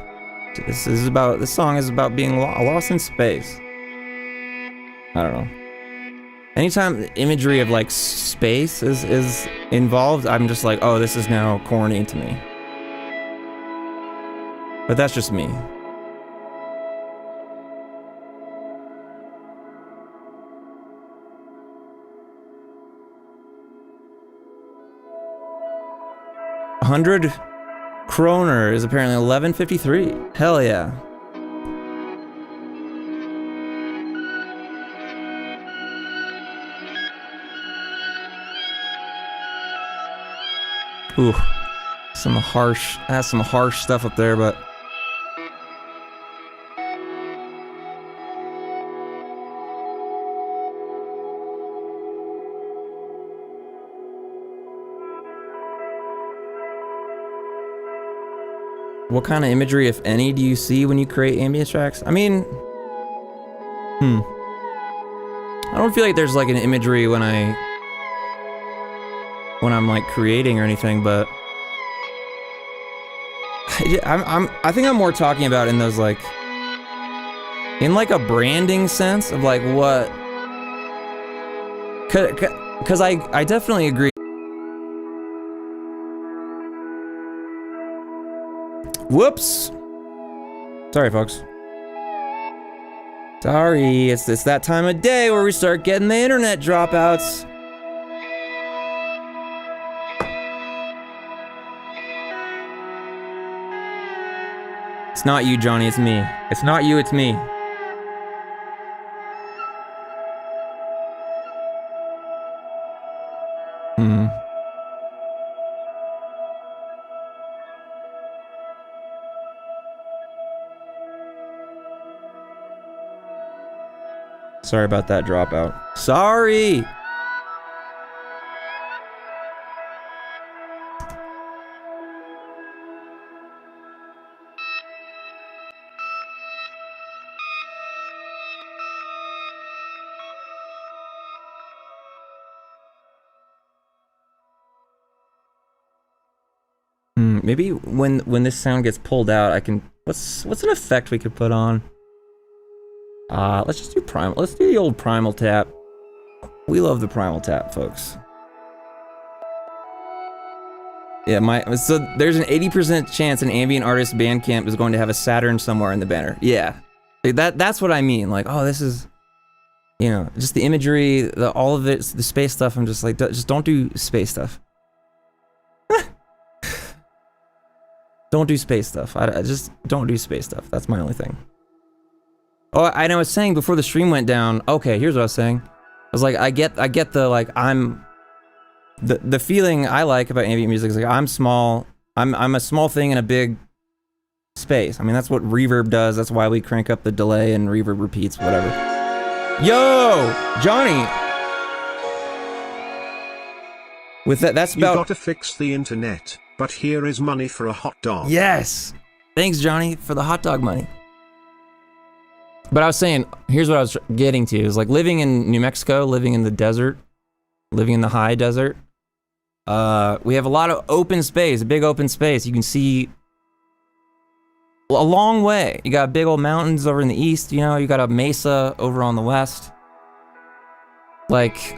This song is about being lost in space. I don't know. Anytime the imagery of like space is involved, I'm just like, oh, this is now corny to me. But that's just me. $100 kroner is apparently 11.53. Hell yeah. Ooh, some harsh stuff up there, but what kind of imagery, if any, do you see when you create ambient tracks? I mean, I don't feel like there's like an imagery when I'm like creating or anything, but I think I'm more talking about in those like, in like a branding sense of like what, cause I definitely agree. Whoops. Sorry, folks. Sorry, it's that time of day where we start getting the internet dropouts. It's not you, Johnny, it's me. It's not you, it's me. Sorry about that dropout. Sorry! Maybe when this sound gets pulled out, I can. What's an effect we could put on? Let's just do primal. Let's do the old primal tap. We love the primal tap, folks. Yeah, so there's an 80% chance an ambient artist Bandcamp is going to have a Saturn somewhere in the banner. Yeah, that's what I mean. Like, oh, this is, you know, just the imagery, all of it, the space stuff. I'm just like, just don't do space stuff. Don't do space stuff. I just don't do space stuff. That's my only thing. Oh, I was saying before the stream went down. Okay, here's what I was saying. I was like, I get the like, I'm the feeling I like about ambient music is like I'm small. I'm a small thing in a big space. I mean, that's what reverb does. That's why we crank up the delay and reverb repeats, whatever. Yo, Johnny. With that's about. You gotta fix the internet, but here is money for a hot dog. Yes. Thanks, Johnny, for the hot dog money. But I was saying, here's what I was getting to: is like living in New Mexico, living in the desert, living in the high desert. We have a lot of open space, a big open space. You can see a long way. You got big old mountains over in the east, you know, you got a mesa over on the west. Like,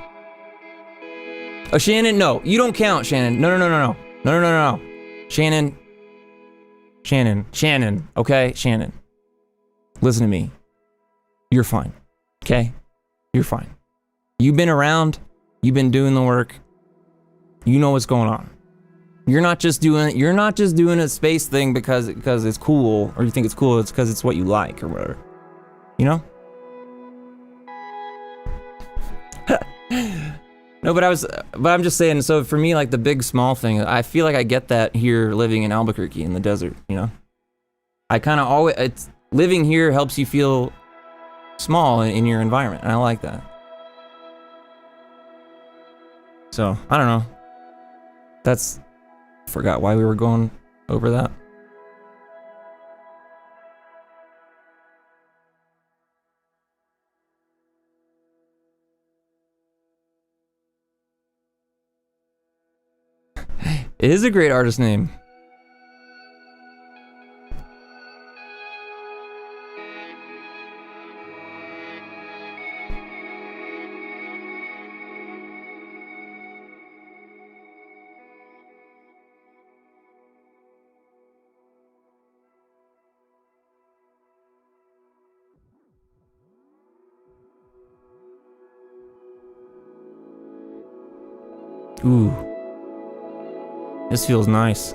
oh, Shannon, no, you don't count, Shannon. No. Shannon, okay? Shannon, listen to me. You're fine, okay? You're fine. You've been around, you've been doing the work. You know what's going on. You're not just doing a space thing because it's cool, or you think it's cool. It's because it's what you like or whatever. You know? No, but I'm just saying. So for me, like the big small thing, I feel like I get that here living in Albuquerque in the desert. You know, I kind of always living here helps you feel small in your environment, and I like that. So I don't know. Forgot why we were going over that. It is a great artist name. Ooh. This feels nice.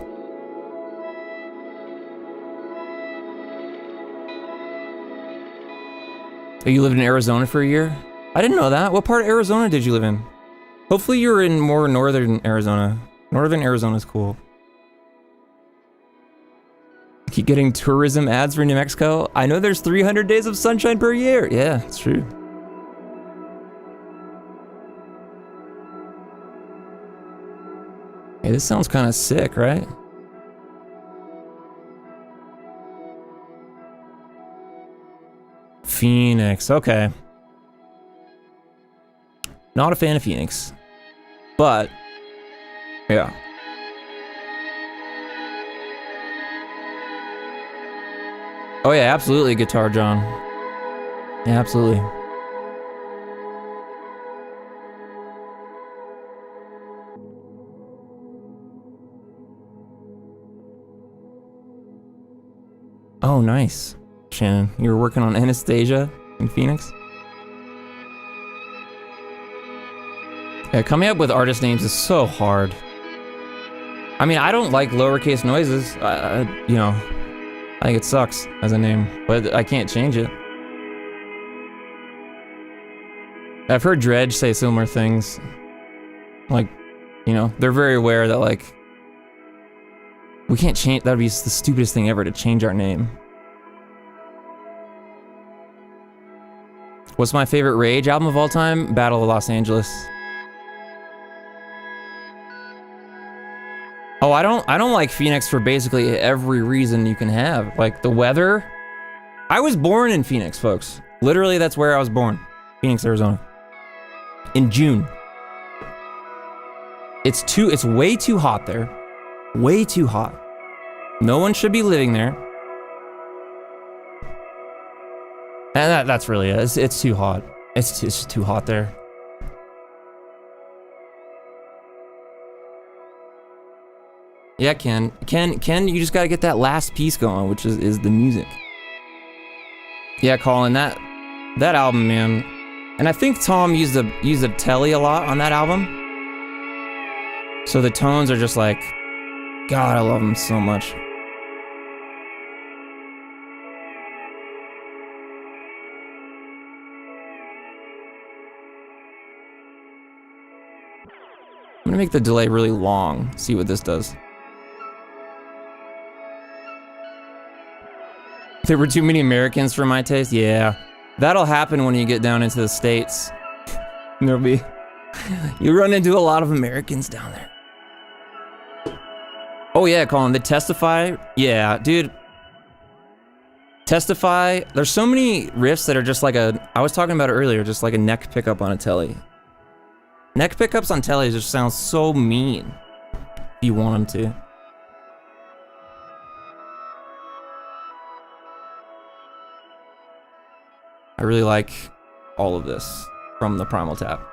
Oh, you lived in Arizona for a year? I didn't know that. What part of Arizona did you live in? Hopefully you were in more northern Arizona. Northern Arizona's cool. Keep getting tourism ads for New Mexico. I know there's 300 days of sunshine per year. Yeah, it's true. Hey, this sounds kind of sick, right? Phoenix, okay. Not a fan of Phoenix, but yeah. Oh yeah, absolutely, Guitar John. Yeah, absolutely. Oh, nice. Shannon, you were working on Anastasia in Phoenix? Yeah, coming up with artist names is so hard. I mean, I don't like lowercase noises. You know, I think it sucks as a name, but I can't change it. I've heard Dredge say similar things. Like, you know, they're very aware that, like, we can't change, that'd be the stupidest thing ever to change our name. What's my favorite Rage album of all time? Battle of Los Angeles. Oh, I don't like Phoenix for basically every reason you can have. Like the weather. I was born in Phoenix, folks. Literally, that's where I was born. Phoenix, Arizona. In June. It's way too hot there. Way too hot. No one should be living there. And that's really it. It's too hot. It's too hot there. Yeah, Ken, you just gotta get that last piece going, which is the music. Yeah, Colin, that album, man. And I think Tom used a telly a lot on that album. So the tones are just like, God, I love them so much. I'm gonna make the delay really long, see what this does. There were too many Americans for my taste? Yeah. That'll happen when you get down into the States. There'll be... You run into a lot of Americans down there. Oh yeah, Colin, the Testify? Yeah, dude. Testify, there's so many riffs that are just like a... I was talking about it earlier, just like a neck pickup on a telly. Neck pickups on telly just sound so mean. If you want them to. I really like all of this from the Primal Tap.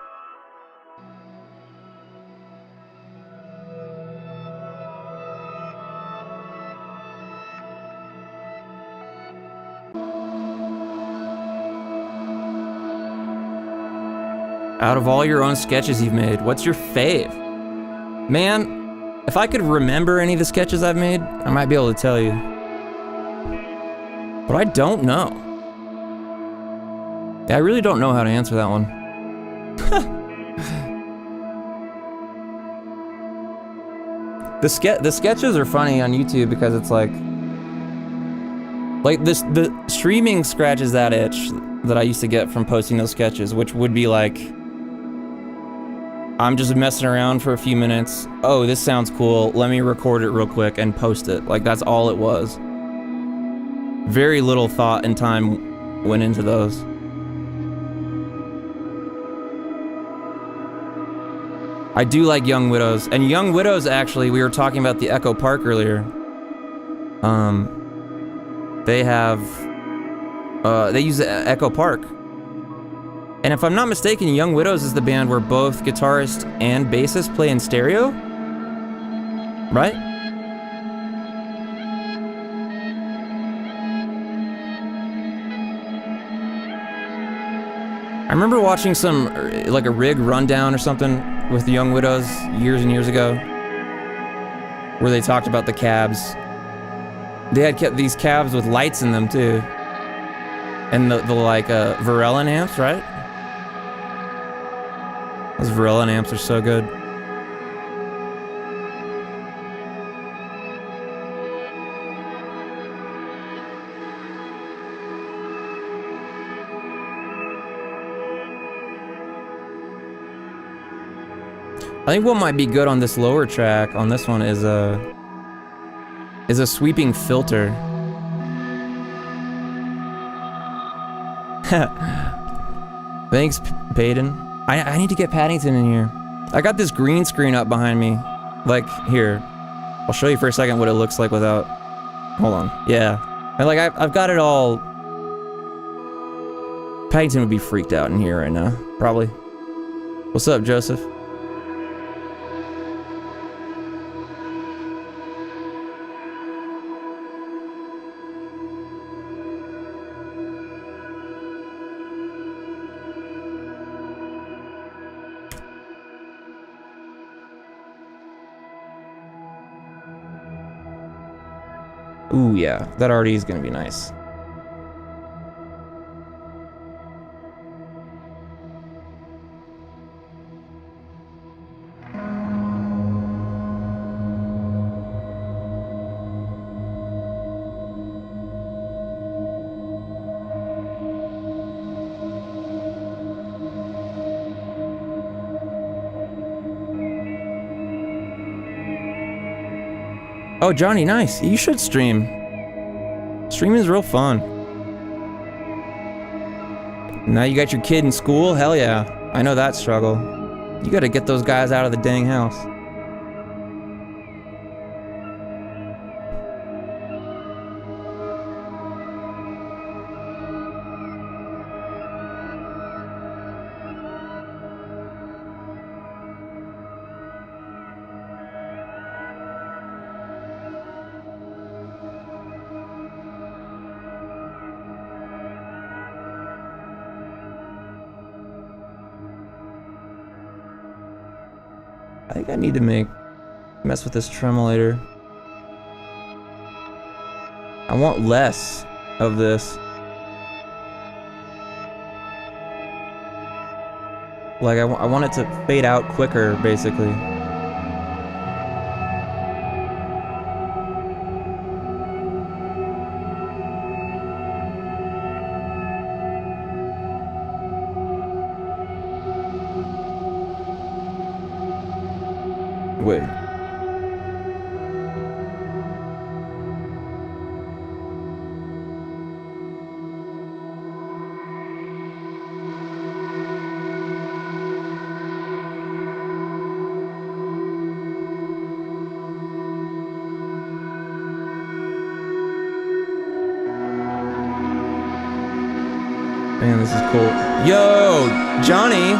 Out of all your own sketches you've made, what's your fave? Man, if I could remember any of the sketches I've made, I might be able to tell you. But I don't know. I really don't know how to answer that one. The sketches are funny on YouTube because it's like this, the streaming scratches that itch that I used to get from posting those sketches, which would be like, I'm just messing around for a few minutes. Oh, this sounds cool. Let me record it real quick and post it. Like, that's all it was. Very little thought and time went into those. I do like Young Widows. And Young Widows, actually, we were talking about the Echo Park earlier. They have... they use the Echo Park. And if I'm not mistaken, Young Widows is the band where both guitarist and bassist play in stereo? Right? I remember watching some, like a rig rundown or something with the Young Widows years and years ago, where they talked about the cabs. They had kept these cabs with lights in them too. And the like Varellin amps, right? Those Varellin amps are so good. I think what might be good on this lower track, on this one, is a sweeping filter. Thanks, Payton. I need to get Paddington in here. I got this green screen up behind me. Like, here. I'll show you for a second what it looks like without... Hold on. Yeah. And like, I've got it all... Paddington would be freaked out in here right now. Probably. What's up, Joseph? Ooh, yeah, that already is gonna be nice. Oh, Johnny, nice. You should stream. Streaming is real fun. Now you got your kid in school? Hell yeah. I know that struggle. You gotta get those guys out of the dang house. I think I need to mess with this tremolator. I want less of this. Like I want it to fade out quicker, basically. way. Man, this is cool. Yo, Johnny.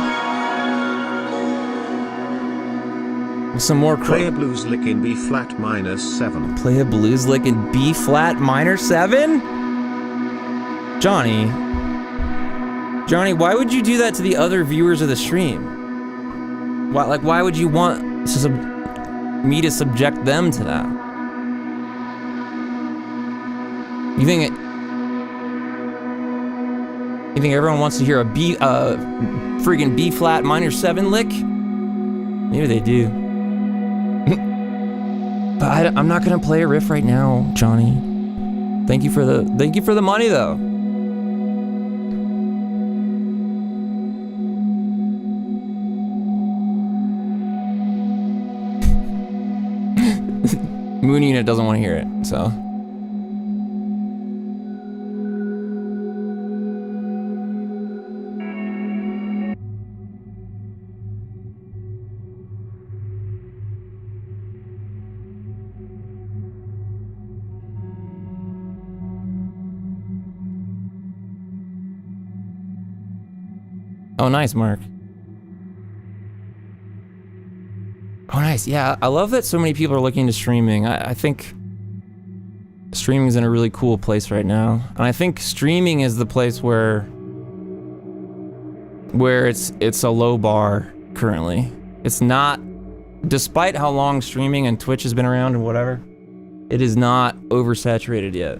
Some more. Play a blues lick in B flat minor 7. Play a blues lick in B flat minor 7. Johnny, why would you do that to the other viewers of the stream? Why would you want me to subject them to that? You think everyone wants to hear a freaking B flat minor 7 lick? Maybe they do. But I'm not gonna play a riff right now, Johnny. Thank you for the money though. Moon Unit doesn't want to hear it, so. Oh, nice, Mark. Oh, nice. Yeah, I love that so many people are looking to streaming. I think streaming is in a really cool place right now. And I think streaming is the place where it's a low bar currently. It's not, despite how long streaming and Twitch has been around and whatever, it is not oversaturated yet.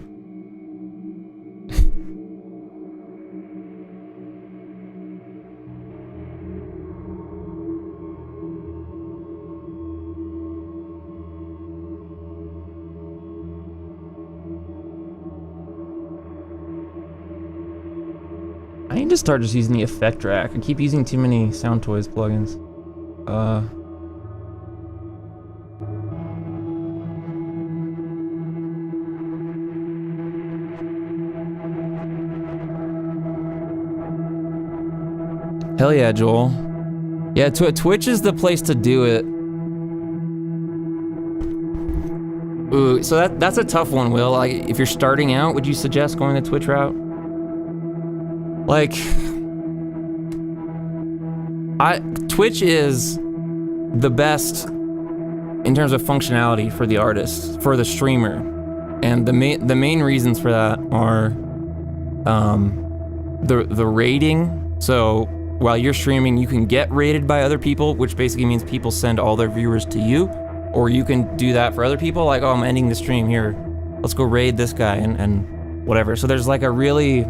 I need to start just using the effect rack. I keep using too many Sound Toys plugins. Hell yeah, Joel. Yeah, Twitch is the place to do it. Ooh, so that's a tough one, Will. Like, if you're starting out, would you suggest going the Twitch route? Like, Twitch is the best in terms of functionality for the artist, for the streamer, and the main reasons for that are the rating. So while you're streaming, you can get rated by other people, which basically means people send all their viewers to you, or you can do that for other people. Like, oh, I'm ending the stream here. Let's go raid this guy and whatever. So there's like a really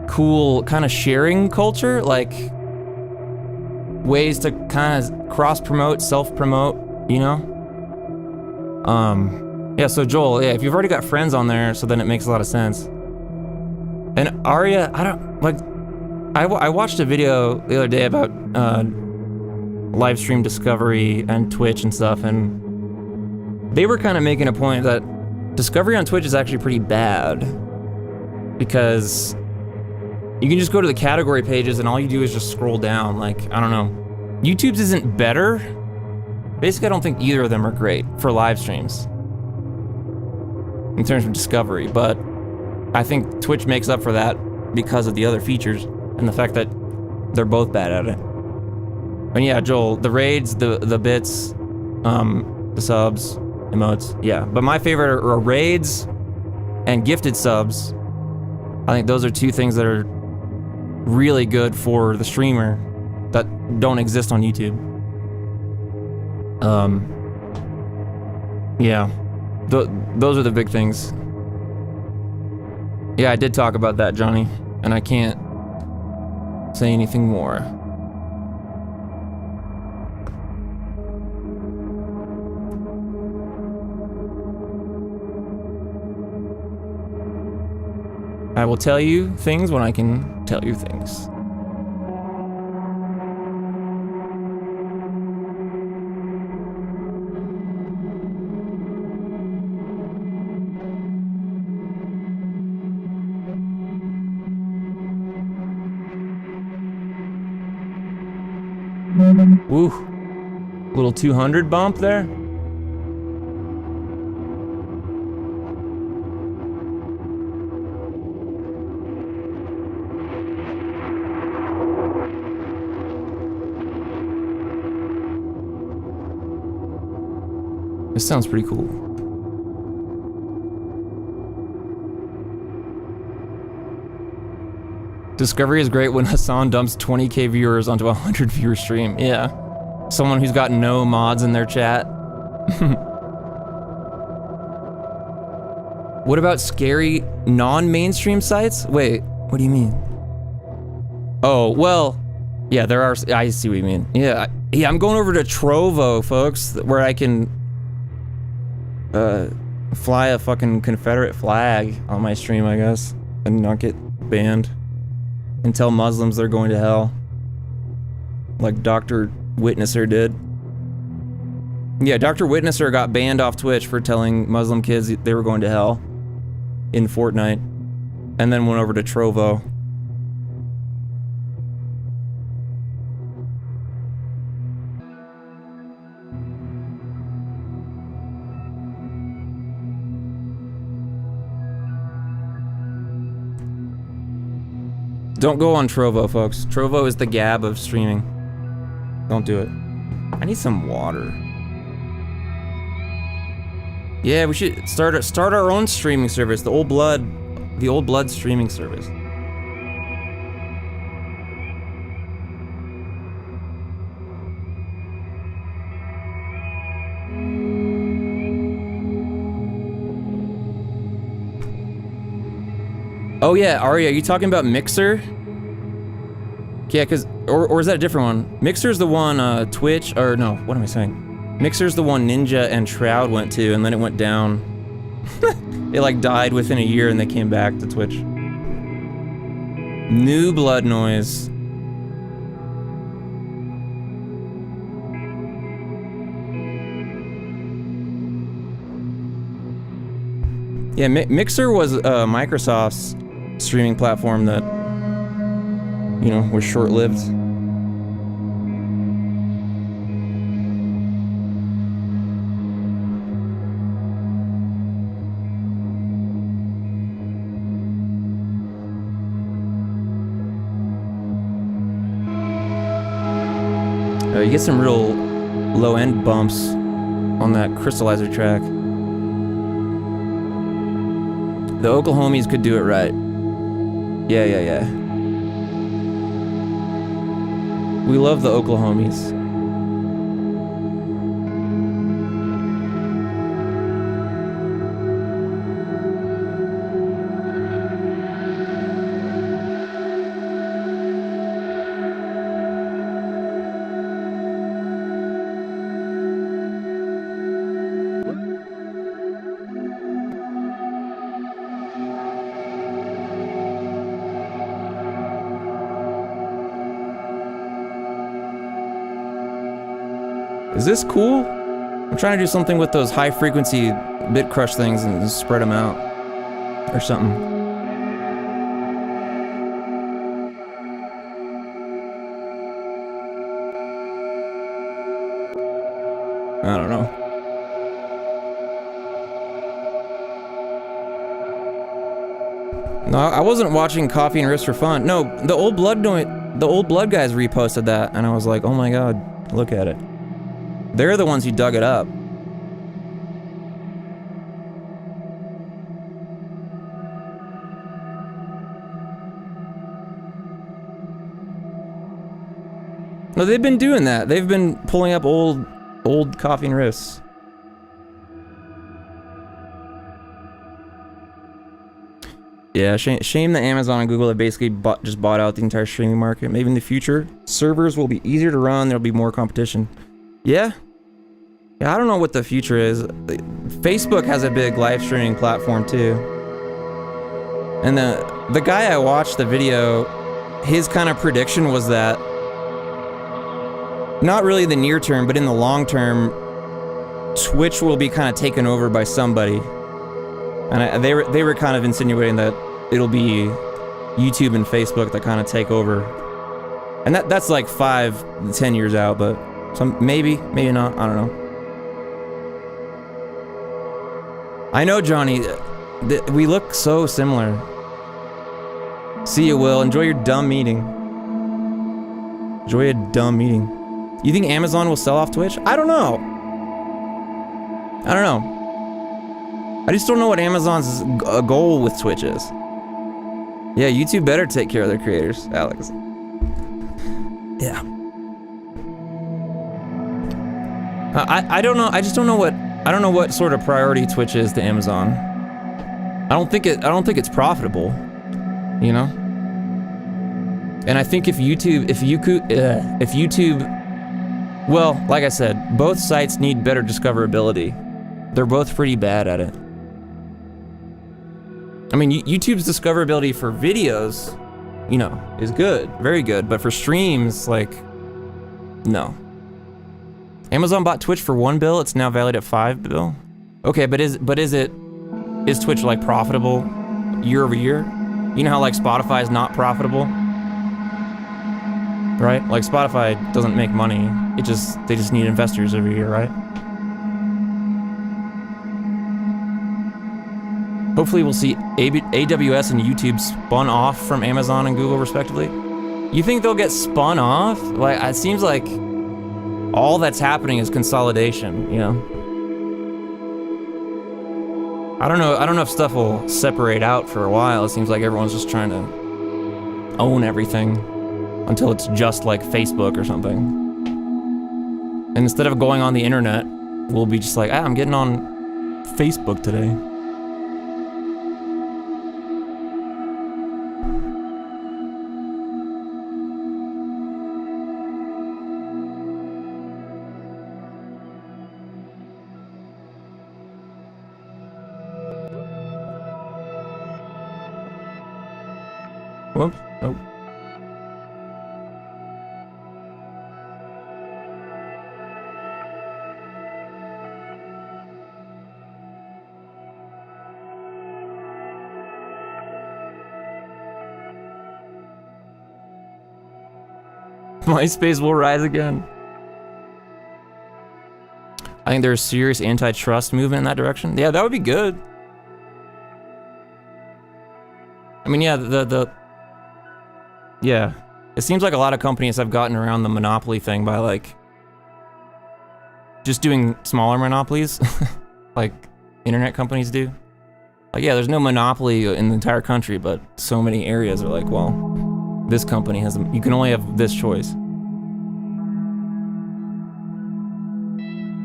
cool kind of sharing culture, like ways to kind of cross-promote, self-promote, you know? Yeah, so Joel, yeah, if you've already got friends on there, so then it makes a lot of sense. And Arya, I watched a video the other day about live stream discovery and Twitch and stuff, and they were kind of making a point that discovery on Twitch is actually pretty bad because you can just go to the category pages and all you do is just scroll down. Like, I don't know. YouTube's isn't better. Basically, I don't think either of them are great for live streams in terms of discovery, but I think Twitch makes up for that because of the other features and the fact that they're both bad at it. And yeah, Joel, the raids, the bits, the subs, emotes, yeah. But my favorite are raids and gifted subs. I think those are two things that are really good for the streamer that don't exist on YouTube. Yeah, those are the big things. Yeah, I did talk about that, Johnny, and I can't say anything more. I will tell you things when I can tell you things. Woo. Little 200 bump there. This sounds pretty cool. Discovery is great when Hassan dumps 20k viewers onto a 100 viewer stream. Yeah. Someone who's got no mods in their chat. What about scary non-mainstream sites? Wait, what do you mean? Oh, well, yeah, there are, I see what you mean. Yeah, I'm going over to Trovo, folks, where I can fly a fucking Confederate flag on my stream, I guess, and not get banned. And tell Muslims they're going to hell. Like Dr. Witnesser did. Yeah, Dr. Witnesser got banned off Twitch for telling Muslim kids they were going to hell in Fortnite. And then went over to Trovo. Don't go on Trovo, folks. Trovo is the Gab of streaming. Don't do it. I need some water. Yeah, we should start our own streaming service. The Old Blood streaming service. Oh yeah, Arya, are you talking about Mixer? Yeah, or is that a different one? Mixer's the one Twitch, or no, what am I saying? Mixer's the one Ninja and Shroud went to, and then it went down. It like died within a year and they came back to Twitch. New Blood Noise. Yeah, Mixer was Microsoft's streaming platform that, you know, was short-lived. You get some real low-end bumps on that Crystallizer track. The Oklahomies could do it right. Yeah. We love the Oklahomies. Is this cool? I'm trying to do something with those high frequency bit crush things and spread them out. Or something. I don't know. No, I wasn't watching Coffee and Wrist for fun. No, the Old Blood guys reposted that, and I was like, oh my god, look at it. They're the ones who dug it up. No, they've been doing that. They've been pulling up old Coffee and Wrists. Yeah, shame that Amazon and Google have basically just bought out the entire streaming market. Maybe in the future, servers will be easier to run, there'll be more competition. Yeah, I don't know what the future is. Facebook has a big live streaming platform too. And the guy I watched the video, his kind of prediction was that, not really the near term, but in the long term, Twitch will be kind of taken over by somebody. And they were kind of insinuating that it'll be YouTube and Facebook that kind of take over. And that's like 5-10 years out, but Some maybe not. I don't know. I know, Johnny. We look so similar. See you, Will. Enjoy your dumb meeting. Enjoy a dumb meeting. You think Amazon will sell off Twitch? I don't know. I just don't know what Amazon's goal with Twitch is. Yeah, YouTube better take care of their creators, Alex. Yeah. I don't know. I just don't know what. I don't know what sort of priority Twitch is to Amazon. I don't think it's profitable. You know. And I think if YouTube, well, like I said, both sites need better discoverability. They're both pretty bad at it. I mean, YouTube's discoverability for videos, you know, is good, very good. But for streams, like, no. Amazon bought Twitch for $1 bill. It's now valued at $5 bill. Okay, but is Twitch like profitable year over year? You know how like Spotify is not profitable, right? Like Spotify doesn't make money. They just need investors every year, right? Hopefully we'll see AWS and YouTube spun off from Amazon and Google respectively. You think they'll get spun off? Like, it seems like all that's happening is consolidation, you know? I don't know if stuff will separate out for a while. It seems like everyone's just trying to own everything until it's just like Facebook or something. And instead of going on the internet, we'll be just like, I'm getting on Facebook today. Whoops. Nope. MySpace will rise again. I think there's a serious antitrust movement in that direction. Yeah, that would be good. I mean, yeah, yeah, it seems like a lot of companies have gotten around the monopoly thing by like just doing smaller monopolies, like internet companies do. Like, yeah, there's no monopoly in the entire country, but so many areas are like, well, this company has, you can only have this choice.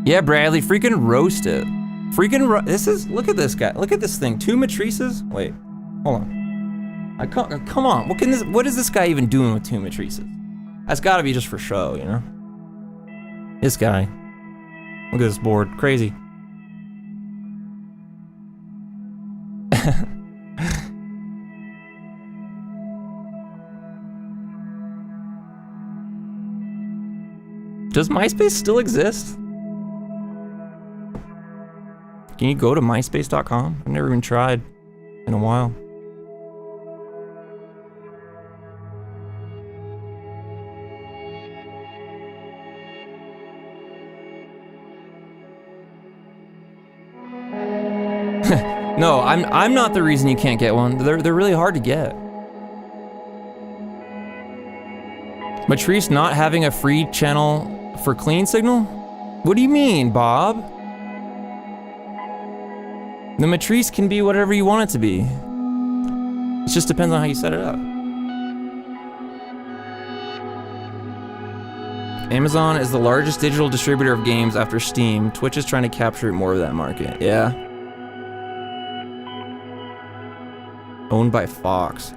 Yeah, Bradley, freaking roast it. Look at this guy. Look at this thing. 2 matrices? Wait, hold on. Come on, what is this guy even doing with 2 matrices? That's gotta be just for show, you know? This guy. Look at this board, crazy. Does MySpace still exist? Can you go to myspace.com? I've never even tried in a while. No, I'm not the reason you can't get one. They're really hard to get. Matrice not having a free channel for clean signal? What do you mean, Bob? The matrice can be whatever you want it to be. It just depends on how you set it up. Amazon is the largest digital distributor of games after Steam. Twitch is trying to capture more of that market. Yeah. Owned by Fox.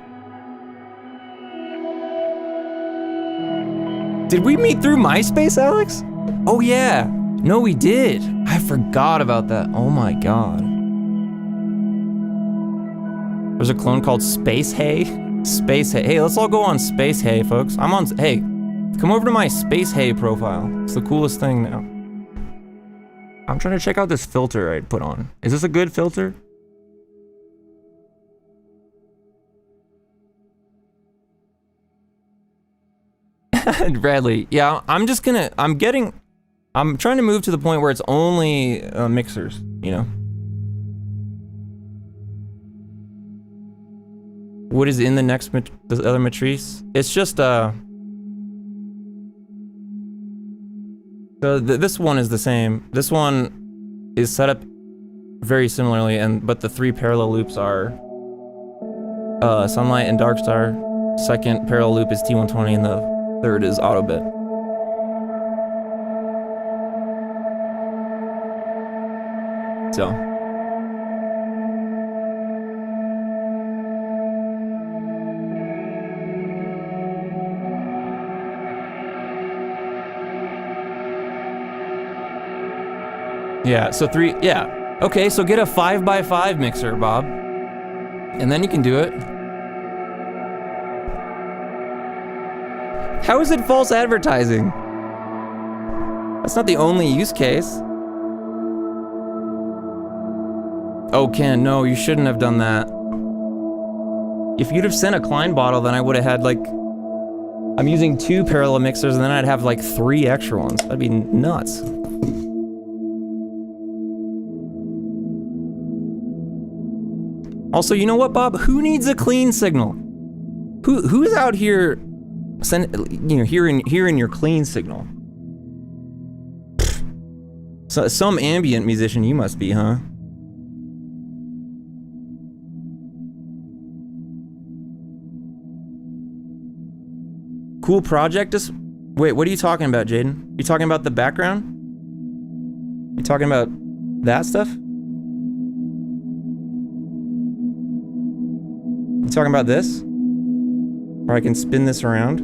Did we meet through MySpace, Alex? Oh yeah. No, we did. I forgot about that. Oh my god. There's a clone called Space Hay. Space Hay. Hey, let's all go on Space Hay, folks. I'm on. Hey, come over to my Space Hay profile. It's the coolest thing now. I'm trying to check out this filter I put on. Is this a good filter? Bradley, yeah, I'm trying to move to the point where it's only mixers, you know? What is in the next, the other matrise? It's just, so this one is the same. This one is set up very similarly, but the 3 parallel loops are Sunlight and Dark Star. Second parallel loop is T120, and the third is Ottobit. So. Yeah, so 3, yeah. Okay, so get a 5x5 mixer, Bob. And then you can do it. How is it false advertising? That's not the only use case. Oh, Ken, no, you shouldn't have done that. If you'd have sent a Klein bottle, then I would have had like... I'm using 2 parallel mixers, and then I'd have like 3 extra ones. That'd be nuts. Also, you know what, Bob? Who needs a clean signal? Who's out here hearing your clean signal? So, some ambient musician you must be, huh? Cool project. Wait, what are you talking about, Jaden? You talking about the background? You talking about that stuff? You talking about this? Or I can spin this around?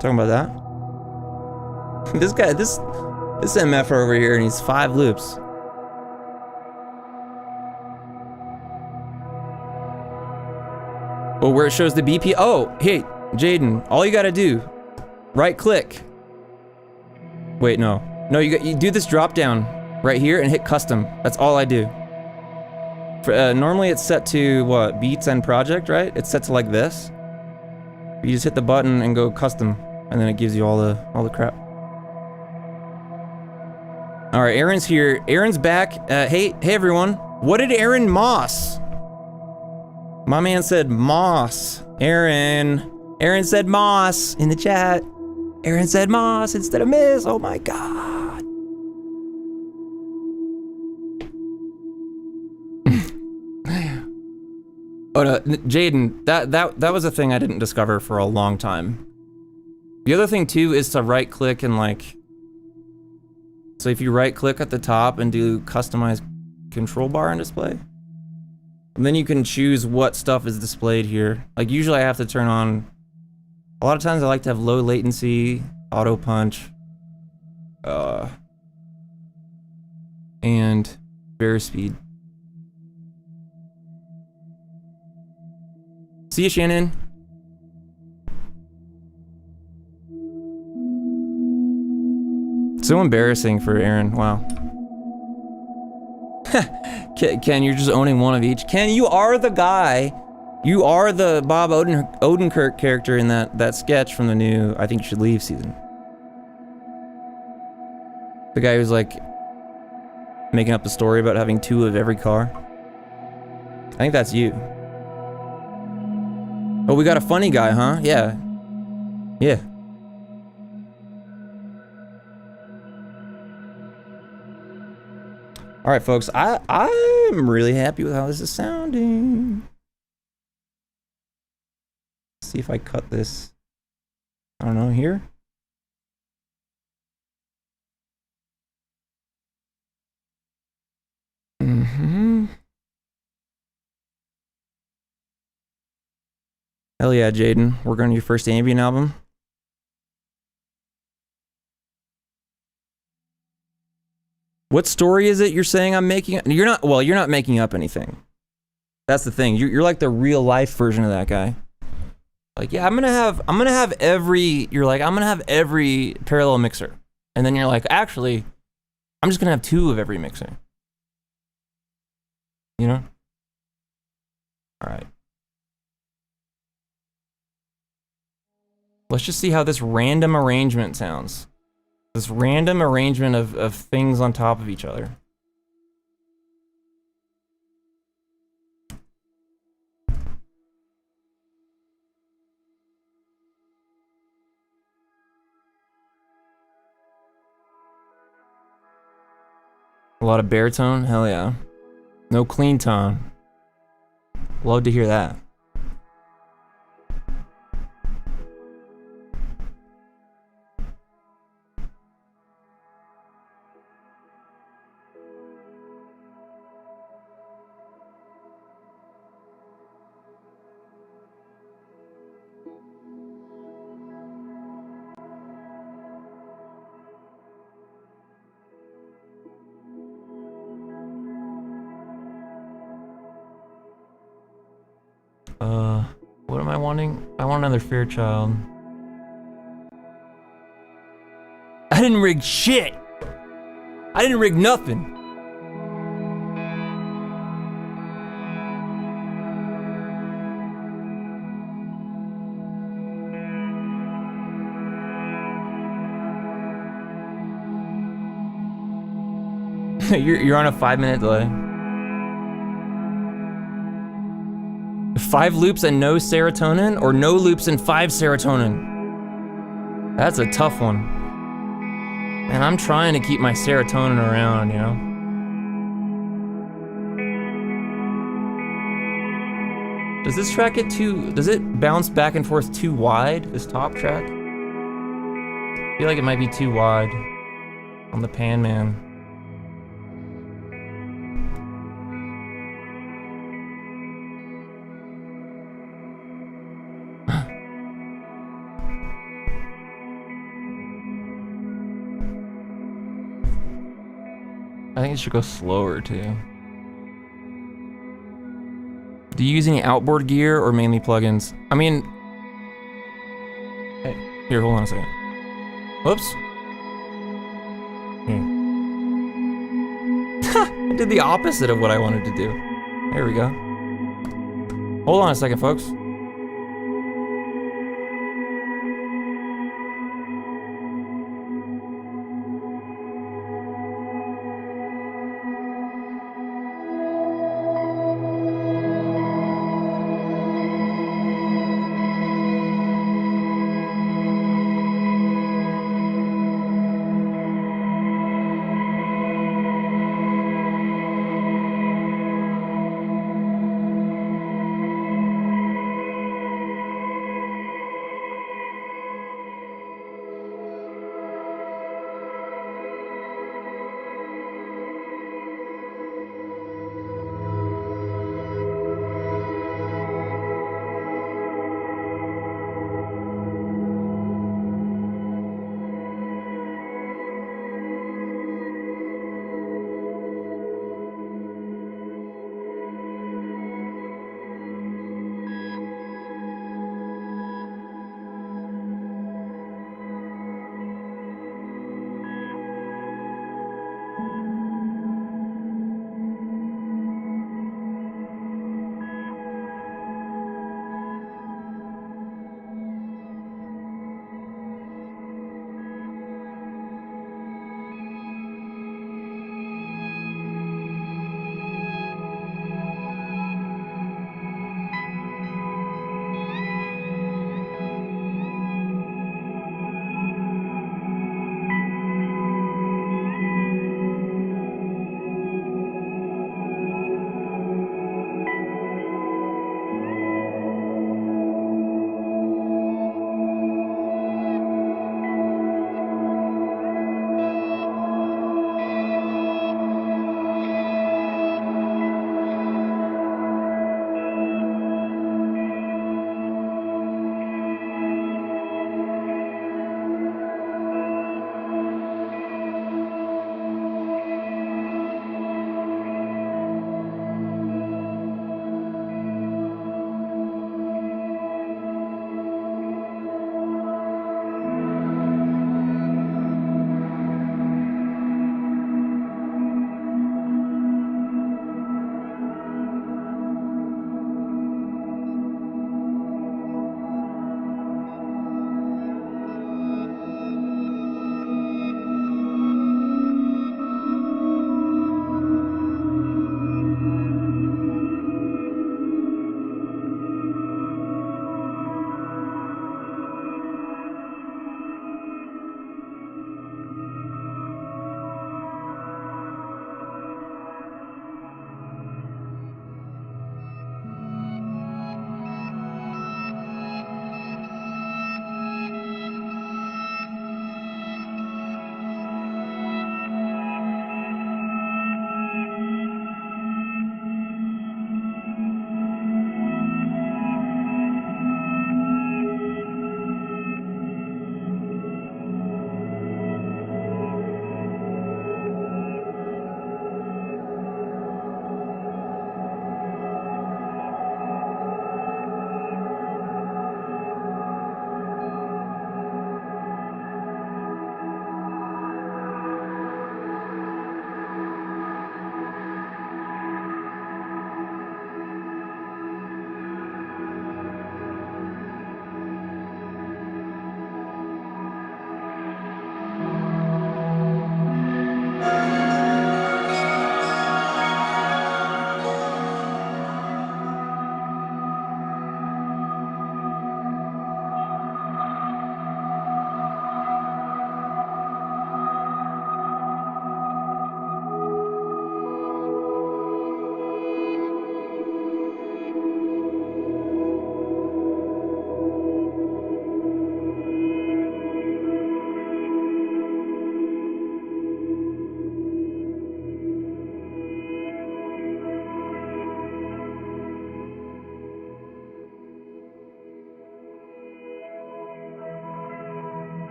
Talking about that? This MF over here needs 5 loops. Oh, where it shows the BP. Oh, hey, Jaden, all you gotta do, right click. Wait, no, you do this drop down right here and hit custom. That's all I do. Normally it's set to what, beats and project, right? It's set to like this. You just hit the button and go custom, and then it gives you all the crap. All right, Aaron's here. Aaron's back. Hey everyone. What did Aaron Moss? My man said Moss. Aaron said Moss in the chat. Aaron said Moss instead of Miss. Oh my God. Oh no, Jaden, that was a thing I didn't discover for a long time. The other thing too is to right click and like, so if you right click at the top and do customize control bar and display, and then you can choose what stuff is displayed here. Like usually I have to turn on, a lot of times I like to have low latency, auto punch, and bear speed. See you, Shannon. So embarrassing for Aaron, wow. Ken, you're just owning one of each. Ken, you are the guy. You are the Bob Odenkirk character in that sketch from the new I Think You Should Leave season. The guy who's like making up the story about having 2 of every car. I think that's you. Oh, we got a funny guy, huh? Yeah. Yeah. All right, folks, I'm really happy with how this is sounding. Let's see if I cut this, I don't know, here. Hell yeah, Jaden, working on your first ambient album. What story is it you're saying I'm making? You're not making up anything. That's the thing. You're like the real life version of that guy. Like, yeah, I'm gonna have every parallel mixer. And then you're like, actually, I'm just gonna have 2 of every mixer. you know? All right. Let's just see how this random arrangement sounds. This random arrangement of things on top of each other. A lot of baritone? Hell yeah. No clean tone. Love to hear that. What am I wanting? I want another Fairchild. I didn't rig shit! I didn't rig nothing! You're on a 5-minute delay. 5 loops and no serotonin, or no loops and 5 serotonin? That's a tough one. And I'm trying to keep my serotonin around, you know? Does this track get too, does it bounce back and forth too wide, this top track? I feel like it might be too wide on the Pan Man. I think it should go slower too. Do you use any outboard gear or mainly plugins? I mean, hey, here, hold on a second. Whoops. I did the opposite of what I wanted to do. There we go. Hold on a second, folks.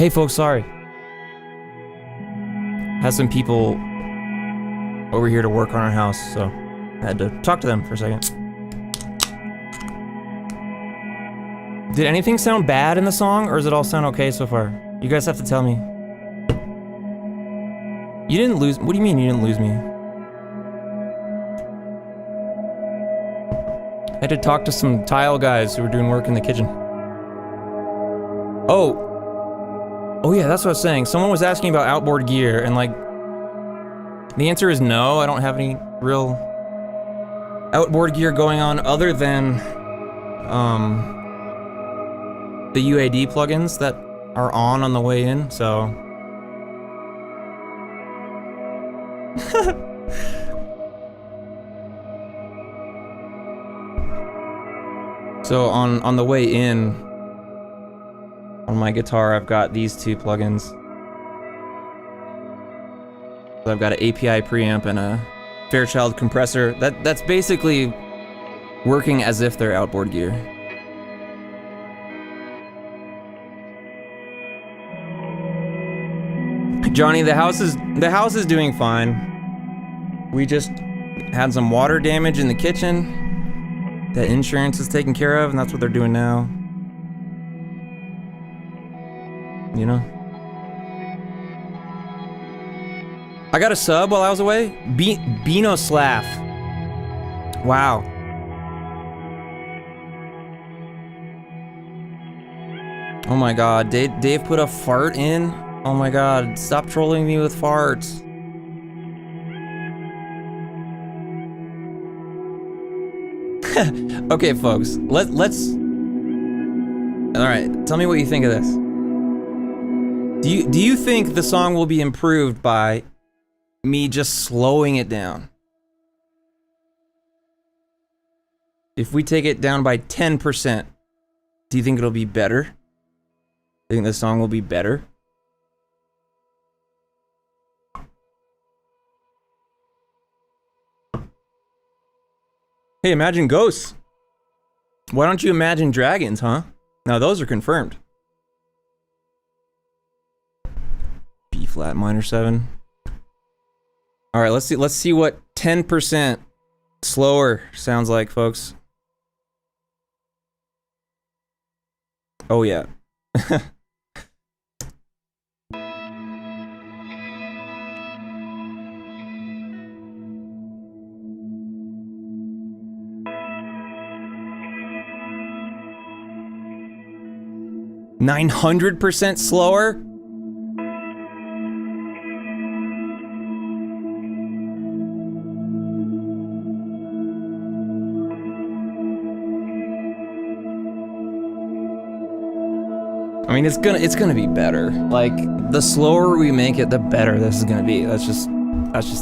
Hey folks, sorry. Had some people over here to work on our house, so I had to talk to them for a second. Did anything sound bad in the song, or does it all sound okay so far? You guys have to tell me. You didn't lose. What do you mean you didn't lose me? I had to talk to some tile guys who were doing work in the kitchen. Oh yeah, that's what I was saying. Someone was asking about outboard gear, and like, the answer is no. I don't have any real outboard gear going on other than the UAD plugins that are on the way in, so. So on the way in, on my guitar, I've got these two plugins. So I've got an API preamp and a Fairchild compressor. That's basically working as if they're outboard gear. Johnny, the house is doing fine. We just had some water damage in the kitchen that insurance is taking care of, and that's what they're doing now. You know? I got a sub while I was away. Bino Slav. Wow. Oh my god, Dave put a fart in? Oh my god, stop trolling me with farts. Okay, folks, let's... Alright, tell me what you think of this. Do you think the song will be improved by me just slowing it down? If we take it down by 10%, do you think it'll be better? Do you think the song will be better? Hey, imagine ghosts. Why don't you imagine dragons, huh? Now those are confirmed. B flat minor 7. All right, let's see what 10% slower sounds like, folks. Oh yeah. $900% slower? I mean, it's gonna be better. Like, the slower we make it, the better this is gonna be. That's just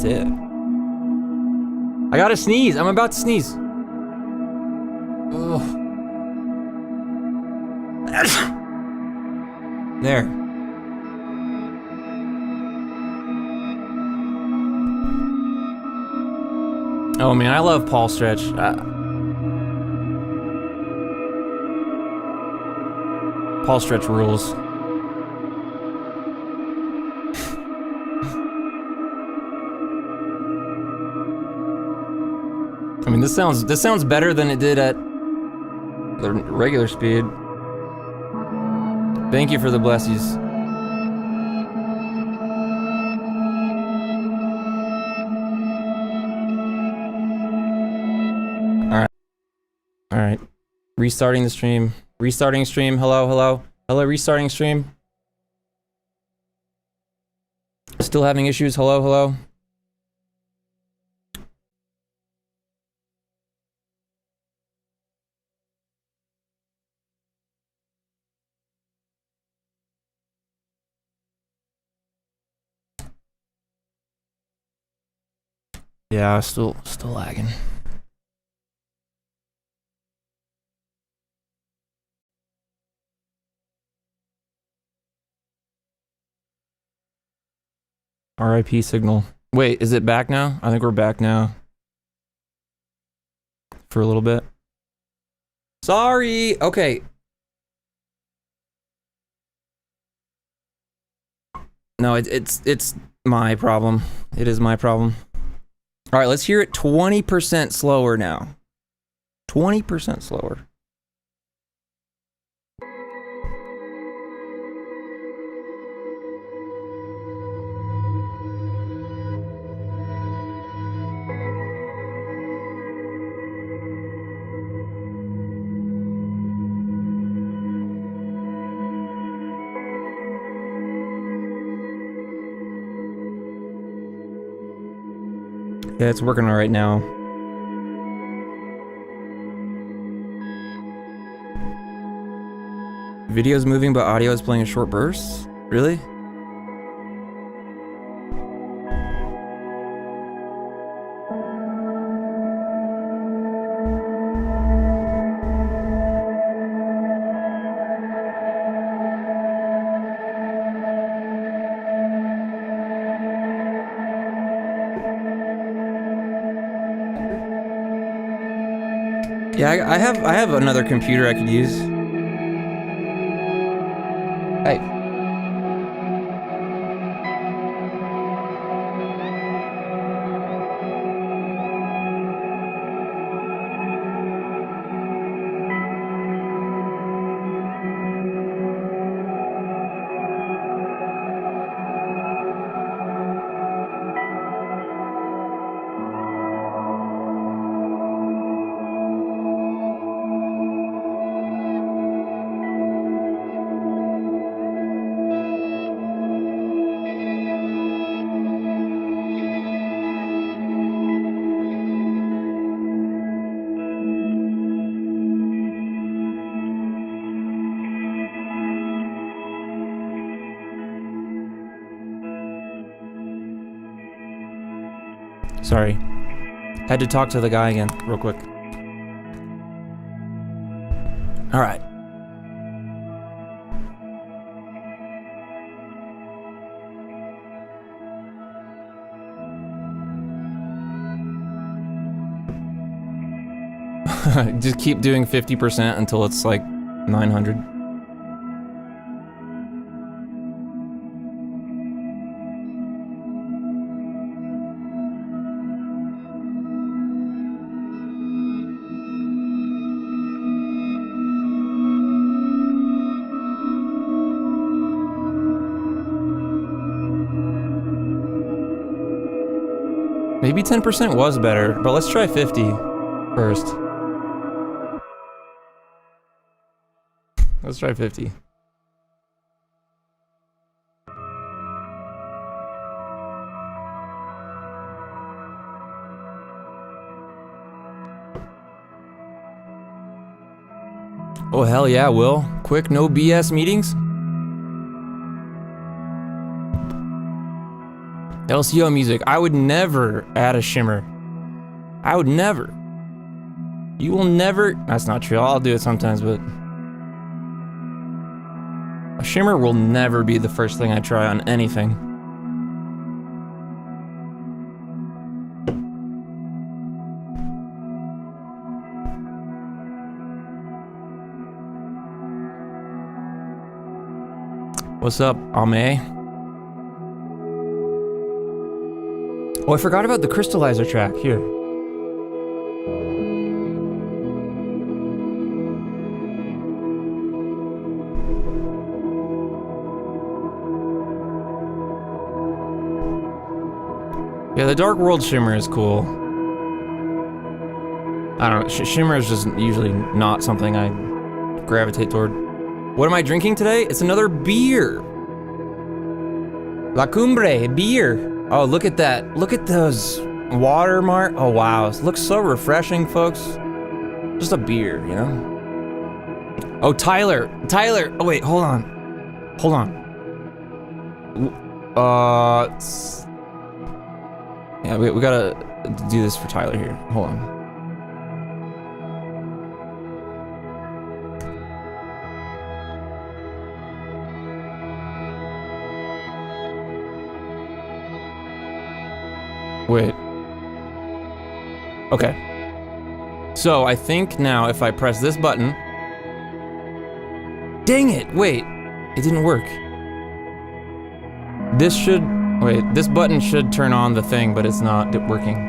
it. I gotta sneeze. I'm about to sneeze. Ugh. There. Oh man, I love Paul Stretch. Paul Stretch rules. I mean, this sounds better than it did at the regular speed. Thank you for the blessies. All right. Restarting the stream. Restarting stream. Hello, restarting stream. Still having issues. Hello. Yeah, still lagging. RIP signal. Wait, is it back now? I think we're back now. For a little bit. Sorry. Okay. No, it's my problem. It is my problem. All right, let's hear it 20% slower now. 20% slower. Yeah, it's working all right now. Video's moving, but audio is playing in short bursts? Really? Yeah, I have another computer I could use. Hey. Sorry. Had to talk to the guy again, real quick. All right. Just keep doing 50% until it's like 900. Maybe 10% was better, but let's try 50 first. Let's try 50. Oh, hell yeah, Will. Quick, no BS meetings? LCO music. I would never add a shimmer. I would never. You will never. That's not true. I'll do it sometimes, but a shimmer will never be the first thing I try on anything. What's up, Ame? Oh, I forgot about the Crystallizer track. Here. Yeah, the Dark World shimmer is cool. I don't know, shimmer is just usually not something I gravitate toward. What am I drinking today? It's another beer. La Cumbre, beer. Oh, look at that. Look at those watermark. Oh, wow. It looks so refreshing, folks. Just a beer, you know? Oh, Tyler. Tyler. Oh, wait, hold on. Hold on. Yeah, we gotta do this for Tyler here. Hold on. Wait. Okay. So I think now if I press this button. Dang it! Wait. It didn't work. This should, wait, this button should turn on the thing, but it's not working.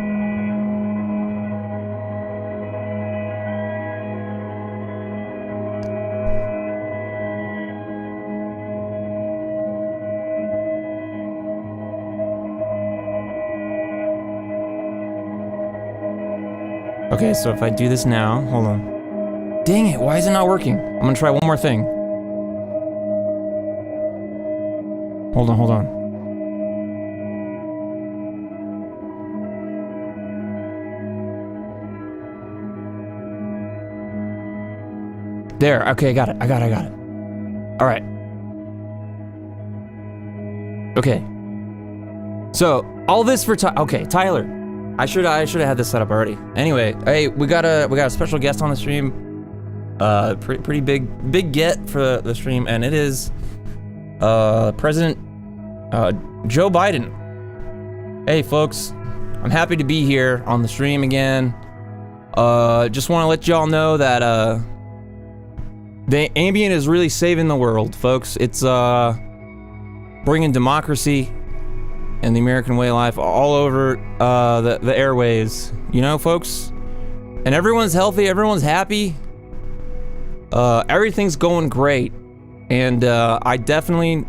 Okay, so if I do this now, hold on. Dang it, why is it not working? I'm gonna try one more thing. Hold on, hold on. There, okay, I got it. All right. Okay. So, all this for okay, Tyler. I should have had this set up already. Anyway, hey, we got a special guest on the stream. Pretty big get for the stream, and it is President Joe Biden. Hey folks, I'm happy to be here on the stream again. Just want to let y'all know that the Ambient is really saving the world, folks. It's bringing democracy and the American way of life all over the airways, you know, folks. And everyone's healthy, everyone's happy. Everything's going great, and I definitely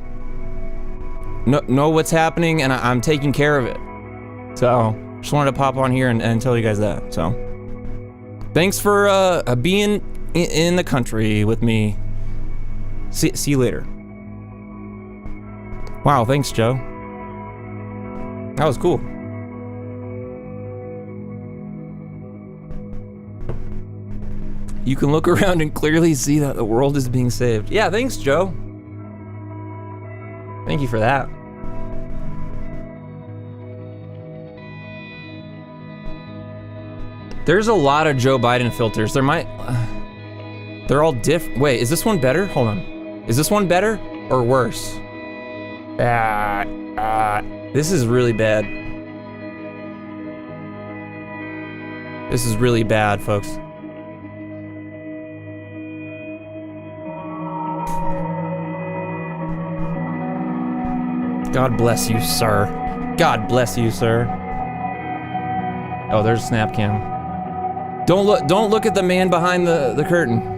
know what's happening, and I'm taking care of it. So just wanted to pop on here and tell you guys that. So thanks for being in the country with me. See you later. Wow, thanks, Joe. That was cool. You can look around and clearly see that the world is being saved. Yeah, thanks, Joe. Thank you for that. There's a lot of Joe Biden filters. They're all different. Wait, is this one better? Hold on. Is this one better or worse? This is really bad. This is really bad, folks. God bless you, sir. God bless you, sir. Oh, there's a snap cam. Don't look at the man behind the curtain.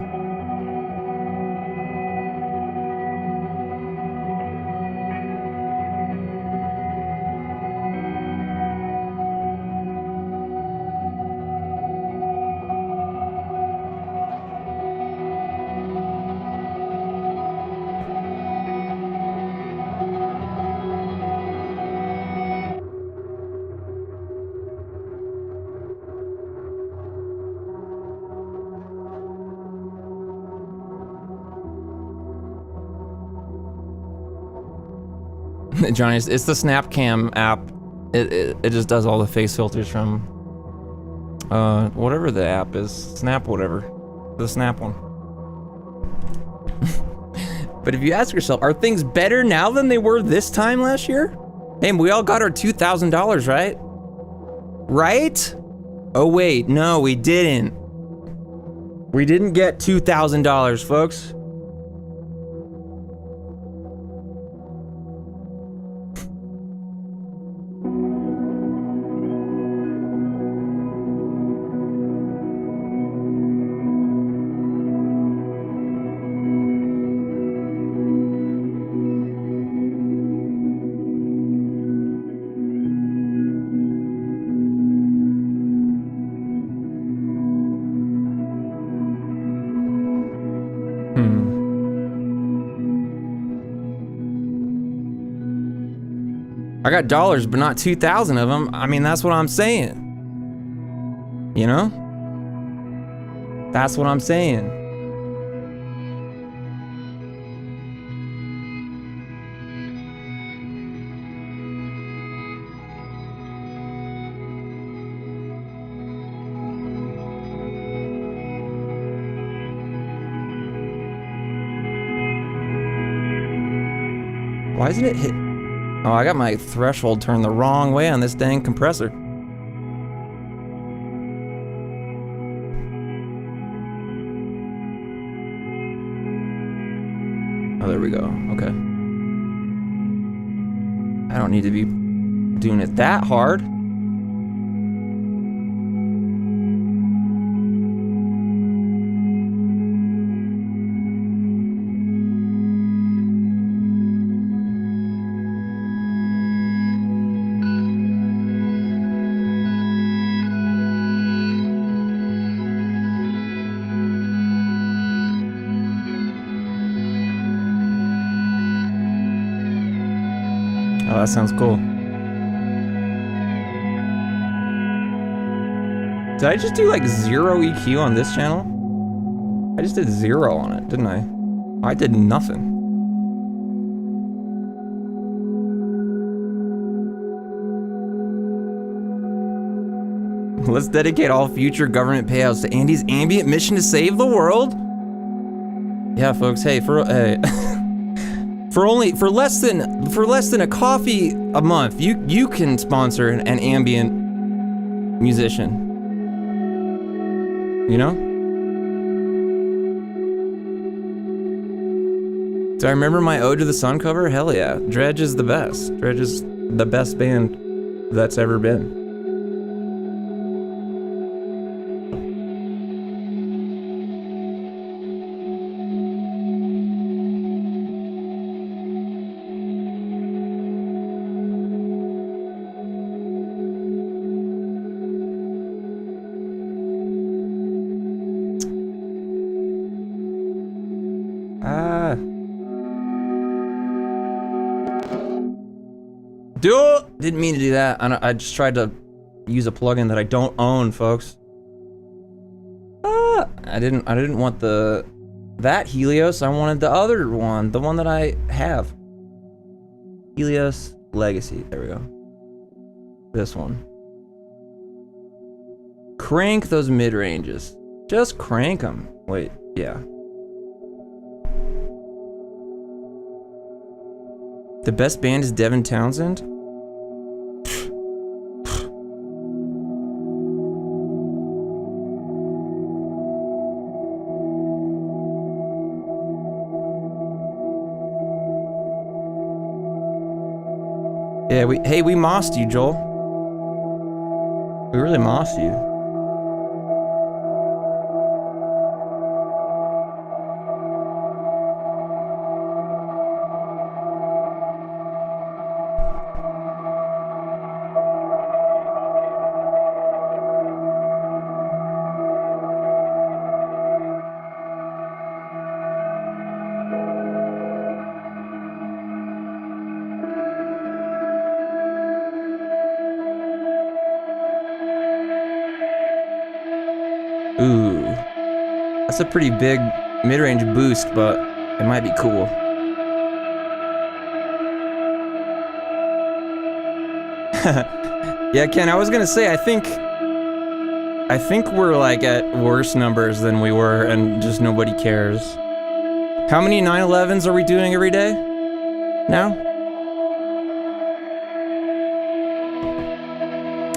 Johnny, it's the SnapCam app. It just does all the face filters from whatever the app is. Snap whatever. The Snap one. But if you ask yourself, are things better now than they were this time last year? Hey, we all got our $2,000, right? Right? Oh wait, no, we didn't. We didn't get $2,000, folks. I got dollars, but not 2,000 of them. I mean, that's what I'm saying. You know? That's what I'm saying. Why isn't it hit? Oh, I got my threshold turned the wrong way on this dang compressor. Oh, there we go. Okay. I don't need to be doing it that hard. Oh, that sounds cool. Did I just do like 0 EQ on this channel? I just did 0 on it, didn't I? I did nothing. Let's dedicate all future government payouts to Andy's ambient mission to save the world. Yeah, folks. Hey, for less than a coffee a month, you can sponsor an ambient musician. You know? Do I remember my Ode to the Sun cover? Hell yeah. Dredge is the best. Dredge is the best band that's ever been. Didn't mean to do that. I just tried to use a plugin that I don't own, folks. I didn't want that Helios. I wanted the other one, the one that I have. Helios Legacy. There we go. This one. Crank those mid ranges. Just crank them. Wait, yeah. The best band is Devin Townsend. Yeah, we mossed you, Joel. We really mossed you. Ooh, that's a pretty big mid-range boost, but it might be cool. Yeah, Ken, I was gonna say, I think we're like at worse numbers than we were, and just nobody cares. How many 911s are we doing every day now?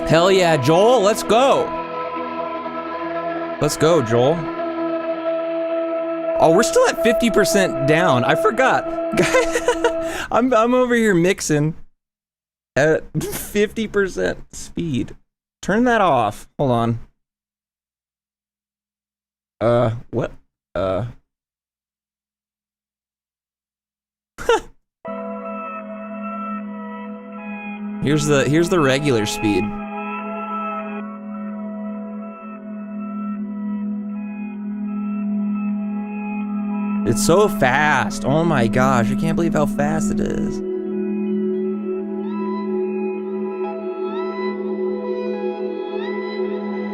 Hell yeah, Joel, let's go. Let's go, Joel. Oh, we're still at 50% down. I forgot. I'm over here mixing at 50% speed. Turn that off. Hold on. What? Here's the regular speed. It's so fast. Oh my gosh, I can't believe how fast it is.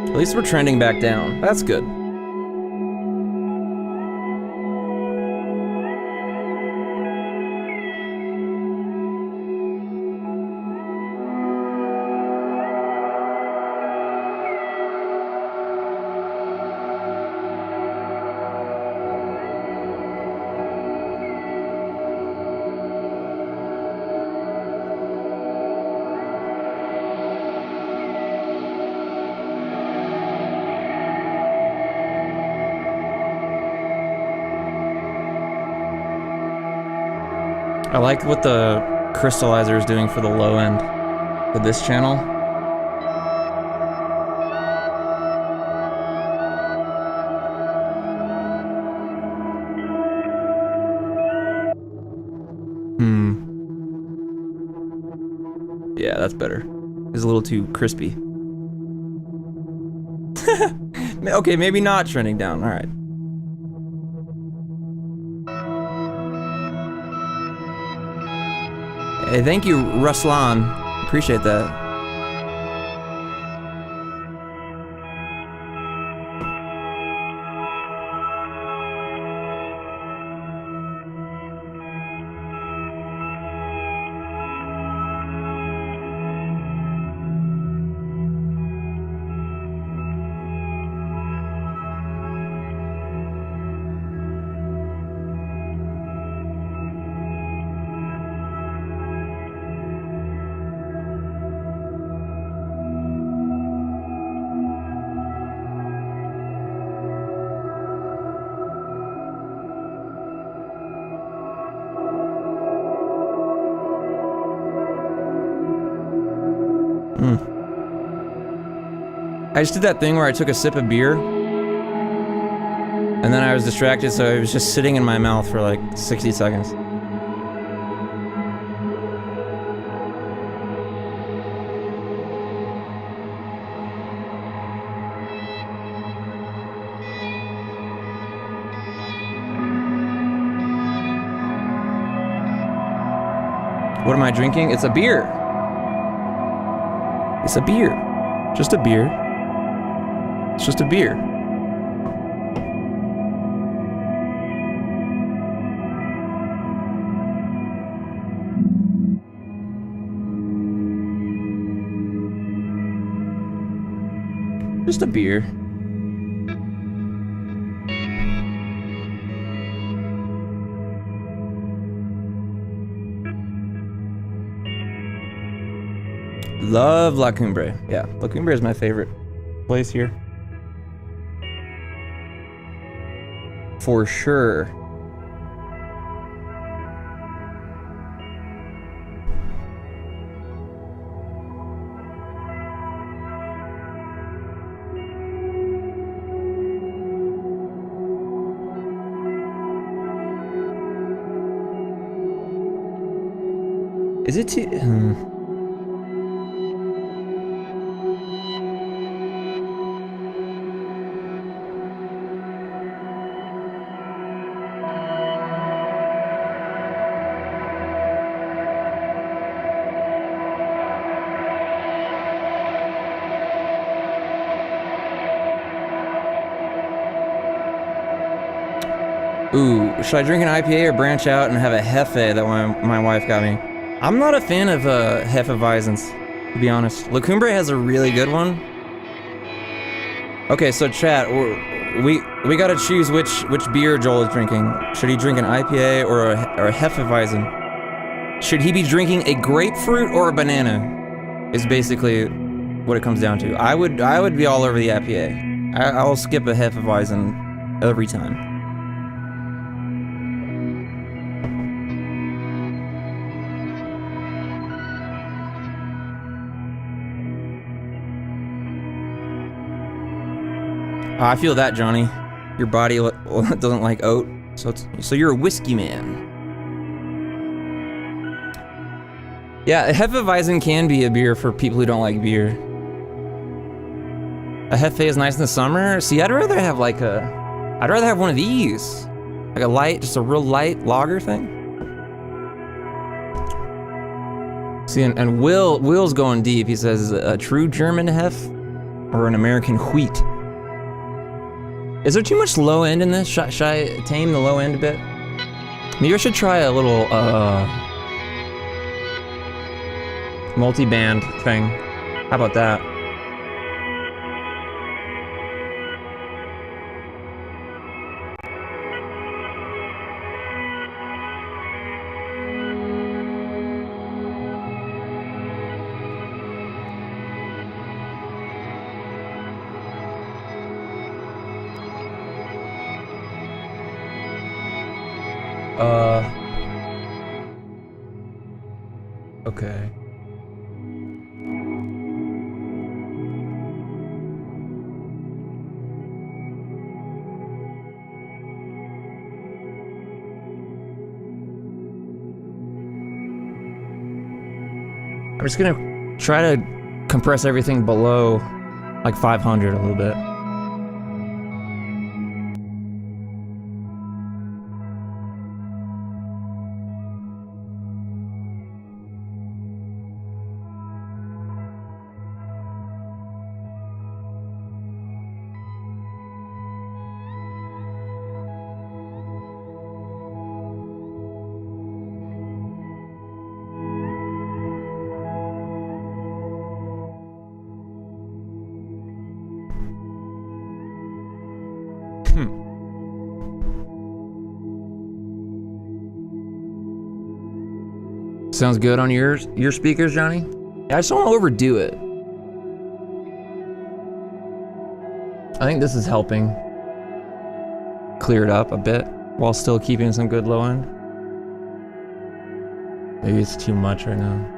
At least we're trending back down. That's good. I like what the Crystallizer is doing for the low end for this channel. Yeah, that's better. It's a little too crispy. Okay, maybe not trending down. All right. Hey, thank you, Ruslan. Appreciate that. I just did that thing where I took a sip of beer and then I was distracted, so it was just sitting in my mouth for like 60 seconds. What am I drinking? It's a beer. It's a beer. Just a beer. It's just a beer. Just a beer. Love La Cumbre. Yeah, La Cumbre is my favorite place here. For sure. Is it too... Ooh, should I drink an IPA or branch out and have a Hefe that my wife got me? I'm not a fan of Hefeweizens, to be honest. La Cumbre has a really good one. Okay, so chat, we gotta choose which beer Joel is drinking. Should he drink an IPA or a Hefeweizen? Should he be drinking a grapefruit or a banana? Is basically what it comes down to. I would be all over the IPA. I'll skip a Hefeweizen every time. I feel that, Johnny. Your body doesn't like oat, so you're a whiskey man. Yeah, a Hefeweizen can be a beer for people who don't like beer. A Hefe is nice in the summer. See, I'd rather have one of these, like a light, just a real light lager thing. See, and Will's going deep. He says a true German Hef or an American wheat. Is there too much low end in this? Should I tame the low end a bit? Maybe I should try a little multi-band thing. How about that? Okay. I'm just gonna try to compress everything below like 500 a little bit. Sounds good on your speakers, Johnny? I just don't want to overdo it. I think this is helping clear it up a bit while still keeping some good low end. Maybe it's too much right now.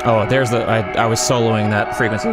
Oh, there's the, I was soloing that frequency.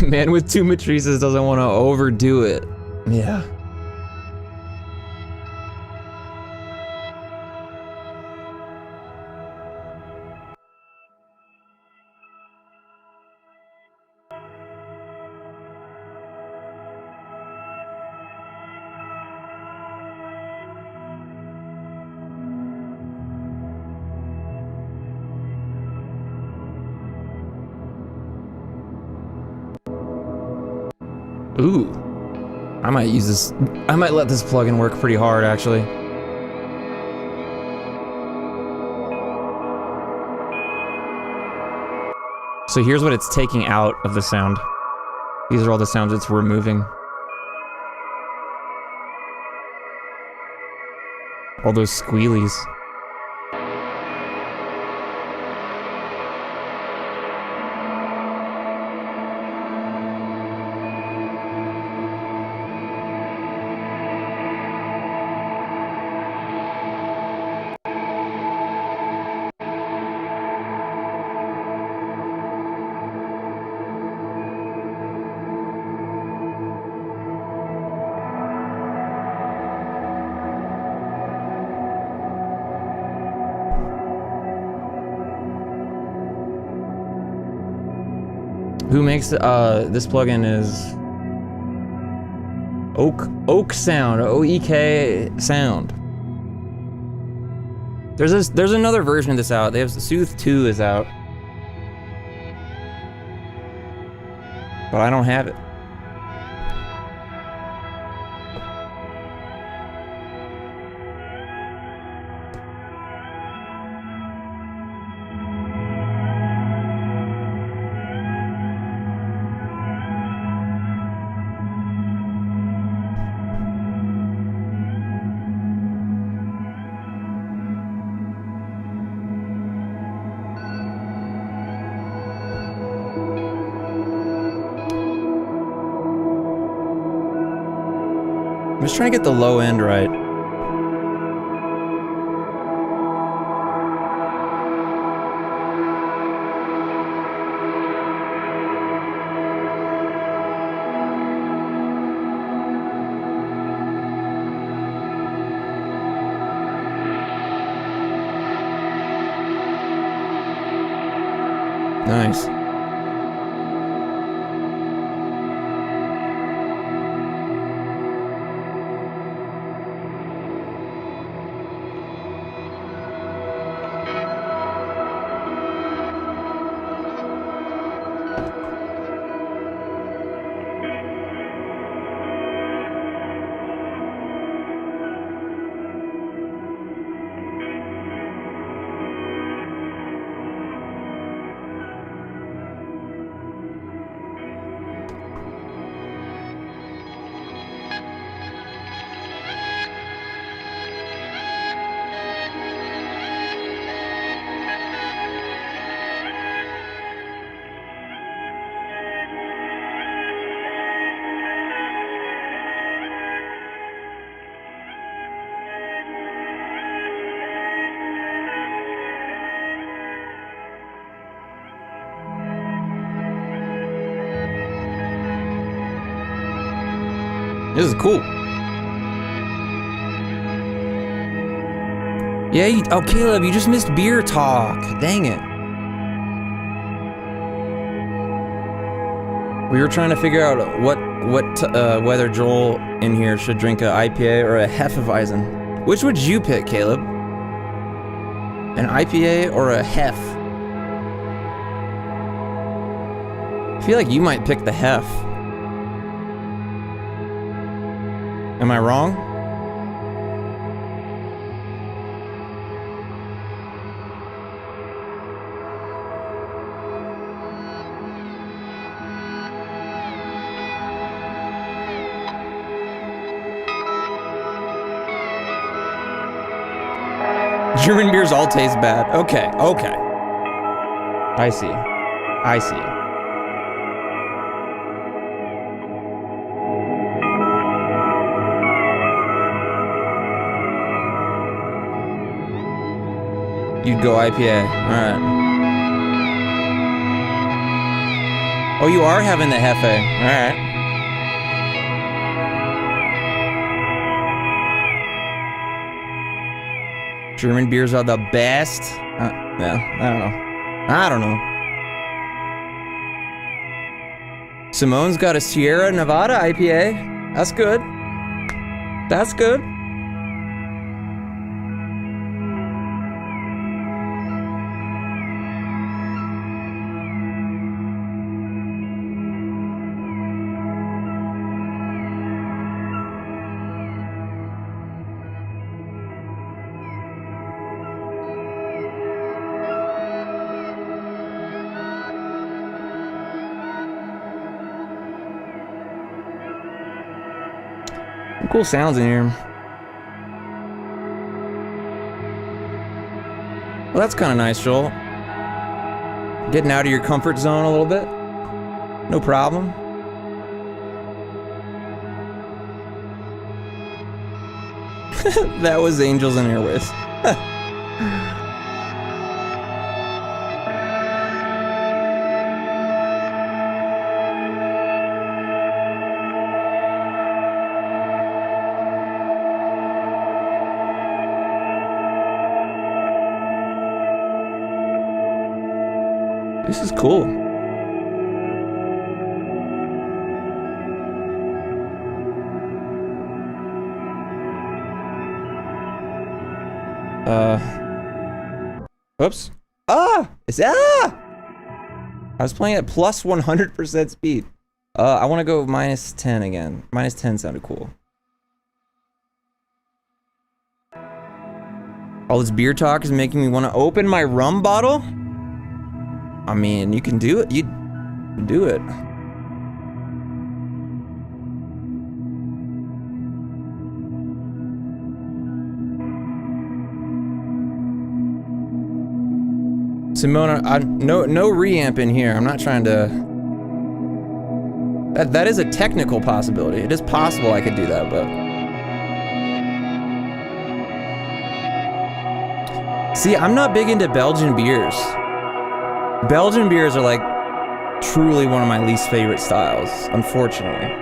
Man with two matrices doesn't want to overdo it. Yeah. Ooh, I might use this. I might let this plugin work pretty hard, actually. So here's what it's taking out of the sound. These are all the sounds it's removing. All those squealies. Who makes this plugin is Oak Sound, O-E-K Sound. There's another version of this out. They have Soothe 2 is out, but I don't have it. I'm just trying to get the low end right. Nice. This is cool. Yeah, oh, Caleb, you just missed beer talk. Dang it. We were trying to figure out whether Joel in here should drink an IPA or a Hefeweizen. Which would you pick, Caleb? An IPA or a Hef? I feel like you might pick the Hef. Am I wrong? German beers all taste bad. Okay, okay. I see. I see. You'd go IPA. Alright. Oh, you are having the Hefe. Alright. German beers are the best. Yeah, I don't know. Simone's got a Sierra Nevada IPA. That's good. That's good. Cool sounds in here. Well, that's kind of nice, Joel. Getting out of your comfort zone a little bit. No problem. That was Angels and Airways. This is cool. Oops. I was playing at plus 100% speed. I want to go minus 10 again. Minus 10 sounded cool. All this beer talk is making me want to open my rum bottle. I mean, you can do it. You do it. Simona, no reamp in here. I'm not trying to. That is a technical possibility. It is possible I could do that, but. See, I'm not big into Belgian beers. Belgian beers are like truly one of my least favorite styles, unfortunately.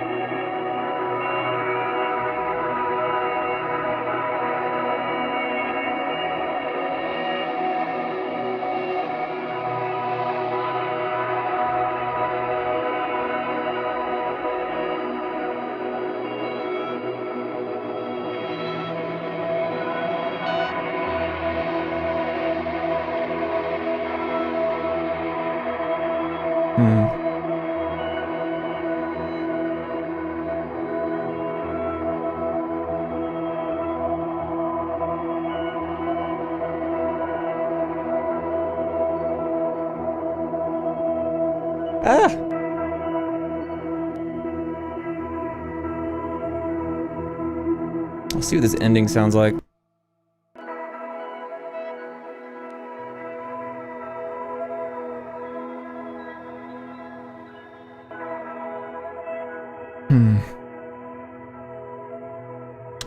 Let's see what this ending sounds like.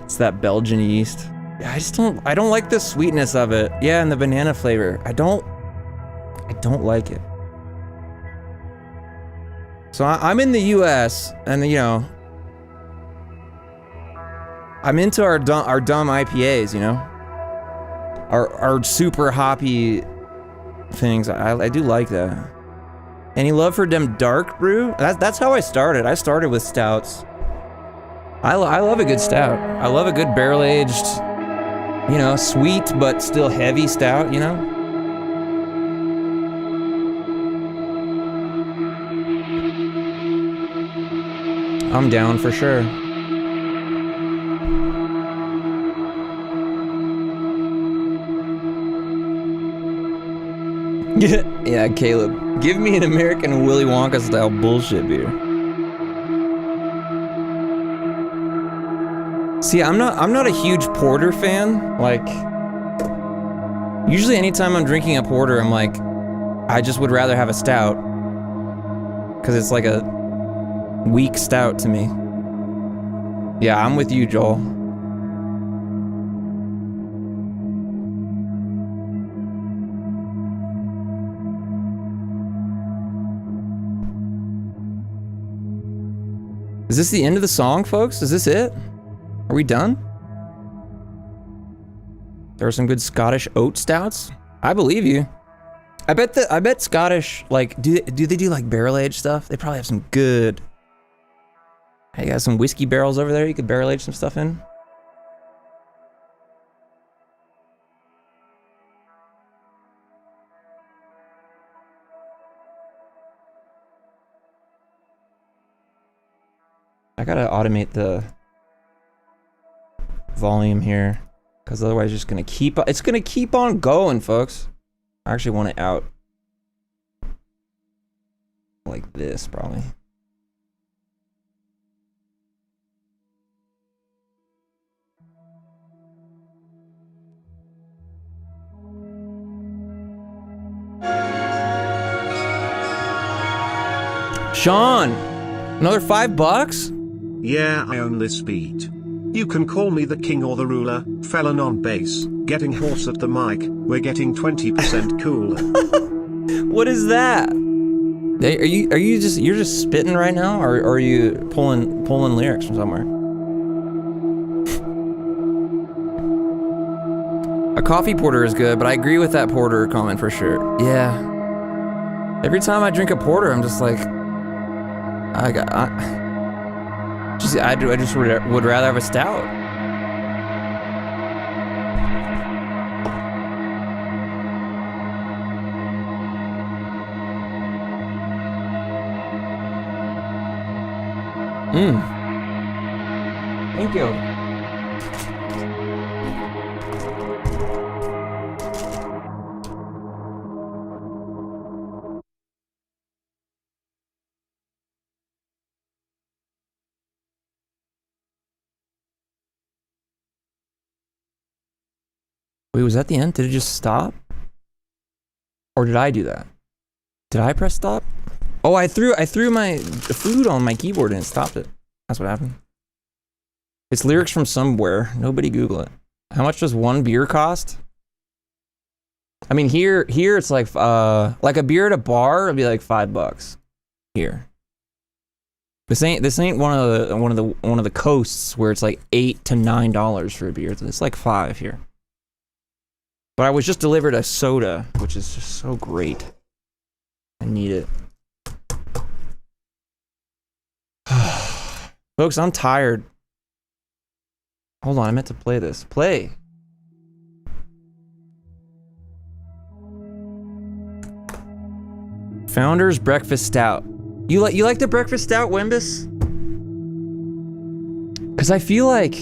It's that Belgian yeast. Yeah, I don't like the sweetness of it. Yeah, and the banana flavor. I don't like it. So I'm in the US, and you know, I'm into our dumb IPAs, you know? Our super hoppy things. I do like that. Any love for them dark brew? That's how I started. I started with stouts. I love a good stout. I love a good barrel-aged, you know, sweet but still heavy stout, you know? I'm down for sure. Yeah, Caleb. Give me an American Willy Wonka style bullshit beer. See, I'm not a huge porter fan. Like, usually anytime I'm drinking a porter, I'm like, I just would rather have a stout. Cause it's like a weak stout to me. Yeah, I'm with you, Joel. Is this the end of the song, folks? Is this it? Are we done? There are some good Scottish oat stouts. I believe you. I bet Scottish, like, do they do like barrel aged stuff? They probably have some good. Hey, you got some whiskey barrels over there you could barrel age some stuff in? I gotta automate the volume here, because otherwise it's gonna keep on going, folks. I actually want it out like this, probably. Sean, another $5? Yeah, I own this beat. You can call me the king or the ruler, felon on bass, getting hoarse at the mic, we're getting 20% cooler. What is that? You're just spitting right now, or are you pulling lyrics from somewhere? A coffee porter is good, but I agree with that porter comment for sure. Yeah. Every time I drink a porter, I'm just like, I just would rather have a stout. Thank you. Wait, was that the end? Did it just stop? Or did I do that? Did I press stop? Oh, I threw my food on my keyboard and it stopped it. That's what happened. It's lyrics from somewhere. Nobody Google it. How much does one beer cost? I mean, here it's like a beer at a bar would be like $5 here. This ain't one of the coasts where it's like $8 to $9 for a beer. It's like $5 here. But I was just delivered a soda, which is just so great. I need it. Folks, I'm tired. Hold on, I meant to play this. Play. Founder's Breakfast Stout. You like the Breakfast Stout, Wimbus? Because I feel like...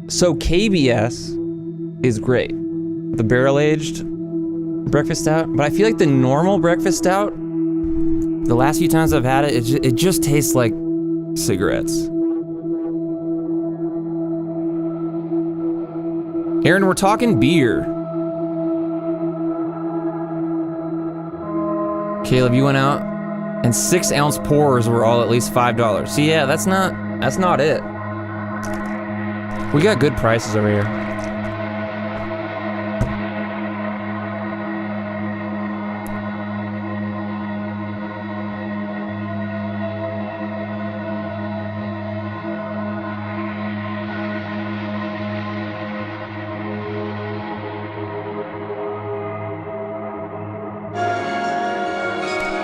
So KBS is great. The barrel-aged breakfast stout, but I feel like the normal breakfast stout, the last few times I've had it, it just tastes like cigarettes. Aaron, we're talking beer. Caleb, you went out and 6-ounce pours were all at least $5. See, yeah, that's not it. We got good prices over here.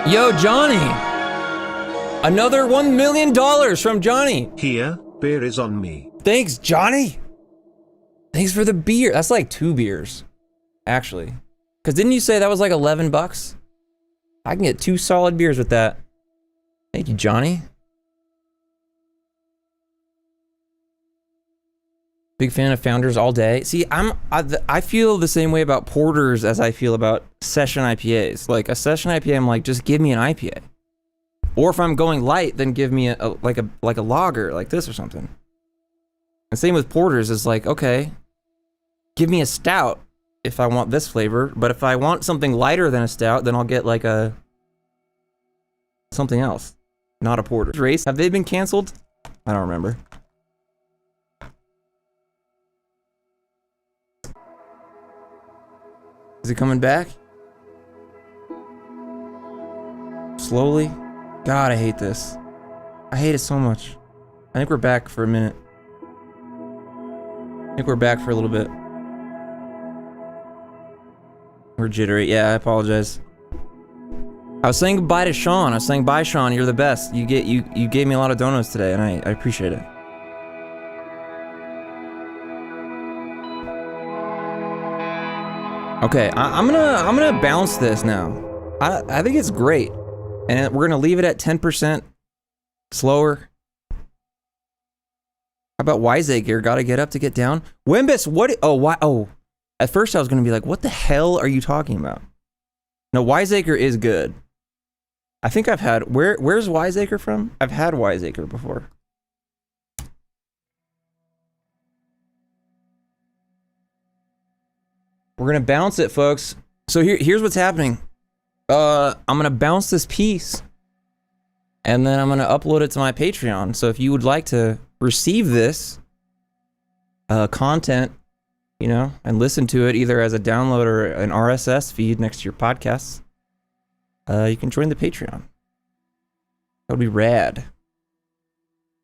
Yo, Johnny. Another $1 million from Johnny. Here, beer is on me. Thanks, Johnny. Thanks for the beer. That's like 2 beers, actually. Because didn't you say that was like $11? I can get 2 solid beers with that. Thank you, Johnny. Big fan of Founders all day. See, I feel the same way about porters as I feel about session IPAs. Like a session IPA, I'm like, just give me an IPA. Or if I'm going light, then give me a lager like this or something. And same with porters, is like, okay, give me a stout if I want this flavor, but if I want something lighter than a stout, then I'll get like something else, not a porter. Race, have they been canceled? I don't remember. Is it coming back? Slowly? God, I hate this. I hate it so much. I think we're back for a minute. I think we're back for a little bit. We're jittery. Yeah, I apologize. I was saying goodbye to Sean. I was saying bye, Sean. You're the best. You gave me a lot of donuts today, and I appreciate it. Okay, I'm gonna bounce this now. I think it's great, and we're gonna leave it at 10% slower. How about Wiseacre? Gotta get up to get down. Wimbus, what? Oh, why? Oh, at first I was gonna be like, what the hell are you talking about? No, Wiseacre is good. I think I've had. Where's Wiseacre from? I've had Wiseacre before. We're gonna bounce it, folks. So here's what's happening. I'm gonna bounce this piece, and then I'm gonna upload it to my Patreon. So if you would like to receive this content, you know, and listen to it either as a download or an RSS feed next to your podcasts, you can join the Patreon. That would be rad.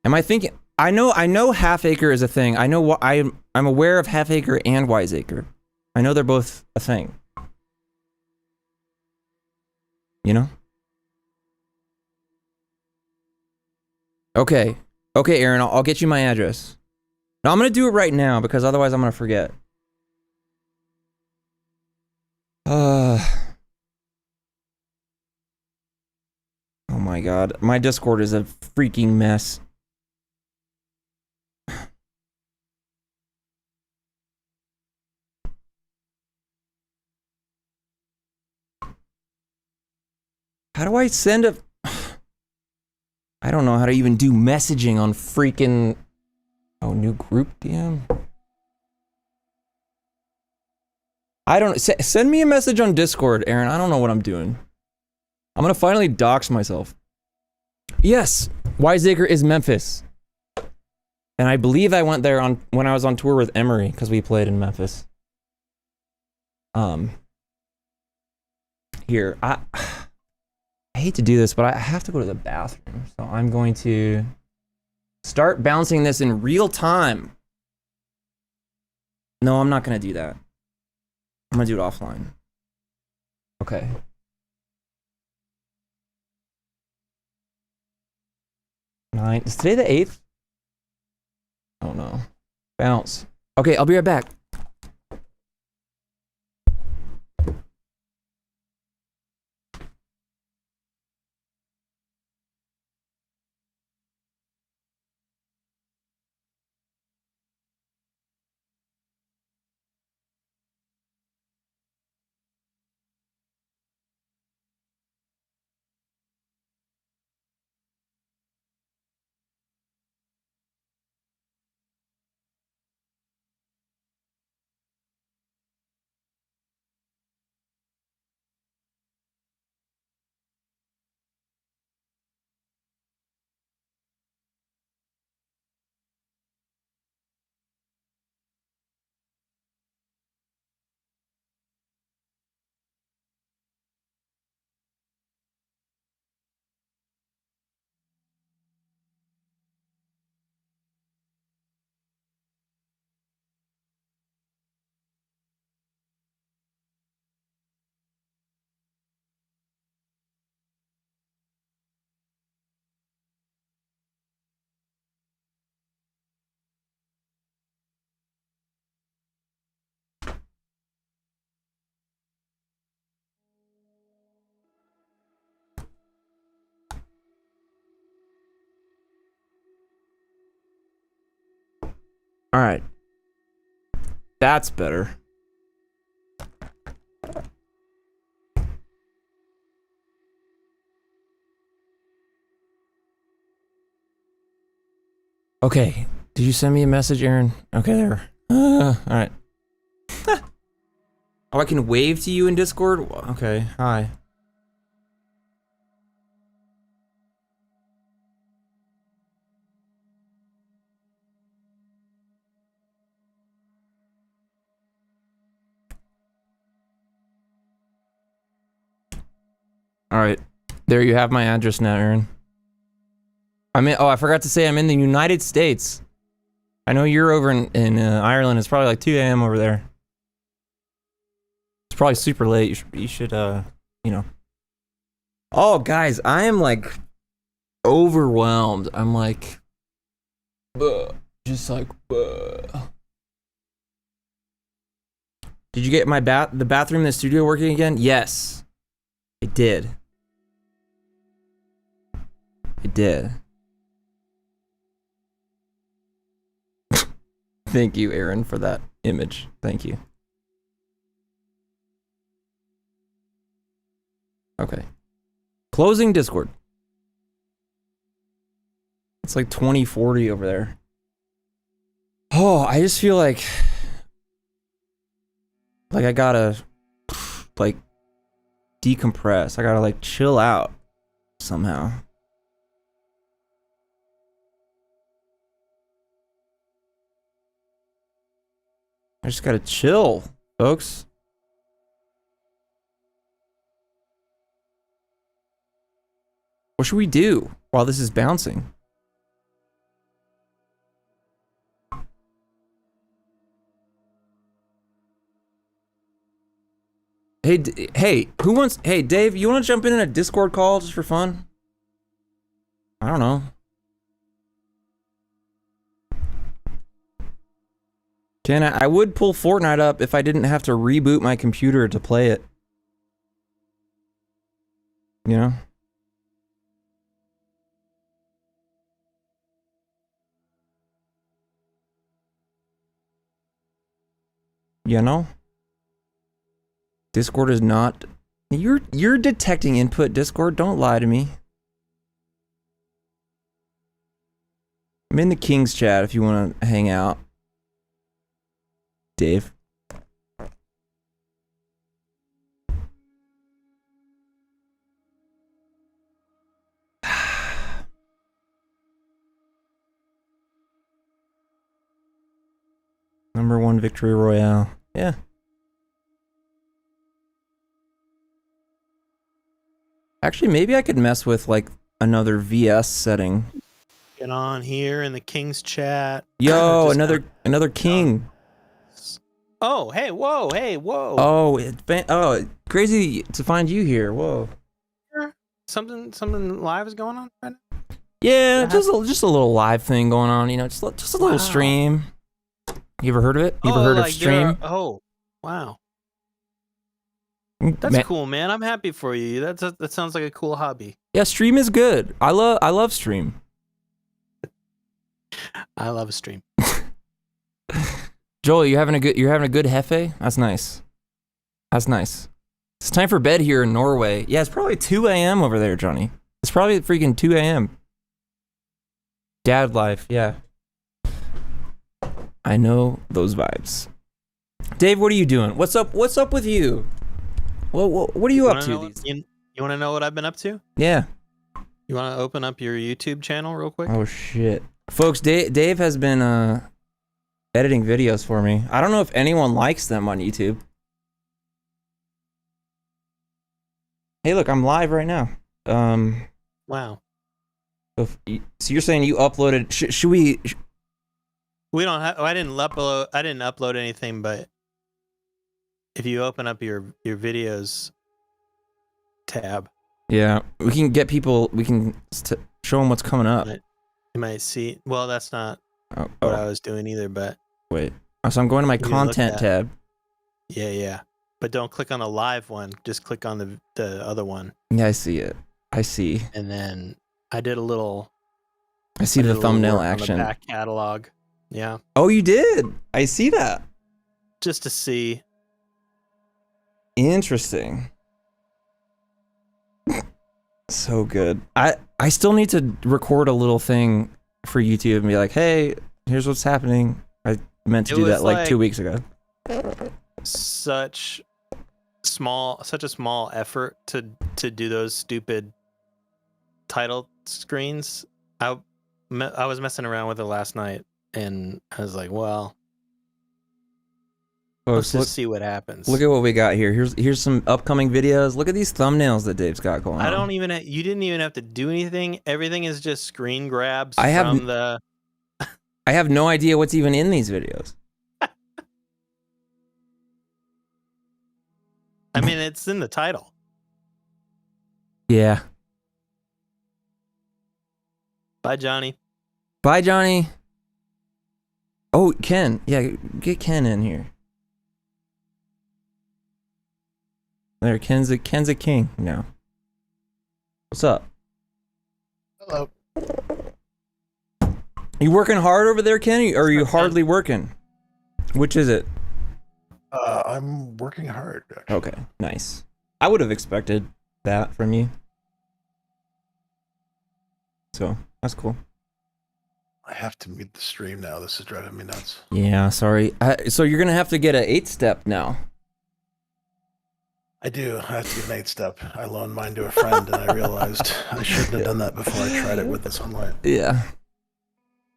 Am I thinking? I know Half Acre is a thing. I know what I'm aware of Half Acre and Wiseacre. I know they're both a thing. You know? Okay. Okay, Aaron, I'll get you my address. No, I'm gonna do it right now because otherwise I'm gonna forget. Oh my god. My Discord is a freaking mess. How do I send a... I don't know how to even do messaging on freaking... Oh, new group DM? I don't... Send me a message on Discord, Aaron. I don't know what I'm doing. I'm gonna finally dox myself. Yes! Wiseacre is Memphis. And I believe I went there when I was on tour with Emery, because we played in Memphis. Here, I hate to do this, but I have to go to the bathroom. So I'm going to start bouncing this in real time. No, I'm not going to do that. I'm going to do it offline. Okay. Is today the 8th? Oh no. Bounce. Okay, I'll be right back. All right. That's better. Okay. Did you send me a message, Aaron? Okay, there. All right. Oh, I can wave to you in Discord? Okay, hi. All right. There you have my address now, Aaron. Oh, I forgot to say I'm in the United States. I know you're over in Ireland. It's probably like 2 a.m. over there. It's probably super late. You should you know. Oh, guys, I am like overwhelmed. I'm like, just like, Did you get the bathroom in the studio working again? Yes, it did. It did. Thank you, Aaron, for that image. Thank you. Okay. Closing Discord. It's like 2040 over there. Oh, I just feel like I gotta like decompress. I gotta like chill out somehow. I just gotta chill, folks. What should we do while this is bouncing? Hey, who wants? Hey, Dave, you want to jump in a Discord call just for fun? I don't know. I would pull Fortnite up if I didn't have to reboot my computer to play it. You know? You know? Discord is not... You're detecting input, Discord. Don't lie to me. I'm in the King's chat if you want to hang out. Dave. #1 victory royale. Yeah. Actually, maybe I could mess with like another VS setting. Get on here in the King's chat. Yo, another king. Oh, hey, whoa, hey, whoa. Oh, crazy to find you here. Whoa. Something live is going on right now? Yeah, just a little live thing going on, you know, just a little stream. You ever heard of it? You ever heard of stream? Oh, wow. That's cool, man. I'm happy for you. That sounds like a cool hobby. Yeah, stream is good. I love stream. I love a stream. Joel, you're having a good hefe? That's nice. That's nice. It's time for bed here in Norway. Yeah, it's probably 2 a.m. over there, Johnny. It's probably freaking 2 a.m. Dad life, yeah. I know those vibes. Dave, what are you doing? What's up with you? Well, what are you up to? You want to know what I've been up to? Yeah. You want to open up your YouTube channel real quick? Oh, shit. Folks, Dave has been editing videos for me. I don't know if anyone likes them on YouTube. Hey, look, I'm live right now. Wow. So you're saying you uploaded? Should we? We don't have. I didn't upload anything, but if you open up your videos tab, yeah, we can get people. We can show them what's coming up. You might see. Well, that's not what I was doing either. But wait. So I'm going to my content tab. Yeah. But don't click on the live one. Just click on the other one. Yeah, I see it. I see. And then I did a little. I see the thumbnail action. On the back catalog. Yeah. Oh, you did. I see that. Just to see. Interesting. So good. I still need to record a little thing for YouTube and be like, hey, here's what's happening. I meant to do that like 2 weeks ago. Such a small effort to do those stupid title screens. I was messing around with it last night and I was like, well, let's just see what happens. Look at what we got here. Here's some upcoming videos. Look at these thumbnails that Dave's got going on. You didn't even have to do anything. Everything is just screen grabs I have no idea what's even in these videos. I mean, it's in the title. Yeah. Bye, Johnny. Bye, Johnny. Oh, Ken. Yeah, get Ken in here. There, Ken's a king now. What's up? Hello. You working hard over there, Ken, or are you hardly working? Which is it? I'm working hard, actually. Okay, nice. I would have expected that from you. So, that's cool. I have to mute the stream now. This is driving me nuts. Yeah, sorry. So you're going to have to get an 8-step now. I do. I have to get an 8-step. I loaned mine to a friend, and I realized I shouldn't have done that before I tried it with the sunlight. Yeah.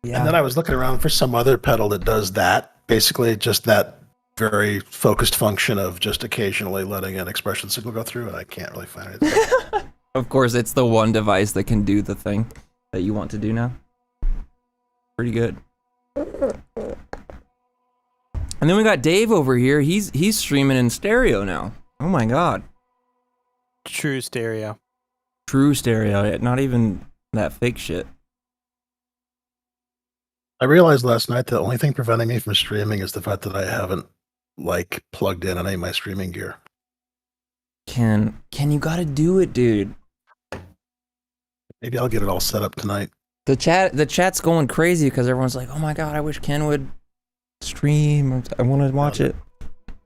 And then I was looking around for some other pedal that does that. Basically, just that very focused function of just occasionally letting an expression signal go through, and I can't really find it. Of course, it's the one device that can do the thing that you want to do now. Pretty good. And then we got Dave over here. He's streaming in stereo now. Oh my god. True stereo. True stereo. Not even that fake shit. I realized last night the only thing preventing me from streaming is the fact that I haven't plugged in on any of my streaming gear. Ken, you gotta do it, dude. Maybe I'll get it all set up tonight. The chat's going crazy because everyone's like, "Oh my god, I wish Ken would stream. I want to watch it."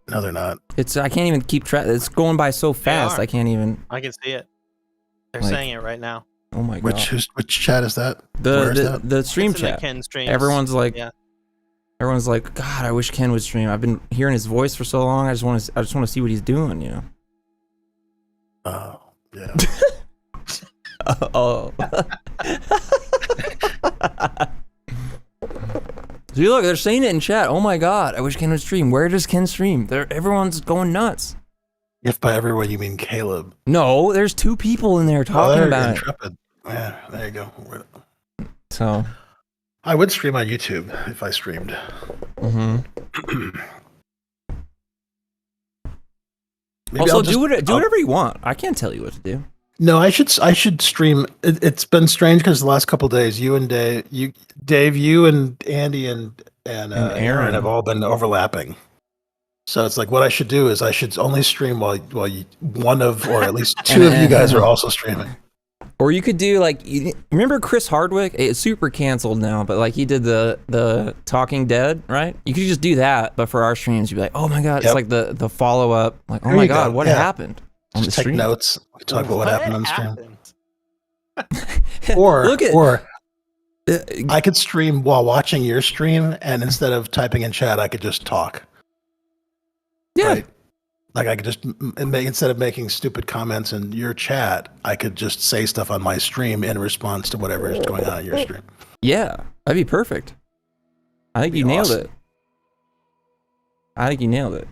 No, they're not. I can't even keep track. It's going by so fast. I can't even. I can see it. They're saying it right now. Oh my god. Which chat is that? The stream it's chat. In the Ken streams. Everyone's like, God, I wish Ken would stream. I've been hearing his voice for so long. I just want to see what he's doing, you know. Oh, yeah. Oh. See, look, they're saying it in chat. Oh my god, I wish Ken would stream. Where does Ken stream? Everyone's going nuts. If by everyone you mean Caleb. No, there's 2 people in there talking about Intrepid. Yeah, there you go. So, I would stream on YouTube if I streamed. Also, do whatever you want. I can't tell you what to do. No, I should stream. It's been strange because the last couple of days, you and Dave, you and Andy and Aaron have all been overlapping. So it's like what I should do is I should only stream while one of or at least 2 of you guys are also streaming. Or you could do remember Chris Hardwick? It's super canceled now, but he did the Talking Dead, right? You could just do that, but for our streams, you'd be like, oh my god, it's like the follow up, like, oh my god, what happened? Just take notes. Talk about what happened on the stream. or I could stream while watching your stream, and instead of typing in chat, I could just talk. Yeah. Right? Like I could just instead of making stupid comments in your chat, I could just say stuff on my stream in response to whatever is going on in your stream. Yeah, that'd be perfect. I think you nailed it. I think you nailed it.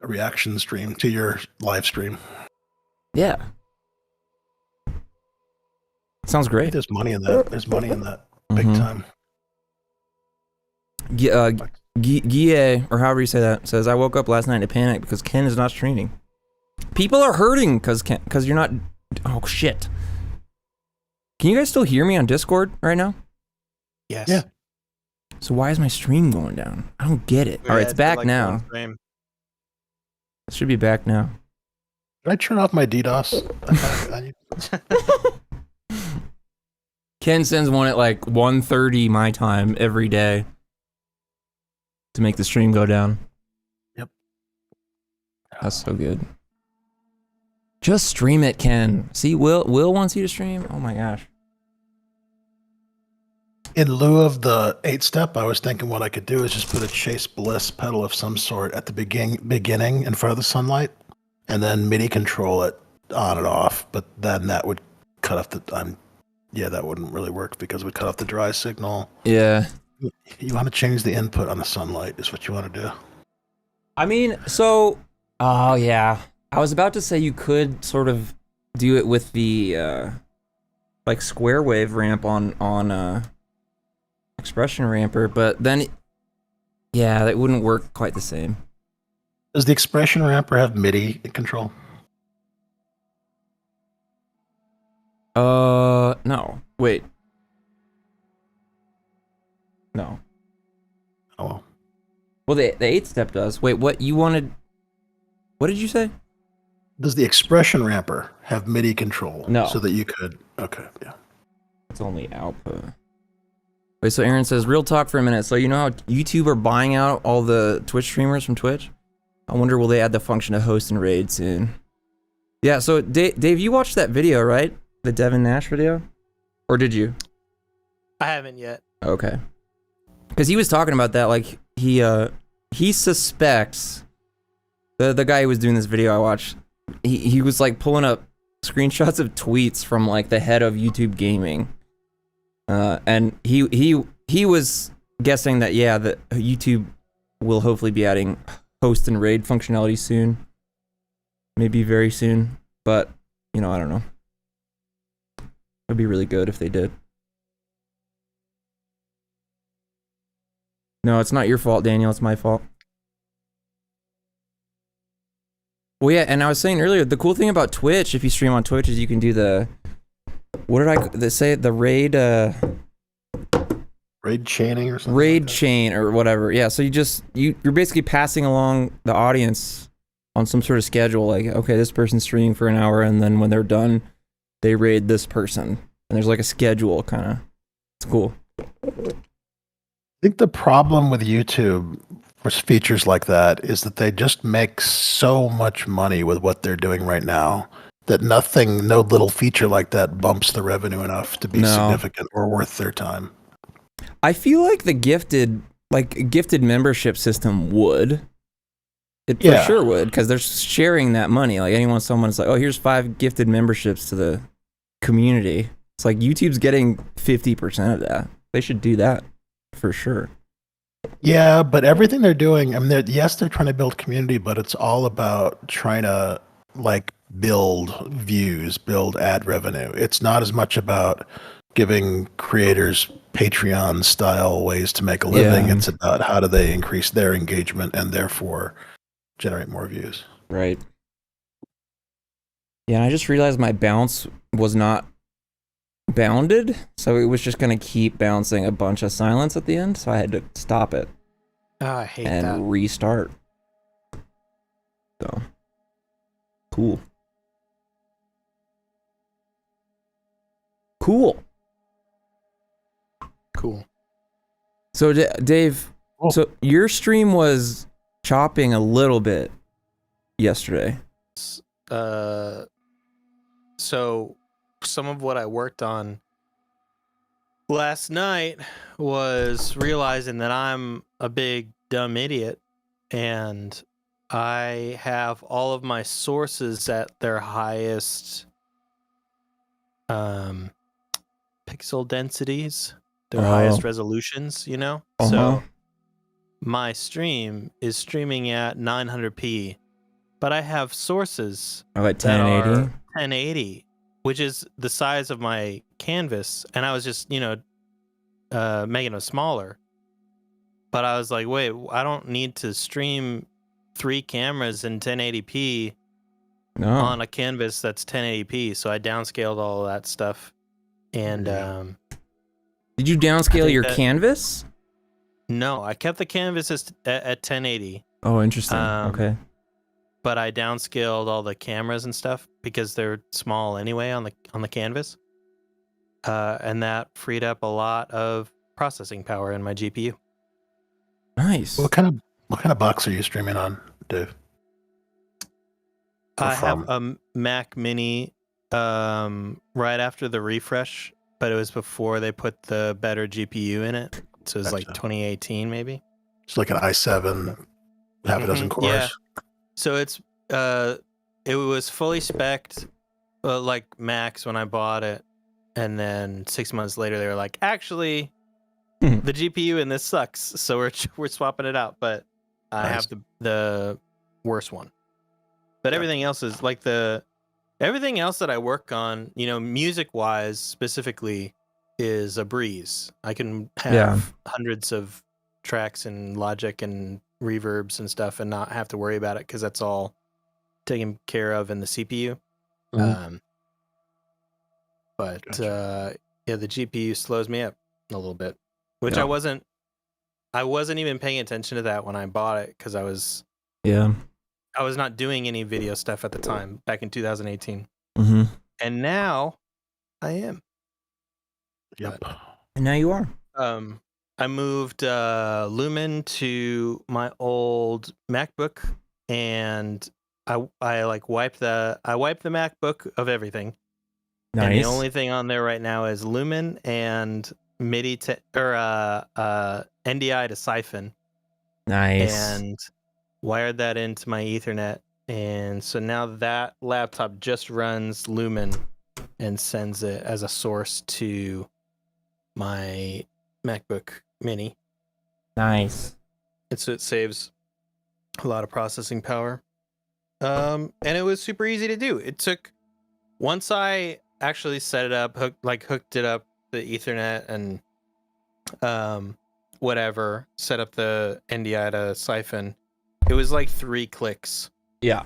A reaction stream to your live stream. Yeah. Sounds great. There's money in that. There's money in that. Big time. Guille, or however you say that, says, I woke up last night in a panic because Ken is not streaming. People are hurting because you're not... Oh, shit. Can you guys still hear me on Discord right now? Yes. Yeah. So why is my stream going down? I don't get it. All right, it's back now. It should be back now. Did I turn off my DDoS? Ken sends one at like 1:30 my time every day to make the stream go down. Yep. That's so good. Just stream it, Ken. See, Will wants you to stream. Oh my gosh. In lieu of the 8-step, I was thinking what I could do is just put a Chase Bliss pedal of some sort at the beginning in front of the sunlight, and then MIDI control it on and off. But then that would cut off the. That wouldn't really work because it would cut off the dry signal. Yeah. You want to change the input on the sunlight is what you want to do. I mean, so. Oh yeah. I was about to say you could sort of do it with the like square wave ramp on expression ramper, but then yeah, that wouldn't work quite the same. Does the expression ramper have MIDI control? No. Wait. No. Oh. Well, the 8-step does. Wait, what you wanted? What did you say? Does the expression ramper have MIDI control? No. So that you could. Okay. Yeah. It's only output. Wait, so Aaron says, real talk for a minute. So you know how YouTube are buying out all the Twitch streamers from Twitch? I wonder will they add the function to host and raid soon? Yeah, so Dave, you watched that video, right? The Devin Nash video? Or did you? I haven't yet. Okay. Because he was talking about that, like, he suspects, the guy who was doing this video I watched, he was, like, pulling up screenshots of tweets from, like, the head of YouTube Gaming. And he was guessing that, yeah, that YouTube will hopefully be adding host and raid functionality soon. Maybe very soon. But, you know, I don't know. It'd be really good if they did. No, it's not your fault, Daniel. It's my fault. Well, yeah, and I was saying earlier, the cool thing about Twitch, if you stream on Twitch, is you can do the... What did I say? The raid... Raid chaining or something? Raid like chain or whatever. Yeah, so you're basically passing along the audience on some sort of schedule. Like, okay, this person's streaming for an hour, and then when they're done, they raid this person. And there's like a schedule, kind of. It's cool. I think the problem with YouTube with features like that is that they just make so much money with what they're doing right now that no little feature like that bumps the revenue enough to be significant or worth their time. I feel like the gifted membership system would. It for sure would, because they're sharing that money. Like someone's like, oh, here's 5 gifted memberships to the community. It's like YouTube's getting 50% of that. They should do that for sure. Yeah, but everything they're doing, I mean, they're trying to build community, but it's all about trying to like build views, build ad revenue. It's not as much about giving creators Patreon style ways to make a living. Yeah. It's about how do they increase their engagement and therefore generate more views. Right. Yeah, and I just realized my bounce was not bounded, so it was just going to keep bouncing a bunch of silence at the end, so I had to stop it. Oh, I hate that. And restart. So, cool. So, Dave, so your stream was chopping a little bit yesterday. So some of what I worked on last night was realizing that I'm a big dumb idiot and I have all of my sources at their highest pixel densities, their highest resolutions, you know? So my stream is streaming at 900p, but I have sources at 1080? 1080, which is the size of my canvas, and I was just, making it smaller. But I was like, wait, I don't need to stream 3 cameras in 1080p on a canvas that's 1080p, so I downscaled all of that stuff. And did you downscale your canvas? No, I kept the canvas at 1080. Oh, interesting. Okay. But I downscaled all the cameras and stuff because they're small anyway on the canvas. and that freed up a lot of processing power in my GPU. Nice. What kind of box are you streaming on, Dave? I have a Mac Mini right after the refresh, but it was before they put the better GPU in it. So it was like 2018 maybe. It's like an i7, half a dozen cores. Yeah. So it was fully spec'd, like Max when I bought it, and then 6 months later they were like, actually, the GPU in this sucks, so we're swapping it out. But I have the worst one. But everything else is like everything else that I work on, music wise specifically, is a breeze. I can have hundreds of tracks and Logic and reverbs and stuff and not have to worry about it because that's all taken care of in the CPU. Gotcha. The GPU slows me up a little bit, which I wasn't even paying attention to that when I bought it because I was not doing any video stuff at the time back in 2018. And now I am. Yep. And now you are. I moved Lumen to my old MacBook, and I wiped the MacBook of everything. Nice. And the only thing on there right now is Lumen and Midi NDI to Siphon. Nice. And wired that into my Ethernet, and so now that laptop just runs Lumen and sends it as a source to my MacBook Mini. Nice. And so it saves a lot of processing power. And it was super easy to do. It took, once I actually set it up, hooked it up the Ethernet and set up the NDI to Siphon. It was like 3 clicks. Yeah.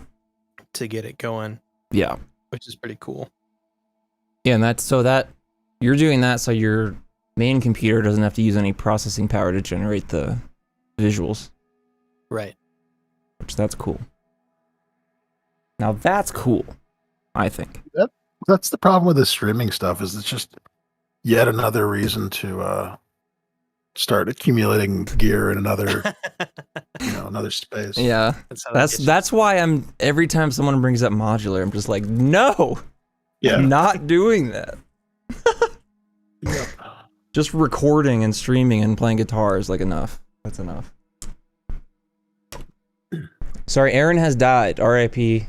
To get it going. Yeah. Which is pretty cool. Yeah, and you're doing that so your main computer doesn't have to use any processing power to generate the visuals. Right. Which that's cool. Now that's cool, I think. That's the problem with the streaming stuff, is it's just yet another reason to start accumulating gear in another another space. Yeah. That's why every time someone brings up modular, I'm just like, no. Yeah. I'm not doing that. Yep. Just recording and streaming and playing guitar is like enough. That's enough. Sorry, Aaron has died. R.I.P.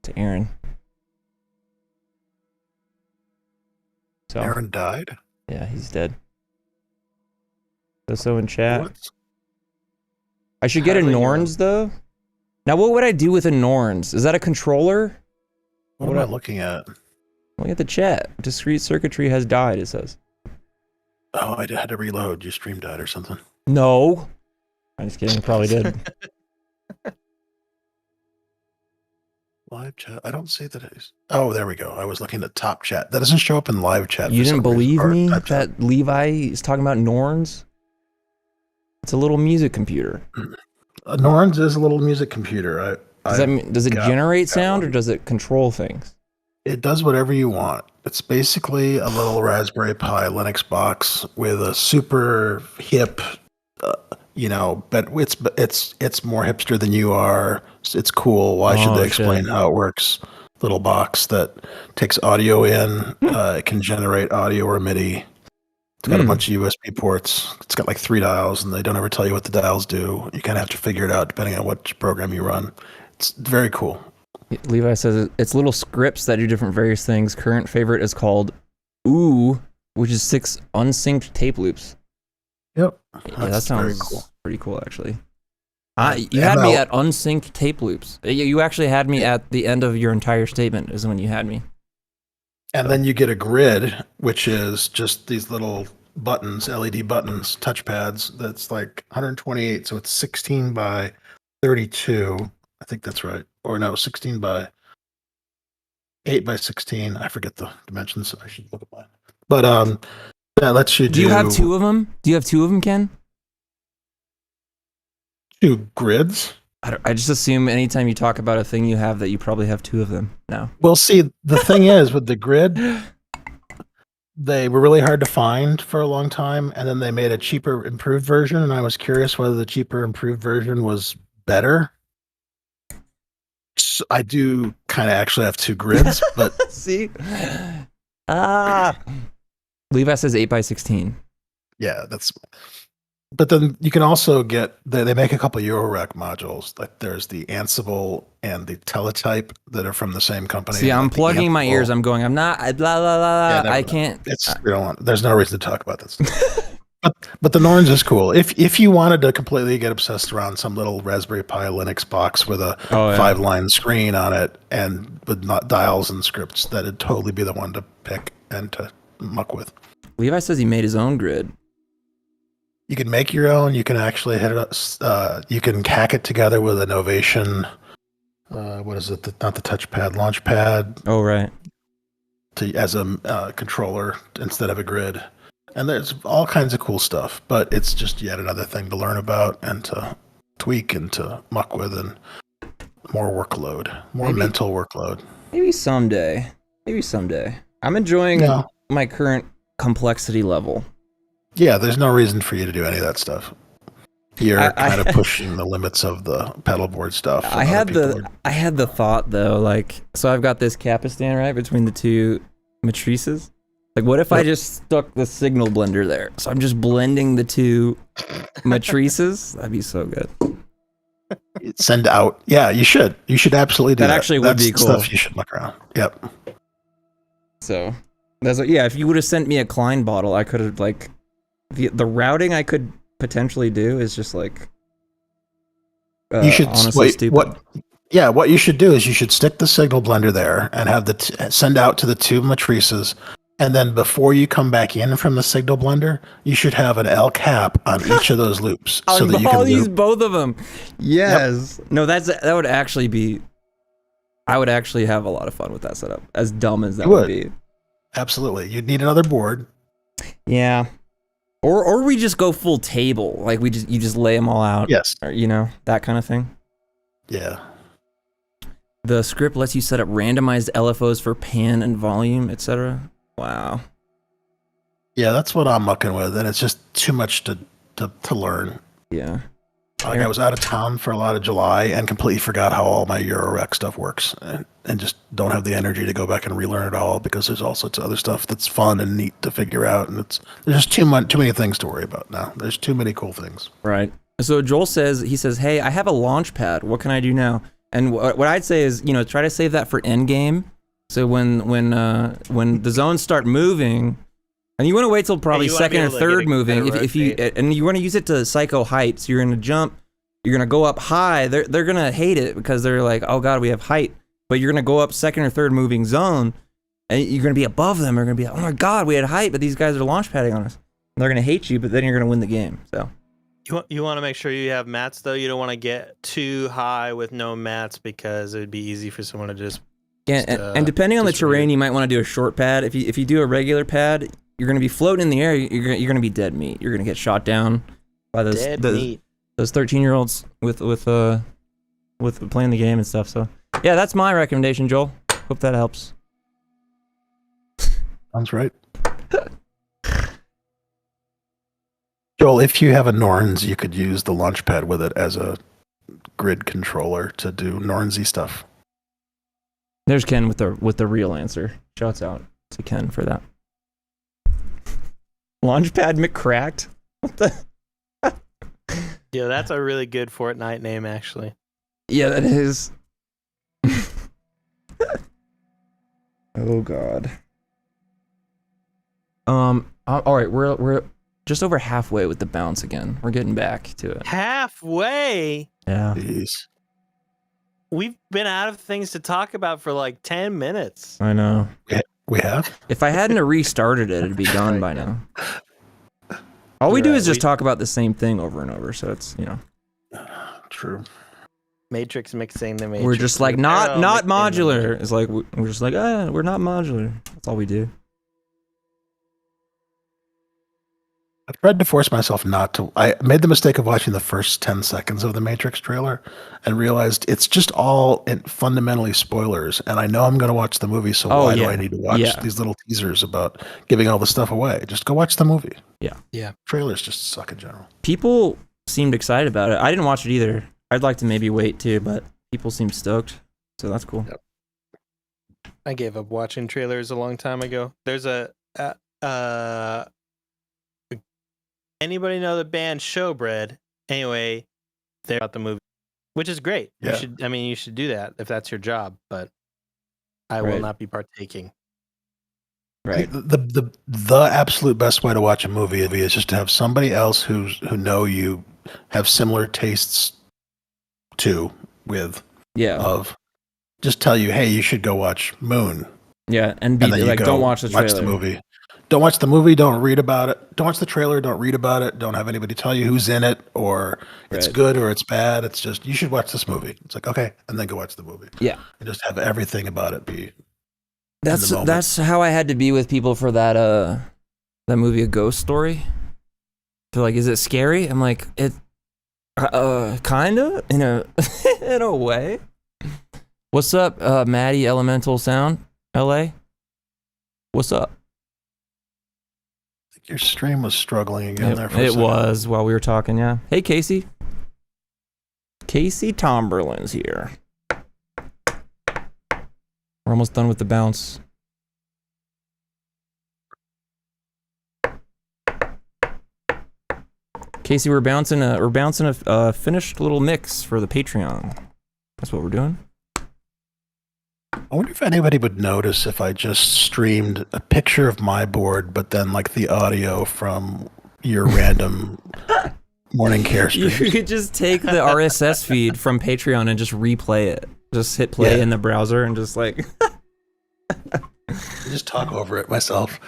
to Aaron. So Aaron died? Yeah, he's dead. So in chat. What? I should get a Norns though. Now, what would I do with a Norns? Is that a controller? What am I looking at? Look at the chat. Discrete circuitry has died, it says. Oh, I had to reload. Your stream died or something. No. I'm just kidding. Probably did. Live chat. I don't see that. Oh, there we go. I was looking at top chat. That doesn't show up in live chat. You didn't believe me that Levi is talking about Norns? It's a little music computer. Norns is a little music computer. Does it generate sound or does it control things? It does whatever you want. It's basically a little Raspberry Pi Linux box with a super hip, but it's more hipster than you are. It's cool. Why should they explain how it works? Little box that takes audio in. It can generate audio or MIDI. It's got a bunch of USB ports. It's got like 3 dials, and they don't ever tell you what the dials do. You kind of have to figure it out depending on which program you run. It's very cool. Levi says it's little scripts that do different various things. Current favorite is called Ooh, which is 6 unsynced tape loops. Yep. Yeah, that sounds pretty cool, actually. You had me at unsynced tape loops. You actually had me at the end of your entire statement is when you had me. And then you get a grid, which is just these little buttons, LED buttons, touchpads. That's like 128, so it's 16 by 32. I think that's right. Or no, 16 by 8 by 16. I forget the dimensions. I should look at mine. But that lets you do. Do you have 2 of them? Do you have 2 of them, Ken? 2 grids? I just assume anytime you talk about a thing you have that you probably have 2 of them now. Well, see, the thing is with the grid, they were really hard to find for a long time, and then they made a cheaper, improved version, and I was curious whether the cheaper, improved version was better. So I do kind of actually have 2 grids, but see, Levi says 8x16. Yeah, that's. But then you can also get they make a couple Eurorack modules. Like there's the Ansible and the Teletype that are from the same company. See, I'm plugging my ears. I'm going. I'm not. Blah blah blah. Yeah, I can't. We don't want. There's no reason to talk about this. but the Norns is cool. If you wanted to completely get obsessed around some little Raspberry Pi Linux box with a 5-line screen on it and with not dials and scripts, that'd totally be the one to pick and to muck with. Levi says he made his own grid. You can make your own. You can actually hit it up. You can hack it together with an Ovation. What is it? Not the touchpad, launchpad. Oh, right. As a controller instead of a grid. And there's all kinds of cool stuff. But it's just yet another thing to learn about and to tweak and to muck with, and more workload, mental workload. Maybe someday. I'm enjoying my current complexity level. Yeah, there's no reason for you to do any of that stuff. You're kind of pushing the limits of the pedalboard stuff. I had the thought though, like, so I've got this capistan right between the 2 matrices. Like, what if I just stuck the signal blender there? So I'm just blending the 2 matrices. That'd be so good. Send out. Yeah, you should. You should absolutely do that. That actually would be cool. Stuff you should look around. Yep. So that's if you would have sent me a Klein bottle, I could have like. The routing I could potentially do is just like you should honestly stupid. What you should do is you should stick the signal blender there and have send out to the 2 matrices, and then before you come back in from the signal blender, you should have an L cap on each of those loops so that you can use both of them. Yes. Yep. No, that would actually be. I would actually have a lot of fun with that setup. As dumb as that would be. Absolutely, you'd need another board. Yeah. Or we just go full table, like you just lay them all out. Yes. Or, that kind of thing. Yeah. The script lets you set up randomized LFOs for pan and volume, etc. Wow. Yeah, that's what I'm mucking with, and it's just too much to learn. Yeah. Like I was out of town for a lot of July and completely forgot how all my Eurorack stuff works, and just don't have the energy to go back and relearn it all, because there's all sorts of other stuff that's fun and neat to figure out, and there's just too many things to worry about now. There's too many cool things. Right. So Joel says, hey, I have a launch pad. What can I do now? And what I'd say is, try to save that for end game. So when the zones start moving. And you want to wait till probably second or third moving. If you want to use it to psycho height, so you're going to jump, you're going to go up high. They're going to hate it because they're like, oh god, we have height. But you're going to go up second or third moving zone, and you're going to be above them. They're going to be like, oh my god, we had height, but these guys are launch padding on us. And they're going to hate you, but then you're going to win the game. So you want to make sure you have mats though. You don't want to get too high with no mats, because it would be easy for someone to just. Yeah, and depending on the terrain, you might want to do a short pad. If you do a regular pad, you're going to be floating in the air. You're going to be dead meat. You're going to get shot down by those 13-year-olds with playing the game and stuff. So yeah, that's my recommendation, Joel. Hope that helps. Sounds right. Joel, if you have a Norns, you could use the launchpad with it as a grid controller to do Nornsy stuff. There's Ken with the real answer. Shouts out to Ken for that. Launchpad McCracked? What the? Yeah, that's a really good Fortnite name, actually. Yeah, that is. Oh god. All right, we're just over halfway with the bounce again. We're getting back to it. Halfway? Yeah. Jeez. We've been out of things to talk about for like 10 minutes. I know. We have? If I hadn't restarted it, it'd be done by now. All we do is just talk about the same thing over and over, so it's, True. Matrix mixing the Matrix. We're just like, not modular. It's like, we're just like, we're not modular. That's all we do. I've tried to force myself not to. I made the mistake of watching the first 10 seconds of the Matrix trailer and realized it's just all fundamentally spoilers. And I know I'm going to watch the movie, so why do I need to watch these little teasers about giving all the stuff away? Just go watch the movie. Yeah. Trailers just suck in general. People seemed excited about it. I didn't watch it either. I'd like to maybe wait too, but people seemed stoked. So that's cool. Yep. I gave up watching trailers a long time ago. There's anybody know the band Showbread? Anyway, they're about the movie, which is great. Yeah. You should do that if that's your job, but I will not be partaking. Right. The absolute best way to watch a movie is just to have somebody else who know you have similar tastes with just tell you, hey, you should go watch Moon. Yeah, and be like, don't watch the trailer. Watch the movie. Don't watch the movie. Don't read about it. Don't watch the trailer. Don't read about it. Don't have anybody tell you who's in it or it's good or it's bad. It's just, you should watch this movie. It's like, okay, and then go watch the movie. Yeah. And just have everything about it be. That's how I had to be with people for that movie, A Ghost Story. They're like, is it scary? I'm like, it kinda in a way. What's up, Maddie Elemental Sound, LA? What's up? I think your stream was struggling again there for a second. It was while we were talking, yeah. Hey, Casey. Casey Tomberlin's here. We're almost done with the bounce. Casey, we're bouncing a finished little mix for the Patreon. That's what we're doing. I wonder if anybody would notice if I just streamed a picture of my board, but then like the audio from your random morning care stream. You could just take the RSS feed from Patreon and just replay it. Just hit play in the browser and just like... just talk over it myself.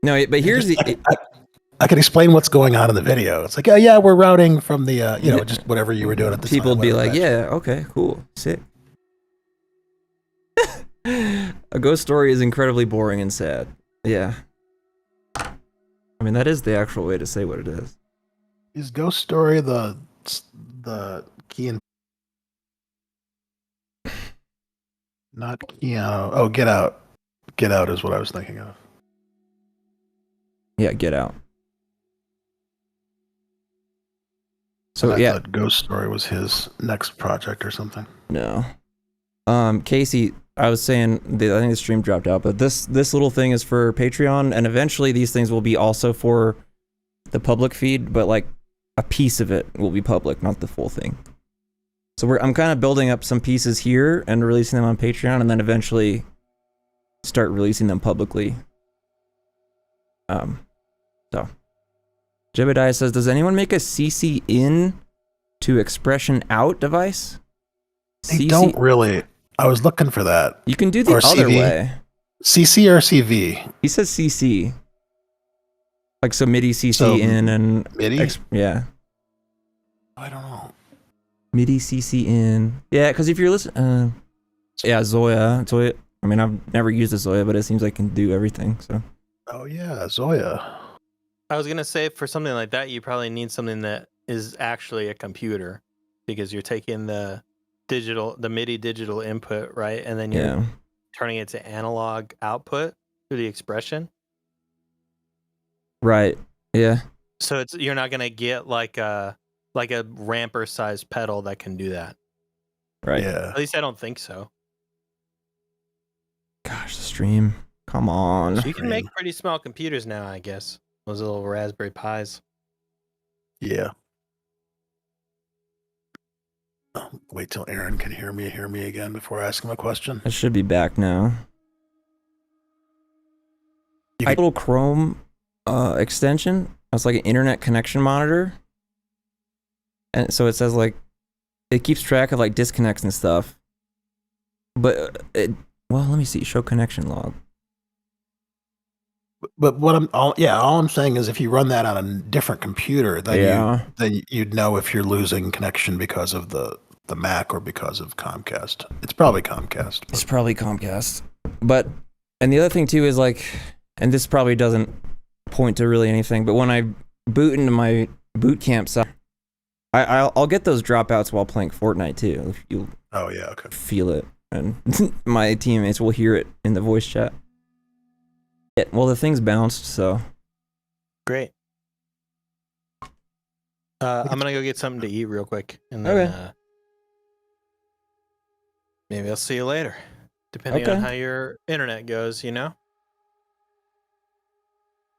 No, but here's I can explain what's going on in the video. It's like, we're routing from the, just whatever you were doing at the time. People would be like, okay, cool, sick. A Ghost Story is incredibly boring and sad. Yeah. I mean, that is the actual way to say what it is. Is Ghost Story the key and... Not Keanu. Oh, Get Out. Get Out is what I was thinking of. Yeah, Get Out. So I thought Ghost Story was his next project or something. No. Casey, I was saying, I think the stream dropped out, but this little thing is for Patreon, and eventually these things will be also for the public feed, but like a piece of it will be public, not the full thing. So I'm kind of building up some pieces here and releasing them on Patreon, and then eventually start releasing them publicly. So Jebediah says, does anyone make a CC in to expression out device? They don't really. I was looking for that. You can do the other way. CC or CV? He says CC. Like, so MIDI CC in and... MIDI? Yeah. I don't know. MIDI CC in. Yeah, because if you're listening... Zoya. I mean, I've never used a Zoya, but it seems like it can do everything, so... Oh, yeah, Zoya. I was going to say, for something like that, you probably need something that is actually a computer, because you're taking the MIDI digital input, right? And then you're turning it to analog output through the expression. Right. Yeah. So you're not going to get like a ramper sized pedal that can do that. Right. Yeah. At least I don't think so. Gosh, the stream. Come on. So you can make pretty small computers now, I guess. Those little Raspberry Pis. Yeah. Wait till Aaron can hear me again before I ask him a question. I should be back now. A little Chrome extension. It's like an internet connection monitor. And so it says like, it keeps track of like disconnects and stuff. But let me see. Show connection log. But all I'm saying is if you run that on a different computer, then you'd know if you're losing connection because of the Mac or because of Comcast. It's probably Comcast. It's probably Comcast. But, and the other thing too is like, and this probably doesn't point to really anything. But when I boot into my boot camp side, I'll get those dropouts while playing Fortnite too. You'll feel it, and my teammates will hear it in the voice chat. Yeah, well, the thing's bounced, so great. I'm gonna go get something to eat real quick, and then maybe I'll see you later. Depending on how your internet goes, you know.